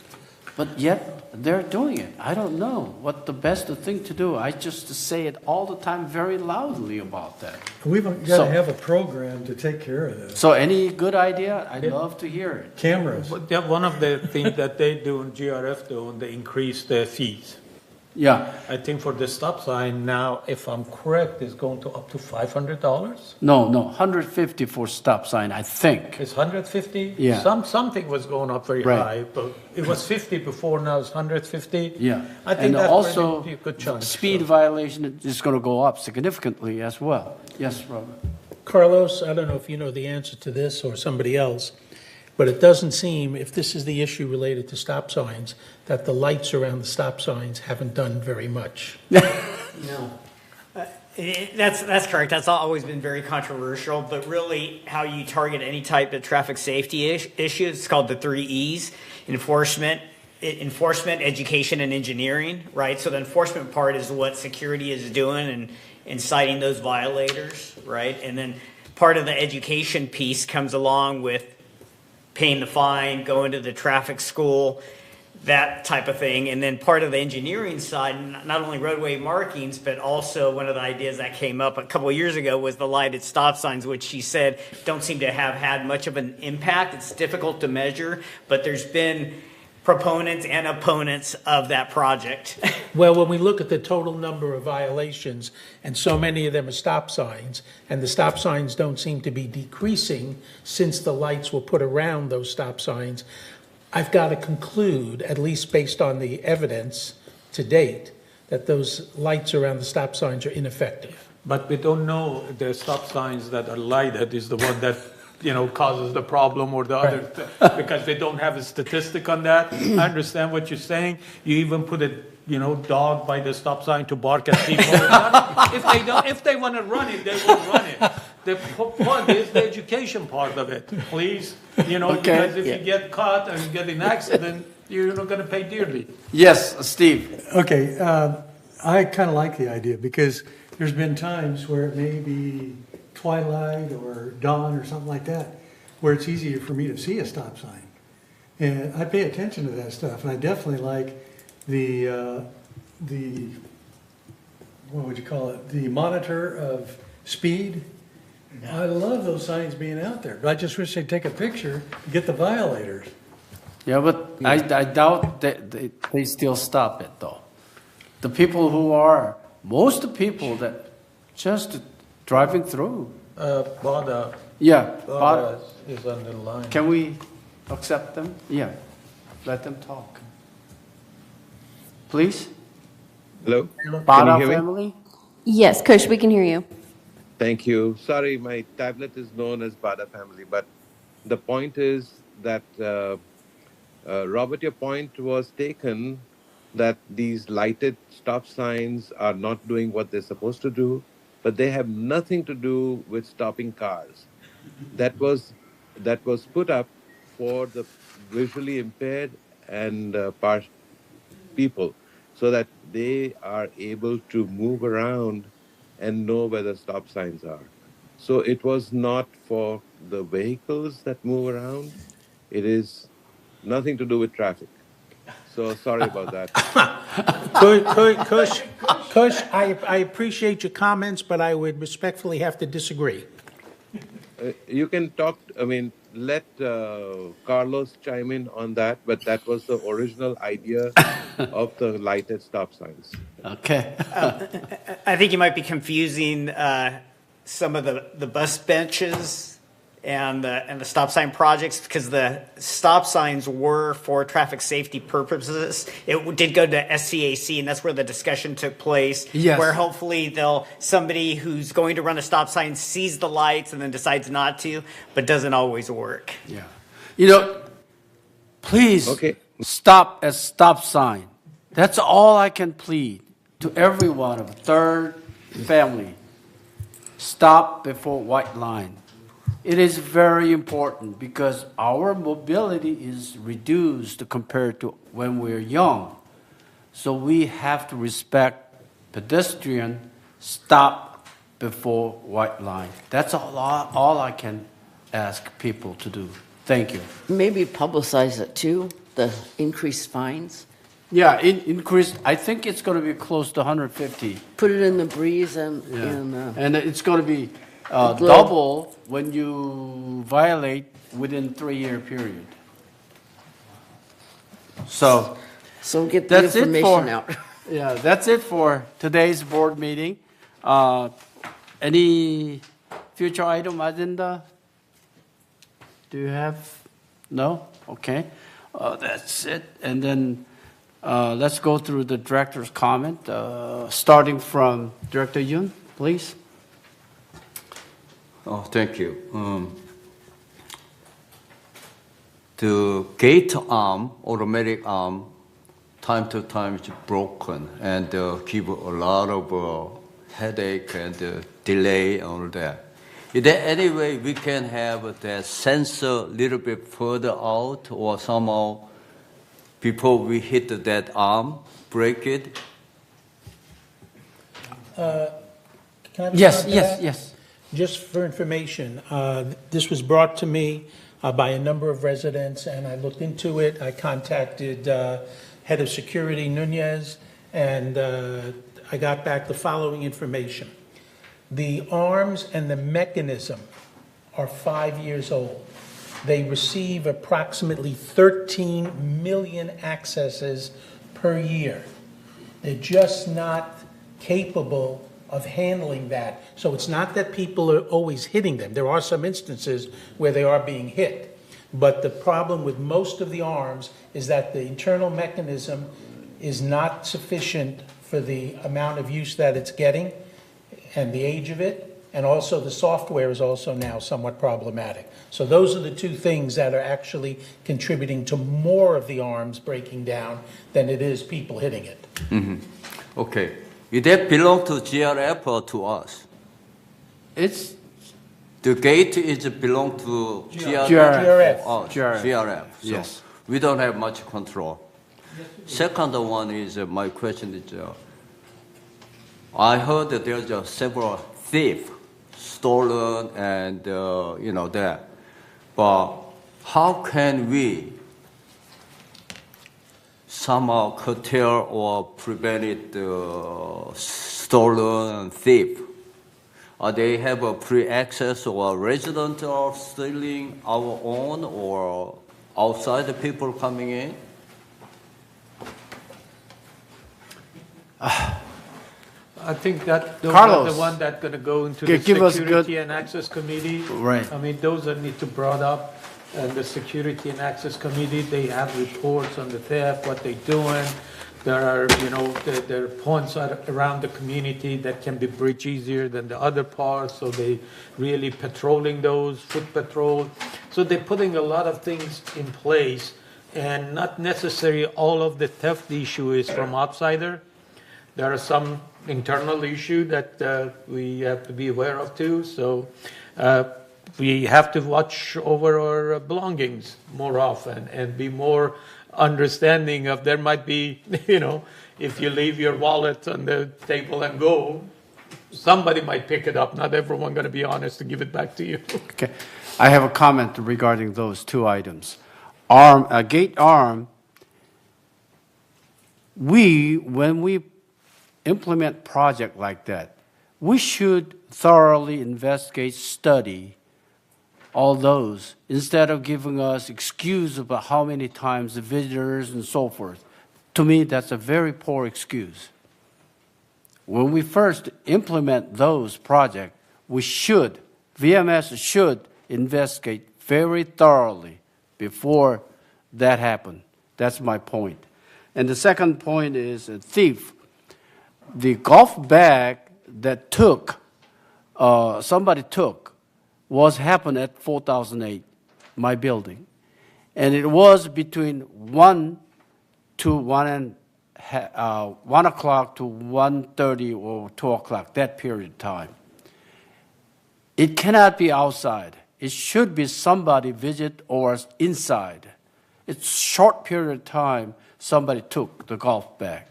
But yet, they're doing it. I don't know what the best thing to do. I just say it all the time very loudly about that. We've got to have a program to take care of this. So any good idea? I'd love to hear it. Cameras. But one of the things that they do in GRF do, they increase their fees. Yeah. I think for the stop sign now, if I'm correct, is going to up to $500. No, 150 for stop sign, I think. It's 150. Yeah. Something was going up very Right. high, but it was 50 before. Now it's 150. Yeah. I think And that's also, pretty good chunk. speed violation is going to go up significantly as well. Yes, Robert. Carlos, I don't know if you know the answer to this or somebody else, but it doesn't seem, if this is the issue related to stop signs, that the lights around the stop signs haven't done very much. No. That's correct. That's always been very controversial, but really how you target any type of traffic safety issue, it's called the 3 E's: enforcement, education, and engineering, right? So the enforcement part is what security is doing and citing those violators, right? And then part of the education piece comes along with paying the fine, going to the traffic school, that type of thing. And then part of the engineering side, not only roadway markings, but also one of the ideas that came up a couple of years ago was the lighted stop signs, which she said don't seem to have had much of an impact. It's difficult to measure, but there's been proponents and opponents of that project. Well, when we look at the total number of violations, and so many of them are stop signs, and the stop signs don't seem to be decreasing since the lights were put around those stop signs, I've got to conclude, at least based on the evidence to date, that those lights around the stop signs are ineffective. But we don't know if the stop signs that are lighted is the one that causes the problem or the other, because they don't have a statistic on that. I understand what you're saying. You even put a dog by the stop sign to bark at people. If they want to run it, they will run it. The point is the education part of it, please. Because if you get caught and you get in an accident, you're not going to pay dearly. Yes, Steve. Okay, I kind of like the idea because there's been times where it may be twilight or dawn or something like that, where it's easier for me to see a stop sign. And I pay attention to that stuff, and I definitely like the what would you call it? The monitor of speed. I love those signs being out there, but I just wish they'd take a picture to get the violators. Yeah, but I doubt that they still stop it, though. The people who are, most of the people that just driving through. Bada. Yeah, Bada is on the line. Can we accept them? Yeah, let them talk. Please? Hello? Bada Can you hear me? family? Yes, Kush, we can hear you. Thank you. Sorry, my tablet is known as Bada family, but the point is that, Robert, your point was taken that these lighted stop signs are not doing what they're supposed to do, but they have nothing to do with stopping cars. That was put up for the visually impaired and people, so that they are able to move around and know where the stop signs are. So it was not for the vehicles that move around. It is nothing to do with traffic. So sorry about that. Kush, I appreciate your comments, but I would respectfully have to disagree. You can talk, let Carlos chime in on that, but that was the original idea of the lighted stop signs. Okay. I think you might be confusing some of the bus benches and the stop sign projects, because the stop signs were for traffic safety purposes. It did go to SCAC, and that's where the discussion took place. Yes. Where hopefully somebody who's going to run a stop sign sees the lights and then decides not to, but doesn't always work. Yeah. please Okay. stop at stop sign. That's all I can plead to everyone of third family. Stop before white line. It is very important because our mobility is reduced compared to when we're young. So we have to respect pedestrian, stop before white line. That's all I can ask people to do. Thank you. Maybe publicize it too, the increased fines. Yeah, increase. I think it's going to be close to 150. Put it in the breeze and, And it's going to be the Globe. double when you violate within 3-year period. So get the that's it information for, out. Yeah, that's it for today's board meeting. Any future item agenda? Do you have? No? Okay. That's it. And then let's go through the director's comment, starting from Director Yun, please. Oh, thank you. The gate arm, automatic arm, time to time is broken and give a lot of headache and delay and all that. Is there any way we can have that sensor a little bit further out or somehow before we hit that arm, break it? Can I Yes, respond to yes, that? yes. Just for information, this was brought to me by a number of residents, and I looked into it. I contacted Head of Security Nunez, and I got back the following information. The arms and the mechanism are 5 years old. They receive approximately 13 million accesses per year. They're just not capable of handling that. So it's not that people are always hitting them. There are some instances where they are being hit. But the problem with most of the arms is that the internal mechanism is not sufficient for the amount of use that it's getting and the age of it. And also the software is also now somewhat problematic. So those are the two things that are actually contributing to more of the arms breaking down than it is people hitting it. Mm-hmm. Okay. Did that belong to GRF or to us? It's the gate is belong to GRF. GRF. Oh, GRF. GRF. So Yes. we don't have much control. Second one is my question is, I heard that there's several thieves stolen and that, but how can we somehow curtail or prevent it stolen and thief? They have a pre-access or resident are stealing our own or outside the people coming in? I think that those Carlos, are the one that's going to go into give the us Security good- and Access Committee. Right. I mean, those that need to brought up, and the Security and Access Committee, they have reports on the theft, what they're doing. There are, there are points around the community that can be breached easier than the other parts, so they really patrolling those, foot patrol. So they're putting a lot of things in place, and not necessarily all of the theft issue is from outsider. There are some internal issue that we have to be aware of too. So we have to watch over our belongings more often and be more understanding of there might be, if you leave your wallet on the table and go, somebody might pick it up. Not everyone going to be honest to give it back to you. Okay. I have a comment regarding those two items. Gate arm, when we implement project like that, we should thoroughly investigate, study all those instead of giving us excuse about how many times the visitors and so forth. To me, that's a very poor excuse. When we first implement those projects, VMS should investigate very thoroughly before that happens. That's my point. And the second point is a thief. The golf bag that somebody took happened at 4008, my building. And it was between 1 to 1 o'clock to 1:30 or 2 o'clock, that period of time. It cannot be outside. It should be somebody visit or inside. It's short period of time somebody took the golf bag.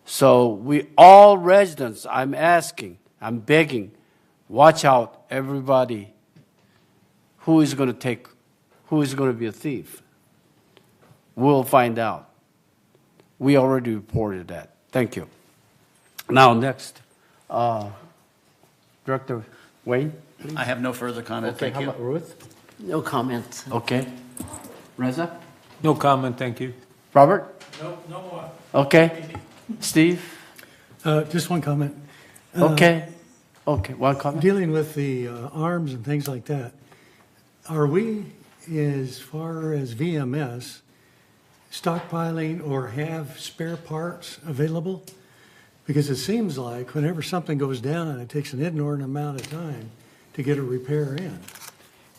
So we all residents, I'm asking, I'm begging, watch out, everybody, who is going to be a thief. We'll find out. We already reported that. Thank you. Now, next, Director Wayne, please. I have no further comment. Okay, Thank how you. about Ruth? No comments. Okay. Reza? No comment, thank you. Robert? No more. Okay. Steve? Just one comment. Okay. Okay, one comment? Dealing with the arms and things like that, are we, as far as VMS, stockpiling or have spare parts available? Because it seems like whenever something goes down, it takes an inordinate amount of time to get a repair in.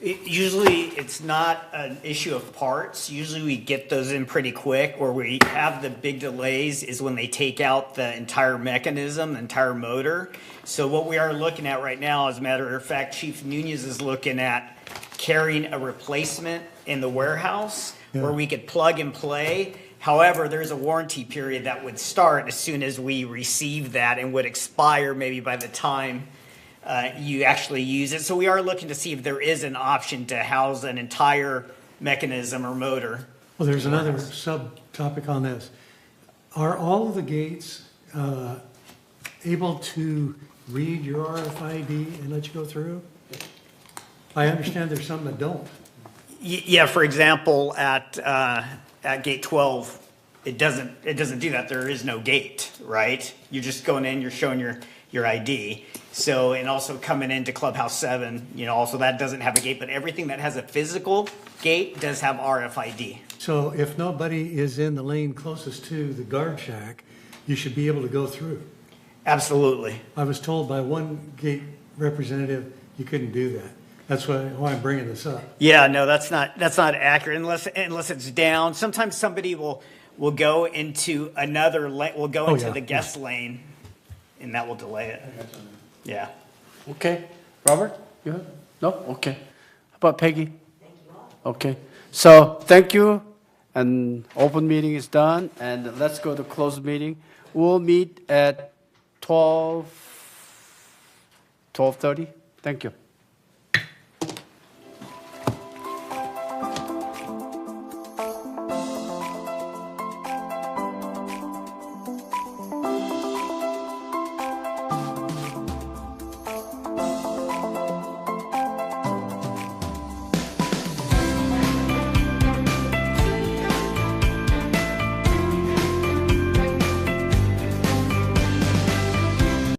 Usually, it's not an issue of parts. Usually, we get those in pretty quick. Where we have the big delays is when they take out the entire mechanism, the entire motor. So what we are looking at right now, as a matter of fact, Chief Nunez is looking at carrying a replacement in the warehouse where we could plug and play. However, there's a warranty period that would start as soon as we receive that and would expire maybe by the time you actually use it. So we are looking to see if there is an option to house an entire mechanism or motor. Well, there's another subtopic on this. Are all of the gates able to read your RFID and let you go through? I understand there's some that don't. Yeah, for example, at gate 12, it doesn't do that. There is no gate, right? You're just going in, you're showing your ID. So, and also coming into Clubhouse 7, also that doesn't have a gate, but everything that has a physical gate does have RFID. So if nobody is in the lane closest to the guard shack, you should be able to go through. Absolutely. I was told by one gate representative you couldn't do that. That's why I'm bringing this up. Yeah, no, that's not accurate unless it's down. Sometimes somebody will go into another lane, will go into the guest lane, and that will delay it. Yeah. Okay. Robert? You have? No? Okay. How about Peggy? Thank you all. Okay. So thank you. And open meeting is done. And let's go to closed meeting. We'll meet at 12:30. Thank you.